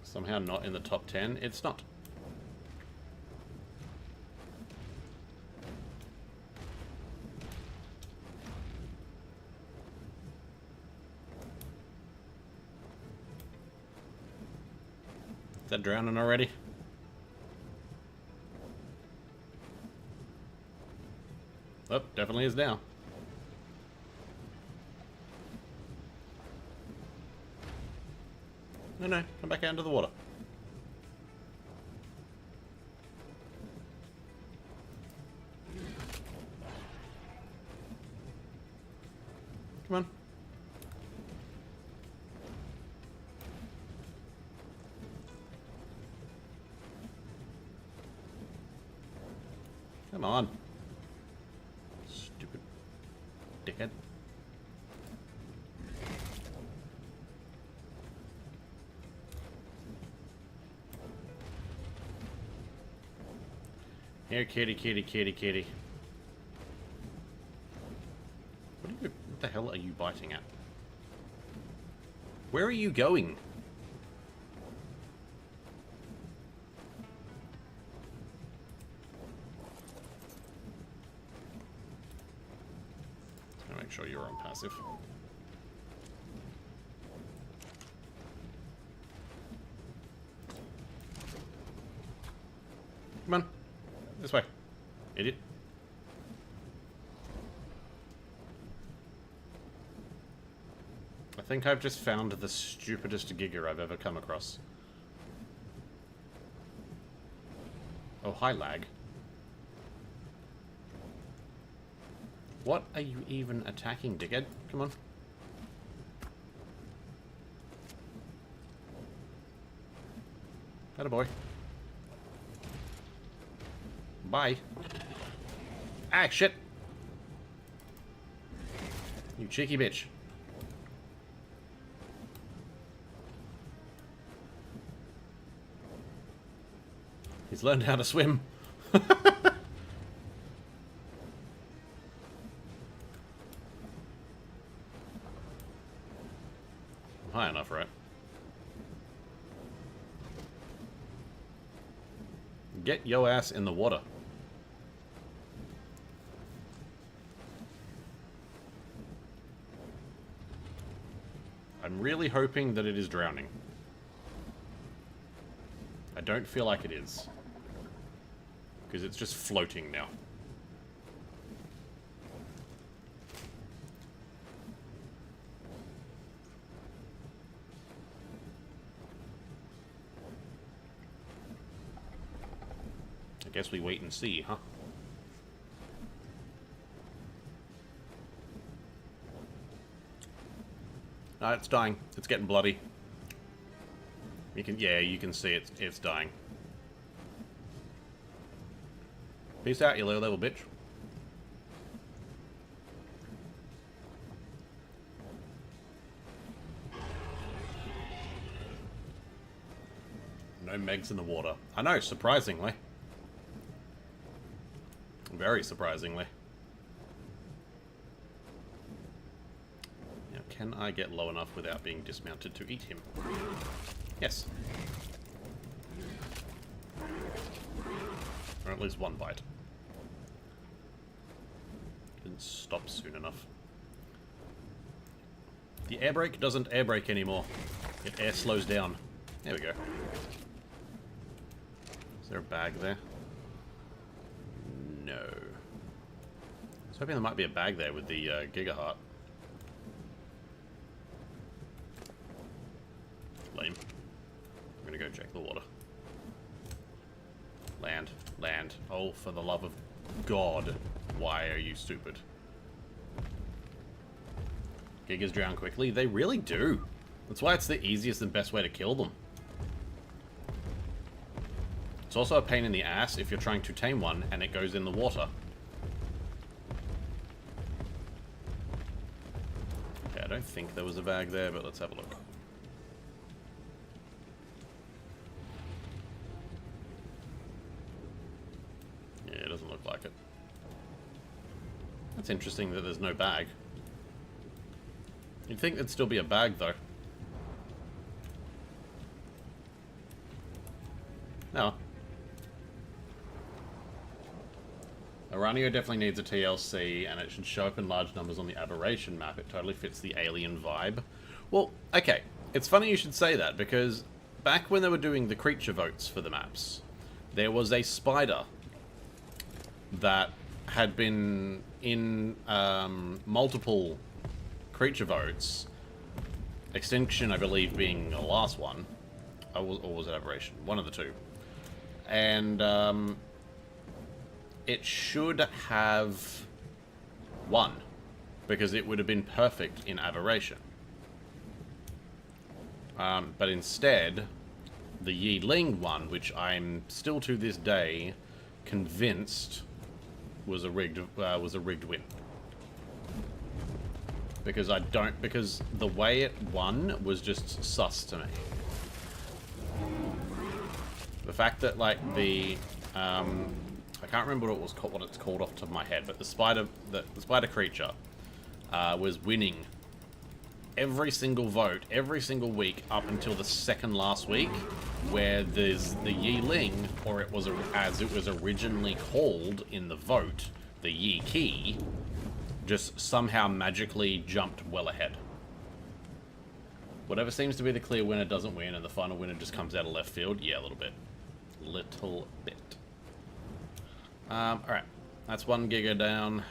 Somehow not in the top 10. It's not. Is that drowning already? Oh, definitely is now. No, come back out into the water. Come on. Come on. Stupid dickhead. Here, kitty, kitty, kitty, kitty. What the hell are you biting at? Where are you going? Make sure you're on passive. Come on. This way. Idiot. I think I've just found the stupidest Giga I've ever come across. Oh, hi, lag. What are you even attacking, dickhead? Come on. Attaboy. Bye. Ah, shit. You cheeky bitch. He's learned how to swim. I'm high enough, right? Get yo ass in the water. I'm really hoping that it is drowning. I don't feel like it is. Because it's just floating now. I guess we wait and see, huh? No, it's dying. It's getting bloody. You can, yeah, you can see it's dying. Peace out, you low level bitch. No Megs in the water. I know, surprisingly. Very surprisingly. Now, can I get low enough without being dismounted to eat him? Yes. Or at least one bite. Didn't stop soon enough. The air brake doesn't air brake anymore. It air slows down. There we go. Is there a bag there? No. I was hoping there might be a bag there with the Gigaheart. Lame. I'm gonna go check the water. Land. Land. Oh, for the love of God. Why are you stupid? Gigas drown quickly? They really do. That's why it's the easiest and best way to kill them. It's also a pain in the ass if you're trying to tame one and it goes in the water. Okay, I don't think there was a bag there, but let's have a look. Yeah, it doesn't look like it. That's interesting that there's no bag. You'd think there'd still be a bag, though. No. Aranio definitely needs a TLC, and it should show up in large numbers on the aberration map. It totally fits the alien vibe. Well, okay. It's funny you should say that, because back when they were doing the creature votes for the maps, there was a spider that had been in multiple creature votes. Extinction, I believe, being the last one. Or was it Aberration? One of the two. And it should have won, because it would have been perfect in Aberration. But instead, the Yi Ling one, which I'm still to this day convinced was a rigged win. Because because the way it won was just sus to me. The fact that, like, the I can't remember what it's called off the top of my head, but the spider creature was winning every single vote, every single week up until the second last week, where there's the Yi Ling, or it was as it was originally called in the vote, the Yi Qi, just somehow magically jumped well ahead. Whatever seems to be the clear winner doesn't win, and the final winner just comes out of left field. Yeah, a little bit. Little bit. Alright. That's 1 giga down.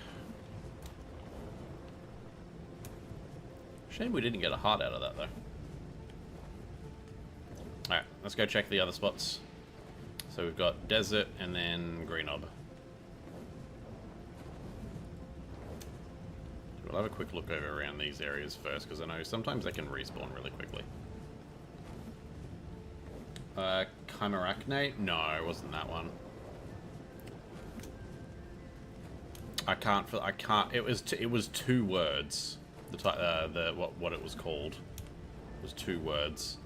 Shame we didn't get a heart out of that, though. Alright, let's go check the other spots. So we've got Desert and then Green Ob. We'll have a quick look over around these areas first, because I know sometimes they can respawn really quickly. Chimeracnate? No, it wasn't that one. I can't. It was 2 words. What it was called was 2 words.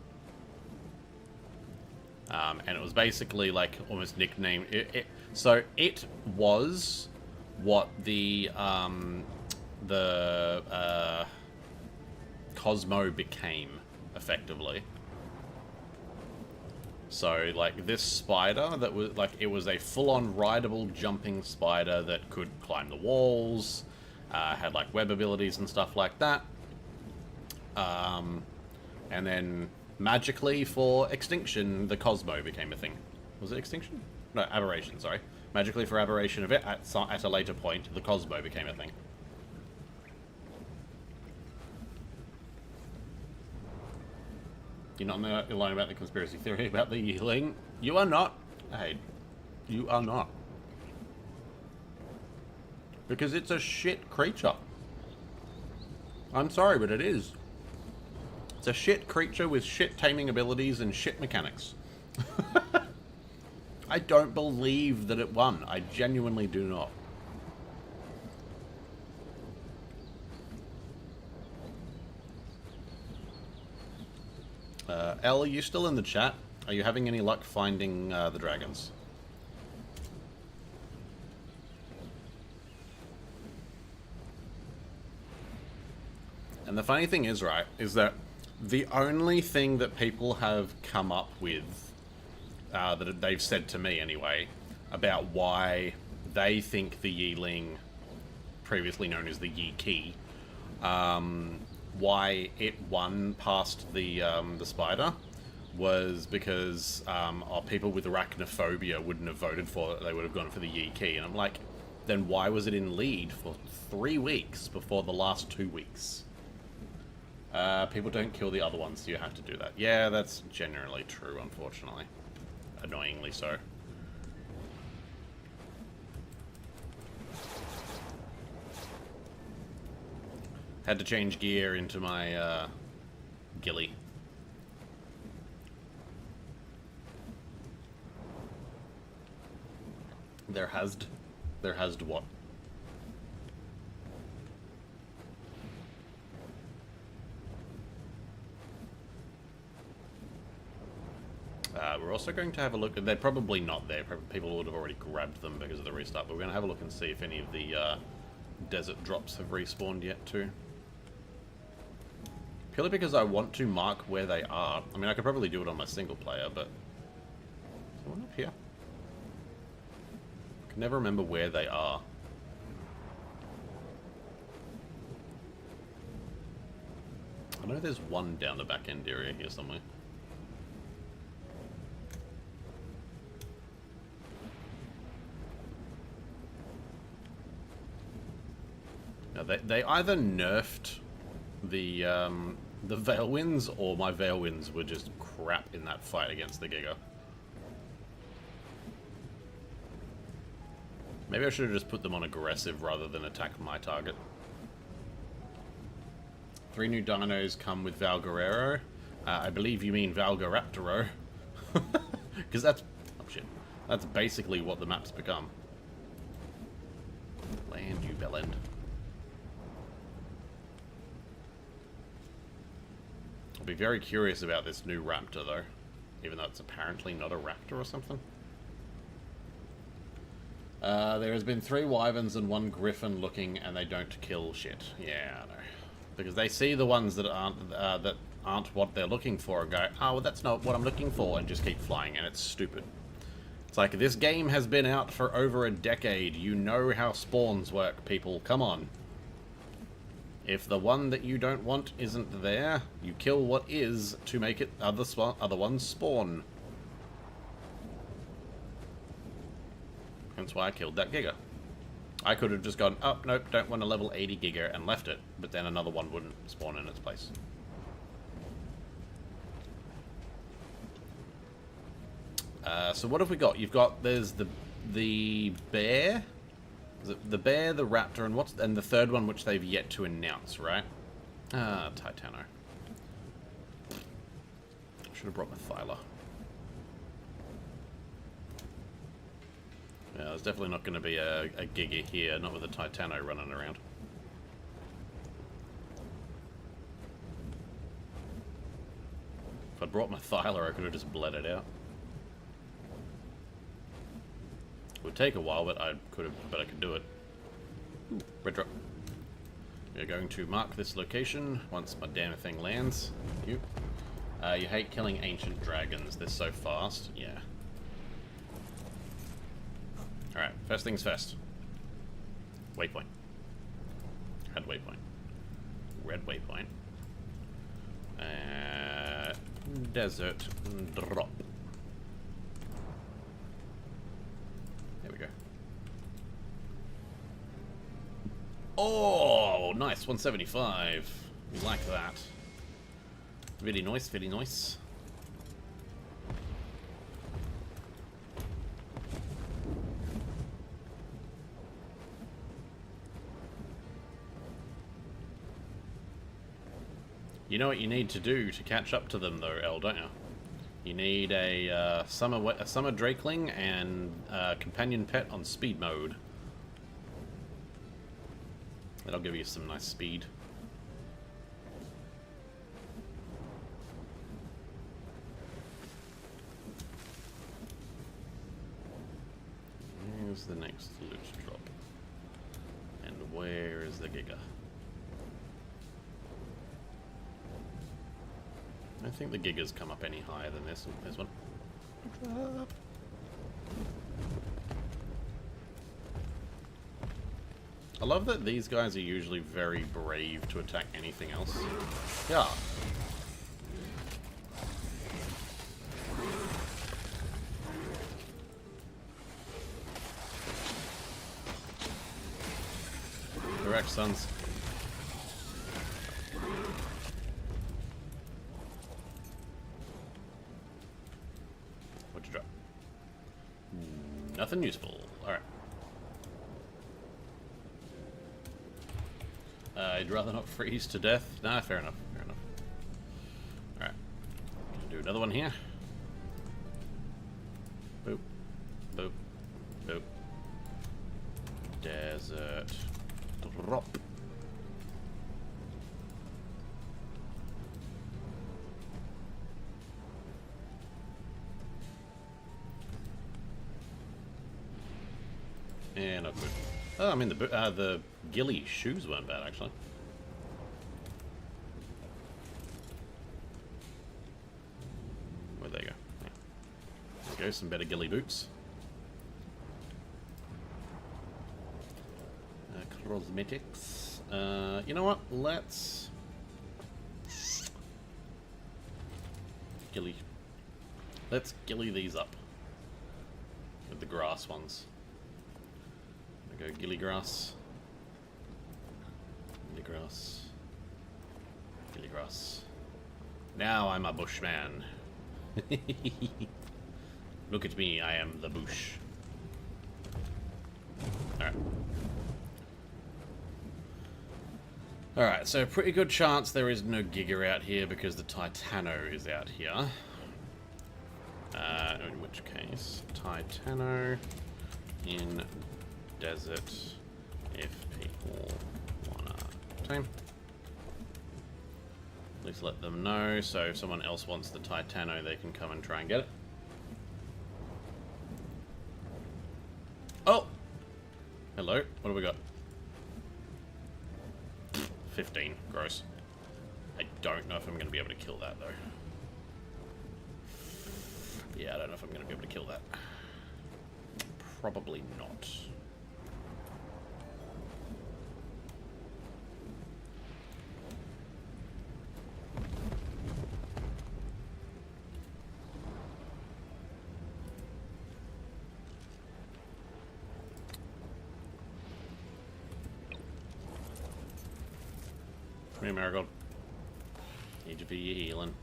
And it was basically like almost nicknamed. So it was what the Cosmo became, effectively. So, like, this spider that was, like, it was a full-on rideable jumping spider that could climb the walls, had, like, web abilities and stuff like that. And then, magically, for Extinction, the Cosmo became a thing. Was it Extinction? No, Aberration, sorry. Magically, for Aberration of it, at a later point, the Cosmo became a thing. You're not alone about the conspiracy theory about the Yeeling. You are not. Hey, you are not. Because it's a shit creature. I'm sorry, but it is. It's a shit creature with shit taming abilities and shit mechanics. I don't believe that it won. I genuinely do not. Elle, are you still in the chat? Are you having any luck finding the dragons? And the funny thing is, right, is that the only thing that people have come up with, that they've said to me anyway, about why they think the Yeeling, previously known as the Yi Key, why it won past the spider was because people with arachnophobia wouldn't have voted for it. They would have gone for the Yi Key. And I'm like, then why was it in lead for 3 weeks before the last 2 weeks? People don't kill the other ones, so you have to do that. Yeah, that's generally true, unfortunately. Annoyingly so. Had to change gear into my ghillie. There has what? We're also going to have a look. They're probably not there. People would have already grabbed them because of the restart. But we're going to have a look and see if any of the desert drops have respawned yet too. Purely because I want to mark where they are. I mean, I could probably do it on my single player, but... Is there one up here? I can never remember where they are. I know there's one down the back end area here somewhere. Now, they either nerfed the Veilwinds, or my Veilwinds were just crap in that fight against the Giga. Maybe I should have just put them on aggressive rather than attack my target. 3 new dinos come with Valguerrero. I believe you mean Valgaraptoro. Because that's... Oh shit. That's basically what the map's become. Land, you bellend. I'll be very curious about this new raptor, though. Even though it's apparently not a raptor or something. There has been 3 wyverns and 1 griffin looking, and they don't kill shit. Yeah, I know. Because they see the ones that aren't what they're looking for and go, oh, well, that's not what I'm looking for, and just keep flying, and it's stupid. It's like, this game has been out for over a decade. You know how spawns work, people. Come on. If the one that you don't want isn't there, you kill what is to make it other ones spawn. That's why I killed that Giga. I could have just gone, oh, nope, don't want a level 80 Giga and left it, but then another one wouldn't spawn in its place. So what have we got? You've got, there's the bear, the bear, the raptor, and the third one which they've yet to announce, right? Ah, Titano. Should have brought my Thyla. Yeah, there's definitely not going to be a Giga here, not with a Titano running around. If I'd brought my Thyla, I could have just bled it out. It would take a while, but I could do it. Ooh, red drop. We're going to mark this location once my damn thing lands. Thank you. You hate killing ancient dragons. They're so fast. Yeah. Alright, first things first. Waypoint. Red waypoint. Red waypoint. Desert drop. There we go. Oh, nice. 175. We like that. Very nice, very nice. You know what you need to do to catch up to them, though, El, don't you? You need a summer Drakeling and companion pet on speed mode. That'll give you some nice speed. Here's the next loot drop. And where is the Giga? I don't think the Gigas come up any higher than this. There's one. Drop. I love that these guys are usually very brave to attack anything else. Yeah. Correct, sons. What'd you drop? Nothing useful. Alright. I'd rather not freeze to death. Nah, fair enough. Fair enough. Alright. Gonna do another one here. Boop. Boop. Boop. Desert. Drop. And not good. Oh, I mean the ghillie shoes weren't bad actually. Where'd they go? Yeah. There go, some better ghillie boots. Cosmetics. You know what? Let's ghillie. Let's ghillie these up with the grass ones. Go ghillie grass. Ghillie grass. Ghillie grass. Now I'm a bushman. Look at me, I am the bush. Alright. Alright, so pretty good chance there is no Giga out here because the Titano is out here. In which case, Titano in desert if people wanna team. At least let them know, so if someone else wants the Titano, they can come and try and get it. Oh! Hello, what do we got? 15, gross. I don't know if I'm going to be able to kill that, though. Yeah, I don't know if I'm going to be able to kill that. Probably not. Come here, Marigold. Need you for your healing.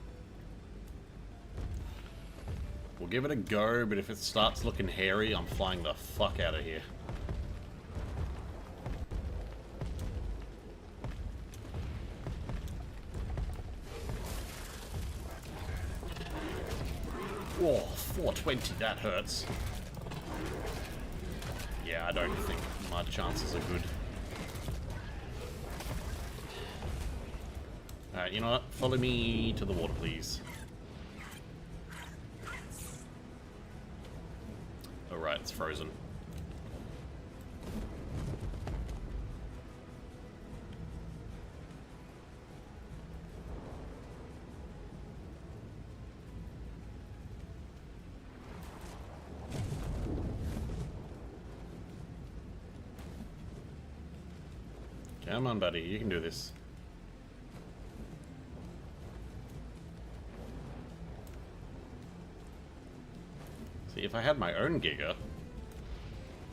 We'll give it a go, but if it starts looking hairy, I'm flying the fuck out of here. Whoa, 420, that hurts. Yeah, I don't think my chances are good. Alright, you know what? Follow me to the water, please. Oh, right, it's frozen. Come on, buddy, you can do this. See, if I had my own Giga,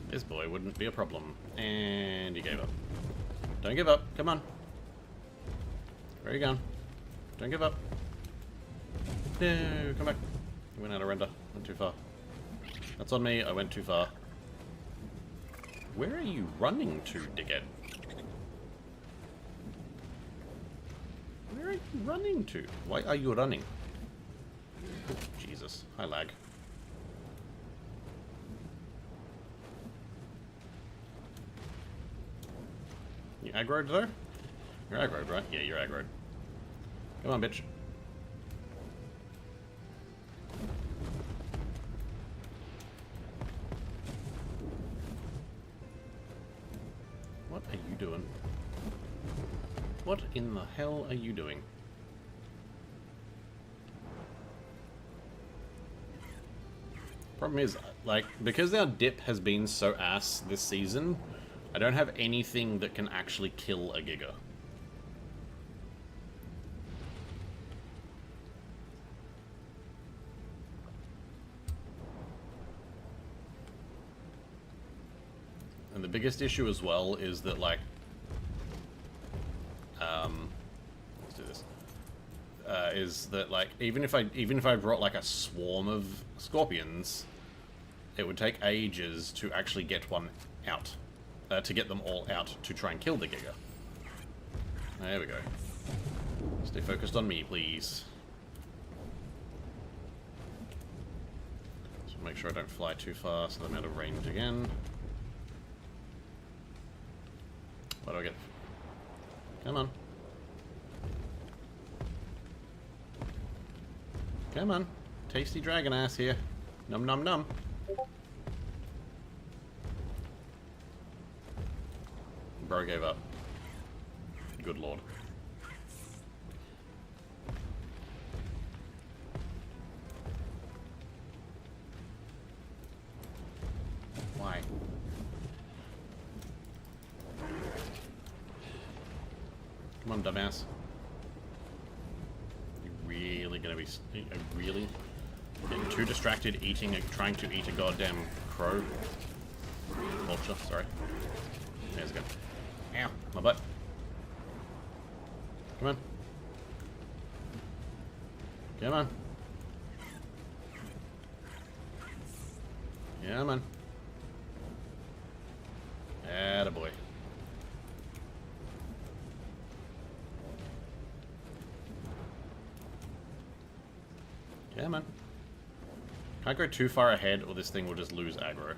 this boy wouldn't be a problem. And he gave up. Don't give up. Come on. Where are you going? Don't give up. No, come back. You went out of render. Went too far. That's on me. I went too far. Where are you running to, dickhead? Where are you running to? Why are you running? Oh, Jesus. High lag. You aggroed though? You're aggroed, right? Yeah, you're aggroed. Come on, bitch. What are you doing? What in the hell are you doing? Problem is, like, because our dip has been so ass this season, I don't have anything that can actually kill a Giga. And the biggest issue as well is that, like, let's do this. Is that, like, even if I brought like a swarm of scorpions, it would take ages to actually get one out. To get them all out to try and kill the Giga. There we go. Stay focused on me, please. Just make sure I don't fly too fast, so I'm out of range again. What do I get? Come on. Come on. Tasty dragon ass here. Num num num. Bro gave up. Good lord. Why? Come on, dumbass. You really gonna be... really? Getting too distracted trying to eat a goddamn crow? Vulture, sorry. There's a go. Ow, my butt. Come on. Come on. Come on. Attaboy. Come on. Can't go too far ahead or this thing will just lose aggro.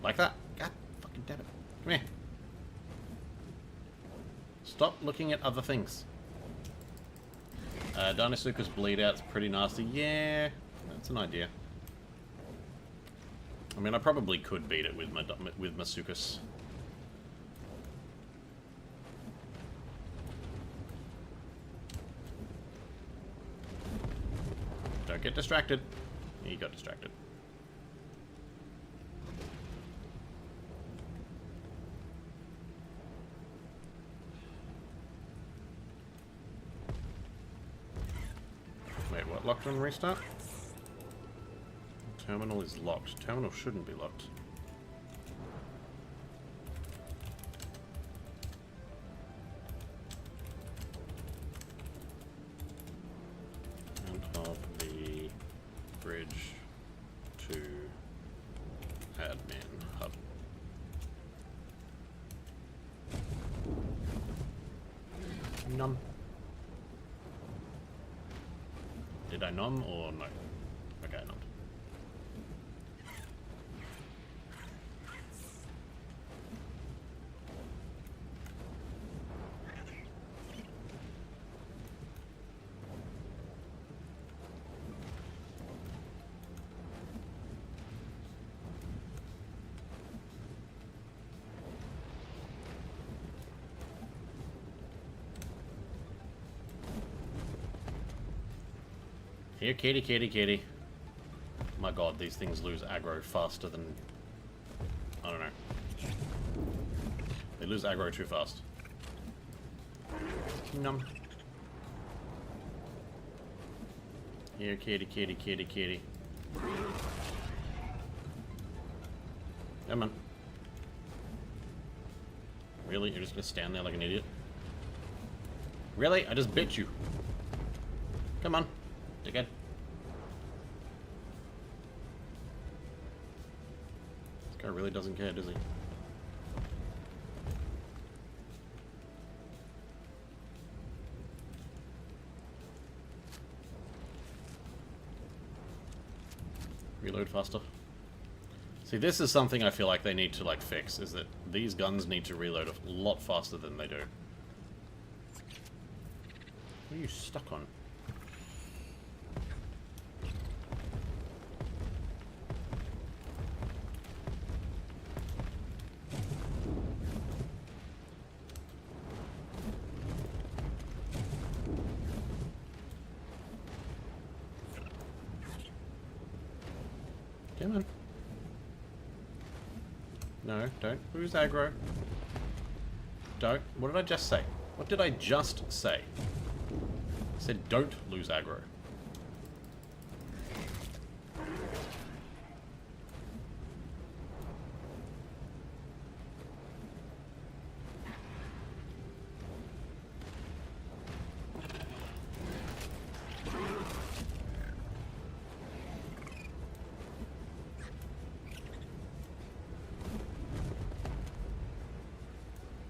Like that. God fucking damn it. Come here. Stop looking at other things. Dinosuchus bleed out's pretty nasty. Yeah, that's an idea. I mean, I probably could beat it with my Suchus. Don't get distracted. He got distracted. Wait, what? Locked on restart? Terminal is locked. Terminal shouldn't be locked. bridge to admin hub. Num. Did I num or no? Okay, I nummed. Here, kitty, kitty, kitty. My god, these things lose aggro faster than... I don't know. They lose aggro too fast. Num. Here, kitty, kitty, kitty, kitty. Come on. Really? You're just gonna stand there like an idiot? Really? I just bit you. Come on. Dickhead. This guy really doesn't care, does he? Reload faster. See, this is something I feel like they need to, like, fix, is that these guns need to reload a lot faster than they do. What are you stuck on? Come on. No, don't lose aggro. Don't. What did I just say? What did I just say? I said don't lose aggro.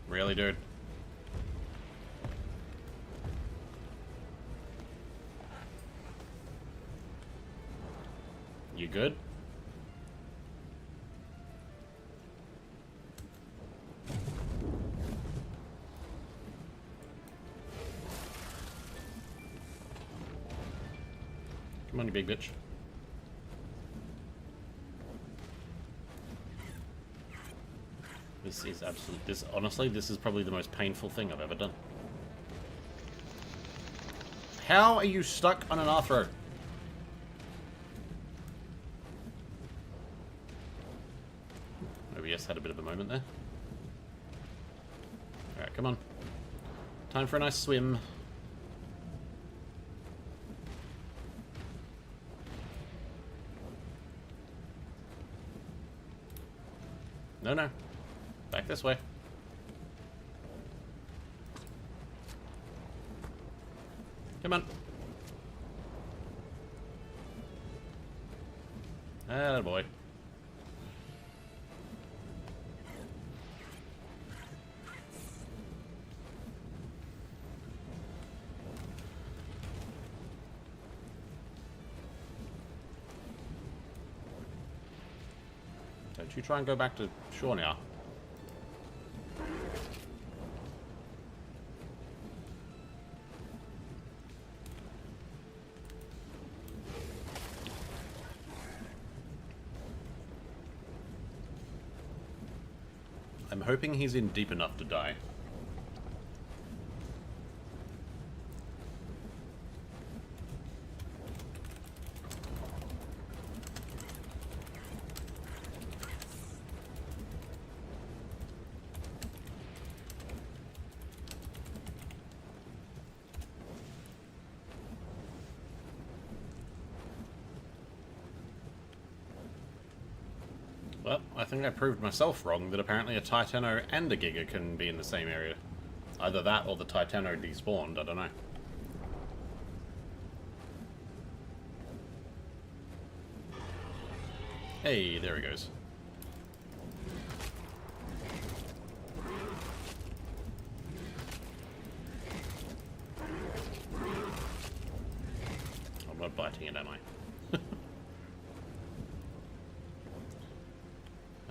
Really, dude? You good? Come on, you big bitch. This is absolute. This honestly, this is probably the most painful thing I've ever done. How are you stuck on an R-throw? OBS had a bit of a moment there. Alright, come on. Time for a nice swim. No, no. Back this way. Come on. Ah, boy. Don't you try and go back to shore now. I'm hoping he's in deep enough to die. Well, I think I proved myself wrong that apparently a Titano and a Giga can be in the same area. Either that or the Titano despawned, I don't know. Hey, there he goes. I'm not biting it, am I?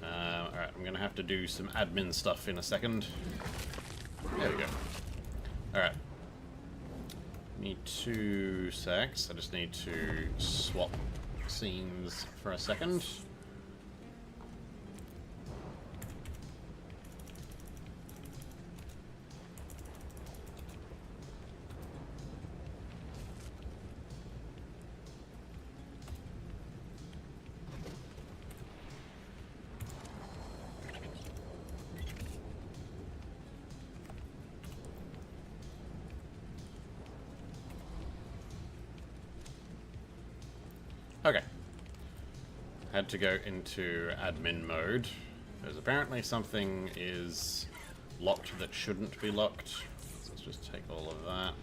Alright, I'm gonna have to do some admin stuff in a second. There we go. Alright. Need 2 secs. I just need to swap scenes for a second. Okay. Had to go into admin mode, because apparently something is locked that shouldn't be locked. So let's just take all of that.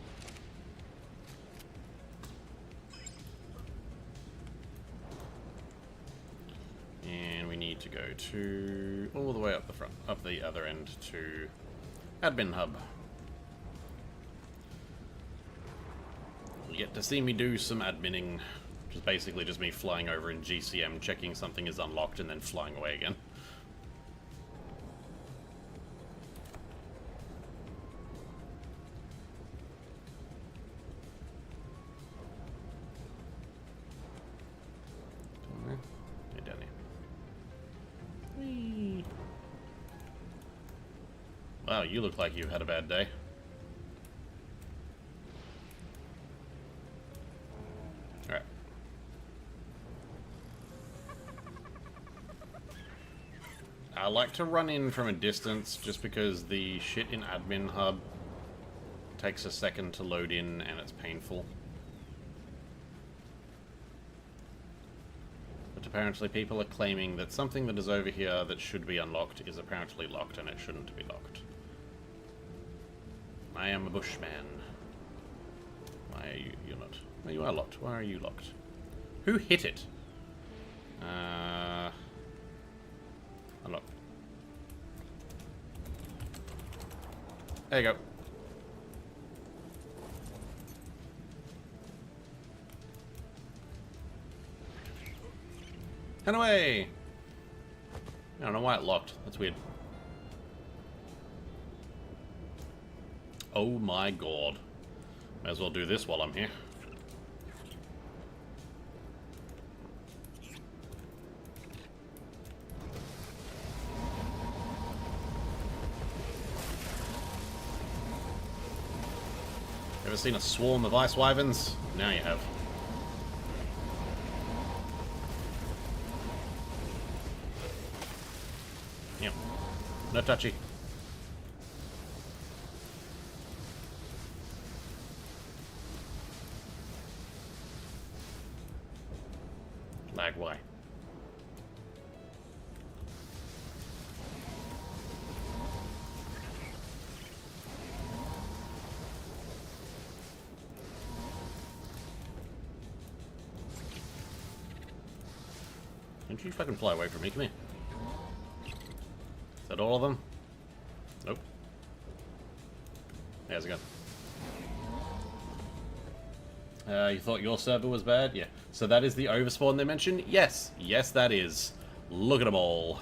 And we need to go to all the way up the front, up the other end to admin hub. You get to see me do some adminning. Which is basically just me flying over in GCM, checking something is unlocked, and then flying away again. Hey, down here. Whee. Wow, you look like you had a bad day. Alright. I like to run in from a distance just because the shit in admin hub takes a second to load in and it's painful. But apparently people are claiming that something that is over here that should be unlocked is apparently locked and it shouldn't be locked. I am a bushman. Why are you? You're not. Well, you are locked. Why are you locked? Who hit it? Unlock. There you go. And away! I don't know why it locked. That's weird. Oh my god. May as well do this while I'm here. Ever seen a swarm of ice wyverns? Now you have. Yep. No touchy. Lag, why? Don't you fucking fly away from me, come here. Is that all of them? Nope. How's it going? You thought your server was bad? Yeah. So that is the overspawn they mentioned? Yes. Yes, that is. Look at them all.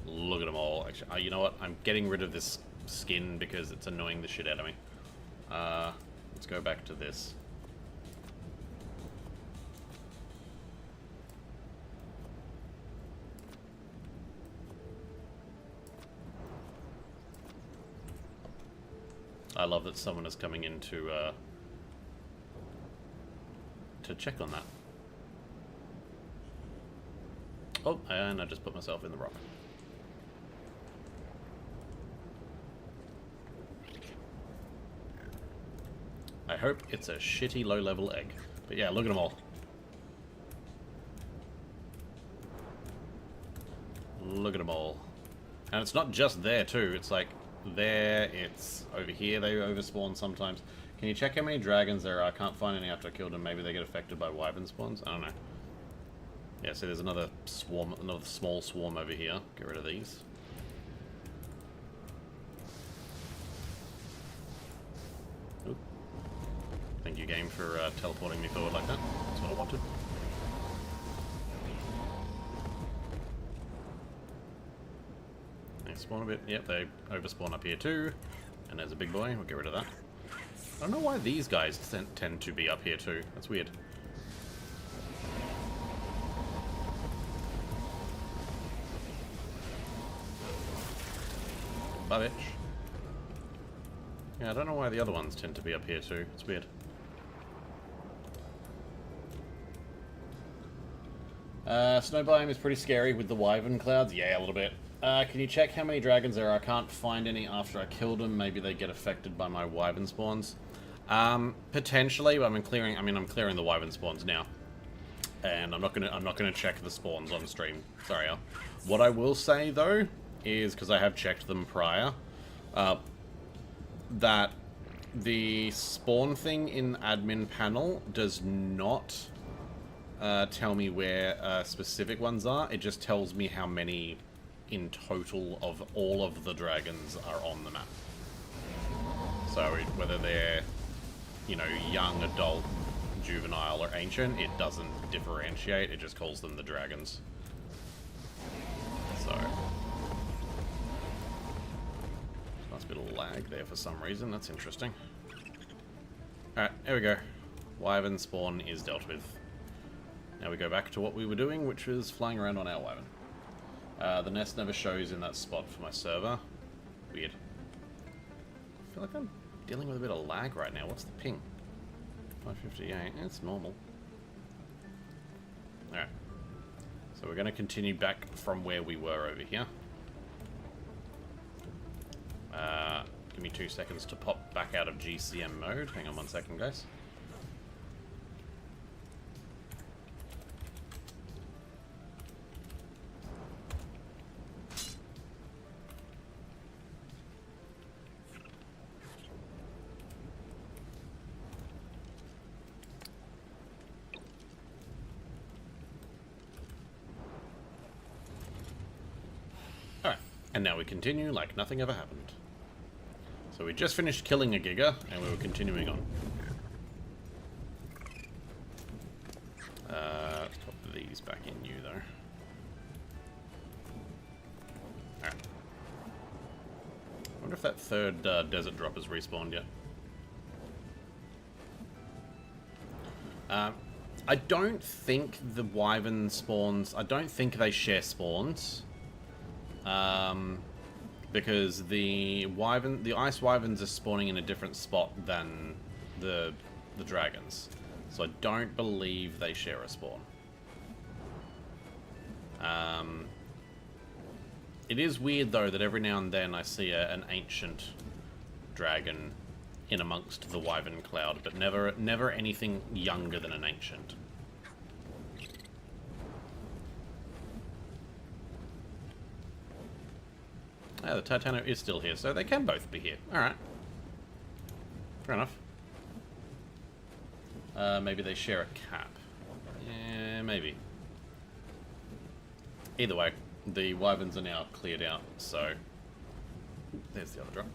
Look at them all. Actually, you know what? I'm getting rid of this skin because it's annoying the shit out of me. Let's go back to this. I love that someone is coming in to check on that. Oh, and I just put myself in the rock. I hope it's a shitty low-level egg. But yeah, look at them all. Look at them all. And it's not just there, too. It's like there, it's over here. They overspawn sometimes. Can you check how many dragons there are? I can't find any after I killed them. Maybe they get affected by wyvern spawns. I don't know. Yeah, so there's another swarm, another small swarm over here. Get rid of these. Oop. Thank you, game, for teleporting me forward like that. That's what I wanted. They spawn a bit. Yep, they overspawn up here too. And there's a big boy. We'll get rid of that. I don't know why these guys tend to be up here too. That's weird. Bye, bitch. Yeah, I don't know why the other ones tend to be up here too. It's weird. Snow biome is pretty scary with the wyvern clouds. Yeah, a little bit. Can you check how many dragons there are? I can't find any after I killed them. Maybe they get affected by my wyvern spawns. Potentially, but I'm clearing the wyvern spawns now. And I'm not gonna check the spawns on stream. Sorry, Al. What I will say though is, because I have checked them prior, that the spawn thing in admin panel does not tell me where specific ones are. It just tells me how many in total of all of the dragons are on the map. So whether they're, you know, young, adult, juvenile, or ancient, it doesn't differentiate. It just calls them the dragons. So nice bit of lag there for some reason. That's interesting. Alright, here we go. Wyvern spawn is dealt with. Now we go back to what we were doing, which was flying around on our wyvern. The nest never shows in that spot for my server. Weird. I feel like I'm dealing with a bit of lag right now. What's the ping? 558. It's normal. Alright. So we're going to continue back from where we were over here. Give me 2 seconds to pop back out of GCM mode. Hang on 1 second, guys. Alright, and now we continue like nothing ever happened. So we just finished killing a Giga, and we were continuing on. Let's pop these back in you, though. Alright. I wonder if that third desert drop has respawned yet. I don't think the wyvern spawns... I don't think they share spawns. Because the ice wyverns are spawning in a different spot than the dragons, so I don't believe they share a spawn. It is weird though that every now and then I see an ancient dragon in amongst the wyvern cloud, but never anything younger than an ancient. Yeah, the Titano is still here, so they can both be here. Alright. Fair enough. Maybe they share a cap. Yeah, maybe. Either way, the wyverns are now cleared out, so... There's the other drop.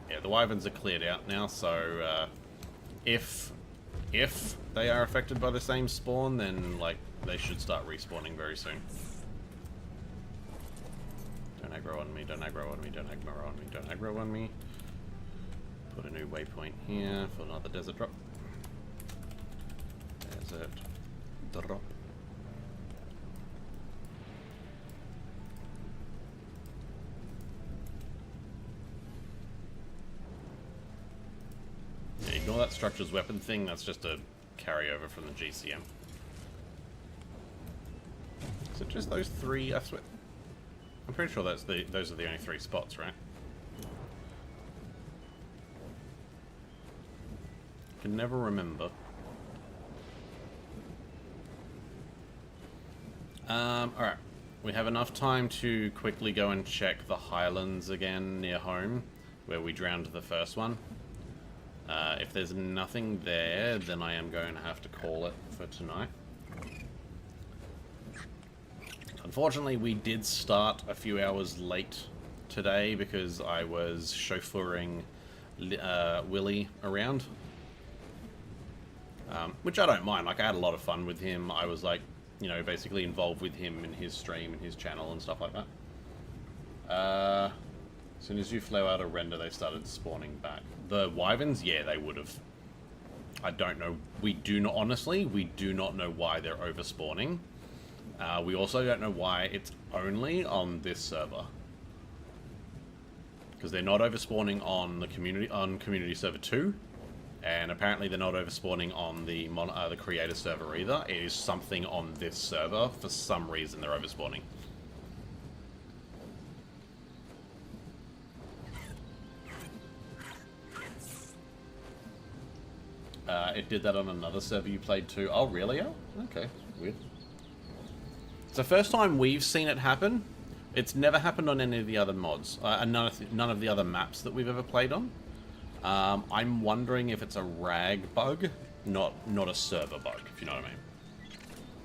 Yeah, the wyverns are cleared out now, so if they are affected by the same spawn, then like they should start respawning very soon. Don't aggro on me, don't aggro on me, don't aggro on me, don't aggro on me. Put a new waypoint here for another desert drop. Desert drop. Yeah, ignore that structure's weapon thing, that's just a carryover from the GCM. Is it just those three? I swear. I'm pretty sure those are the only 3 spots, right? I can never remember. Alright. We have enough time to quickly go and check the Highlands again near home, where we drowned the first one. If there's nothing there, then I am going to have to call it for tonight. Unfortunately, we did start a few hours late today because I was chauffeuring Willie around. Which I don't mind. Like, I had a lot of fun with him. I was, like, you know, basically involved with him in his stream and his channel and stuff like that. As soon as you flew out a render, they started spawning back. The wyverns, yeah, they would have. I don't know. We do not, honestly, we do not know why they're over-spawning. We also don't know why it's only on this server. Because they're not over-spawning on the community server 2. And apparently they're not over-spawning on the creator server either. It is something on this server. For some reason, they're over-spawning. It did that on another server you played too. Oh, really? Oh, okay. Weird. It's the first time we've seen it happen. It's never happened on any of the other mods. And none of the other maps that we've ever played on. I'm wondering if it's a rag bug, not a server bug, if you know what I mean.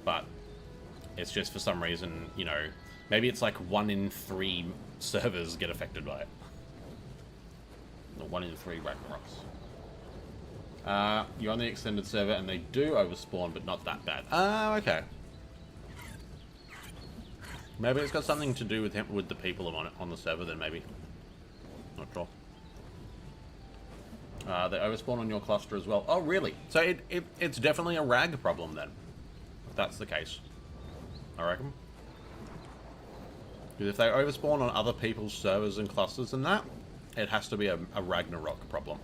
But it's just for some reason, you know, maybe it's like 1 in 3 servers get affected by it. Or 1 in 3 Ragnaroks. You're on the extended server and they do overspawn, but not that bad. Oh, okay. Maybe it's got something to do with the people on the server then, maybe. Not sure. They overspawn on your cluster as well. Oh, really? So it's definitely a rag problem then, if that's the case. I reckon. Because if they overspawn on other people's servers and clusters and that, it has to be a Ragnarok problem.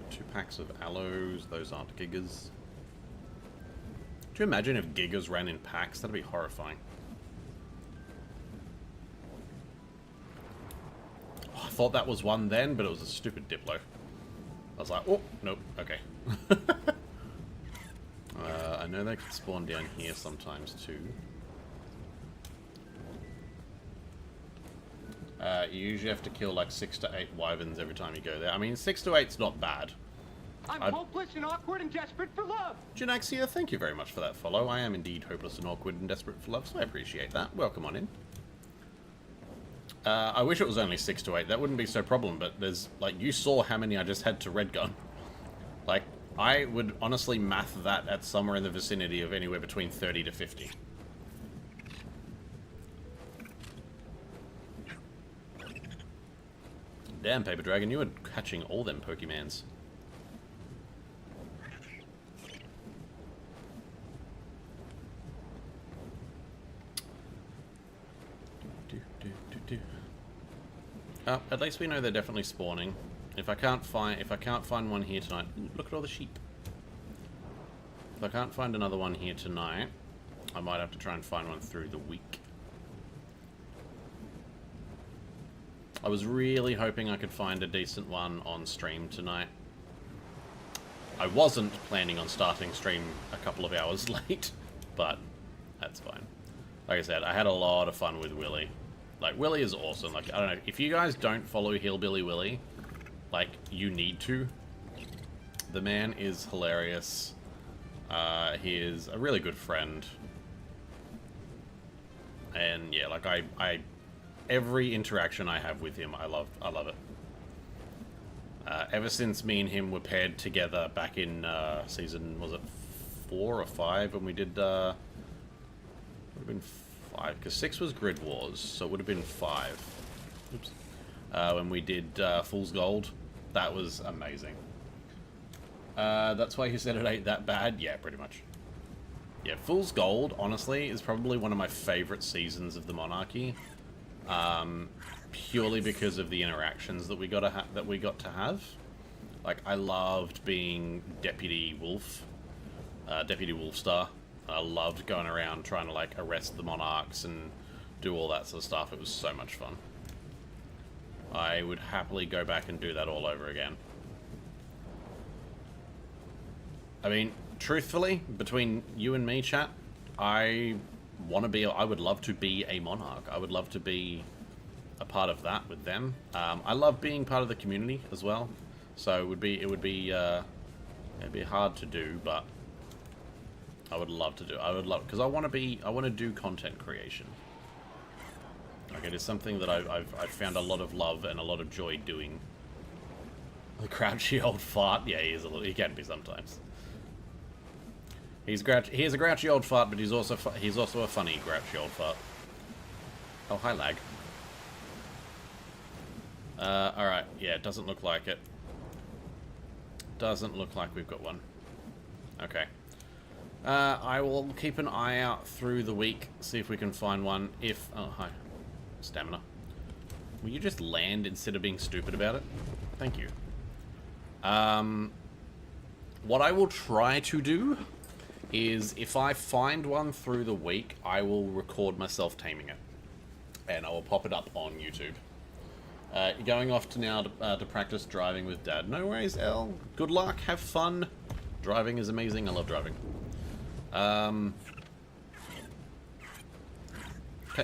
Two packs of aloes. Those aren't gigas. Do you imagine if gigas ran in packs? That'd be horrifying. Oh, I thought that was one then, but it was a stupid Diplo. I was like, oh, nope, okay. I know they can spawn down here sometimes too. You usually have to kill like 6 to 8 wyverns every time you go there. I mean, 6 to 8's not bad. I'm hopeless and awkward and desperate for love. Janaxia, thank you very much for that follow. I am indeed hopeless and awkward and desperate for love, so I appreciate that. Welcome on in. I wish it was only 6 to 8. That wouldn't be so problem, but there's, like, you saw how many I just had to red gun. Like, I would honestly math that at somewhere in the vicinity of anywhere between 30 to 50. Damn, Paper Dragon, you were catching all them Pokemans. Oh, at least we know they're definitely spawning. If I can't find one here tonight, ooh, look at all the sheep. If I can't find another one here tonight, I might have to try and find one through the week. I was really hoping I could find a decent one on stream tonight. I wasn't planning on starting stream a couple of hours late, but that's fine. Like I said, I had a lot of fun with Willie. Like, Willie is awesome. Like, I don't know, if you guys don't follow Hillbilly Willie, like, you need to. The man is hilarious. He is a really good friend. And, yeah, like, every interaction I have with him, I love it. Ever since me and him were paired together back in season, was it 4 or 5 when we did, would have been 5, because 6 was Grid Wars, so it would have been 5. Oops. When we did Fool's Gold, that was amazing. That's why you said it ain't that bad? Yeah, pretty much. Yeah, Fool's Gold, honestly, is probably one of my favorite seasons of the Monarchy. Purely because of the interactions that we got to have. Like, I loved being Deputy Wolf, Deputy Wolfstar. I loved going around trying to, like, arrest the monarchs and do all that sort of stuff. It was so much fun. I would happily go back and do that all over again. I mean, truthfully, between you and me, chat, I would love to be a monarch. I would love to be a part of that with them. I love being part of the community as well. So it'd be hard to do, but I would love to do. Because I want to do content creation. Like, it is something that I've found a lot of love and a lot of joy doing. The grouchy old fart. Yeah, he can be sometimes. He is a grouchy old fart, but he's also a funny grouchy old fart. Oh, hi, lag. Alright, yeah, it doesn't look like it. Doesn't look like we've got one. Okay. I will keep an eye out through the week, see if we can find one. Oh, hi. Stamina. Will you just land instead of being stupid about it? Thank you. What I will try to do is, if I find one through the week, I will record myself taming it. And I will pop it up on YouTube. Going off to now to practice driving with Dad. No worries, Elle. Good luck. Have fun. Driving is amazing. I love driving.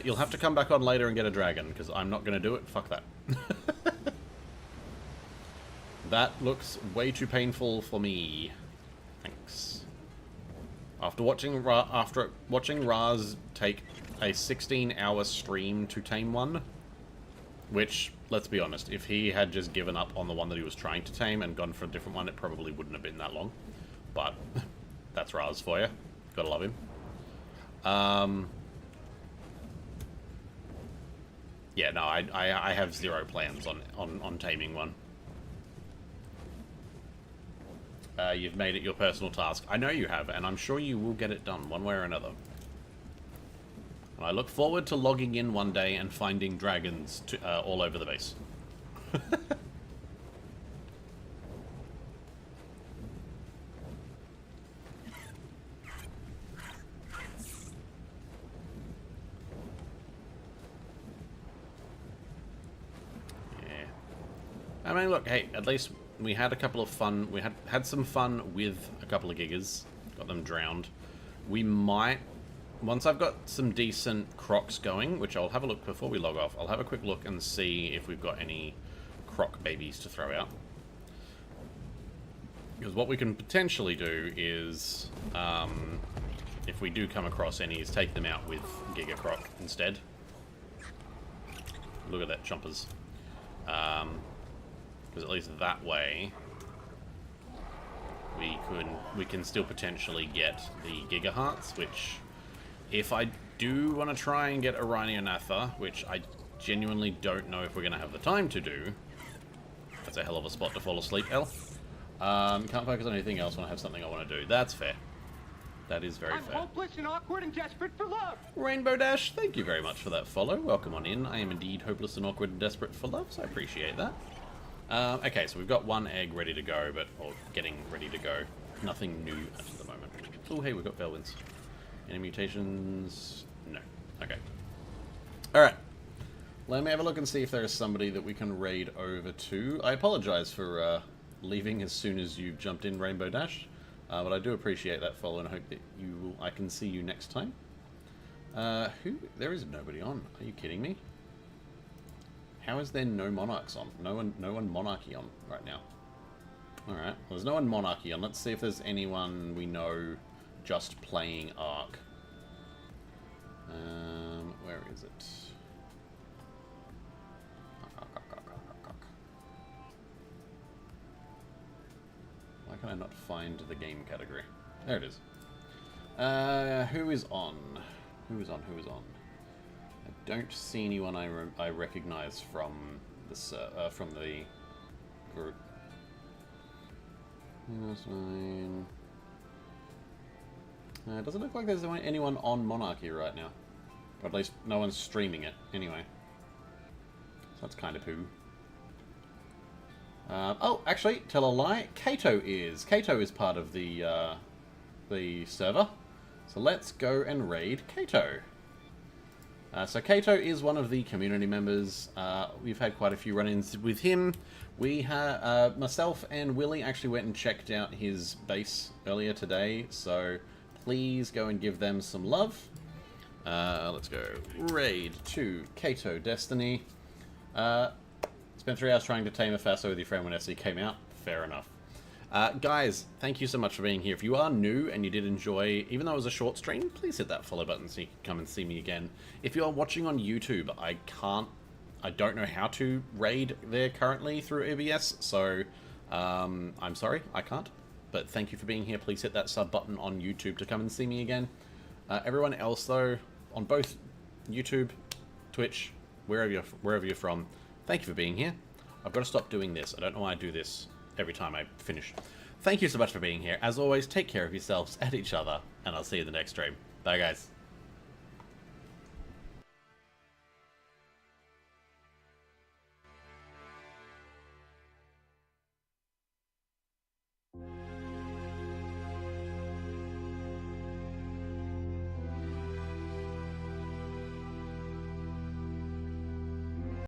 You'll have to come back on later and get a dragon, because I'm not going to do it. Fuck that. That looks way too painful for me. Thanks. After watching Raz take a 16-hour stream to tame one, which, let's be honest, if he had just given up on the one that he was trying to tame and gone for a different one, it probably wouldn't have been that long. But that's Raz for you. Gotta love him. Yeah, no, I have zero plans on taming one. You've made it your personal task. I know you have, and I'm sure you will get it done one way or another. And I look forward to logging in one day and finding dragons all over the base. Yeah. I mean, look, hey, at least we had a couple of fun. We had some fun with a couple of gigas. Got them drowned. We might, once I've got some decent crocs going, which I'll have a look before we log off. I'll have a quick look and see if we've got any croc babies to throw out. Because what we can potentially do is, if we do come across any, is take them out with Giga Croc instead. Look at that, chompers. Because at least that way we can still potentially get the Giga Hearts, which, if I do want to try and get a Rhinianatha, which I genuinely don't know if we're going to have the time to do. That's a hell of a spot to fall asleep, Elle. Can't focus on anything else when I have something I want to do. That's fair. That is very fair. I'm hopeless and awkward and desperate for love. Rainbow Dash, thank you very much for that follow. Welcome on in. I am indeed hopeless and awkward and desperate for love, so I appreciate that. Okay, so we've got one egg ready to go, or getting ready to go. Nothing new at the moment. Oh, hey, we've got Felwins. Any mutations? No. Okay. Alright. Let me have a look and see if there is somebody that we can raid over to. I apologize for leaving as soon as you jumped in, Rainbow Dash. But I do appreciate that follow and I hope that I can see you next time. There is nobody on. Are you kidding me? How is there no Monarchs on? No one Monarchy on right now. Alright, well, there's no one Monarchy on. Let's see if there's anyone we know just playing Ark. Where is it? Why can I not find the game category? There it is. Who is on? Who is on? Who is on? I don't see anyone I recognize from the group. It doesn't look like there's anyone on Monarchy right now. Or at least no one's streaming it, anyway. So that's kind of poo. Oh, actually, tell a lie. Kato is. Kato is part of the server. So let's go and raid Kato. So Kato is one of the community members. We've had quite a few run-ins with him. We had myself and Willie actually went and checked out his base earlier today. So please go and give them some love. Let's go raid to Kato Destiny. Spent 3 hours trying to tame a Faso with your friend when SE came out. Fair enough. Guys, thank you so much for being here. If you are new and you did enjoy, even though it was a short stream, please hit that follow button so you can come and see me again. If you are watching on YouTube, I don't know how to raid there currently through OBS, so I'm sorry, I can't. But thank you for being here. Please hit that sub button on YouTube to come and see me again. Everyone else, though, on both YouTube, Twitch, wherever you're from, thank you for being here. I've got to stop doing this. I don't know why I do this every time I finish. Thank you so much for being here. As always, take care of yourselves and each other, and I'll see you in the next stream. Bye, guys.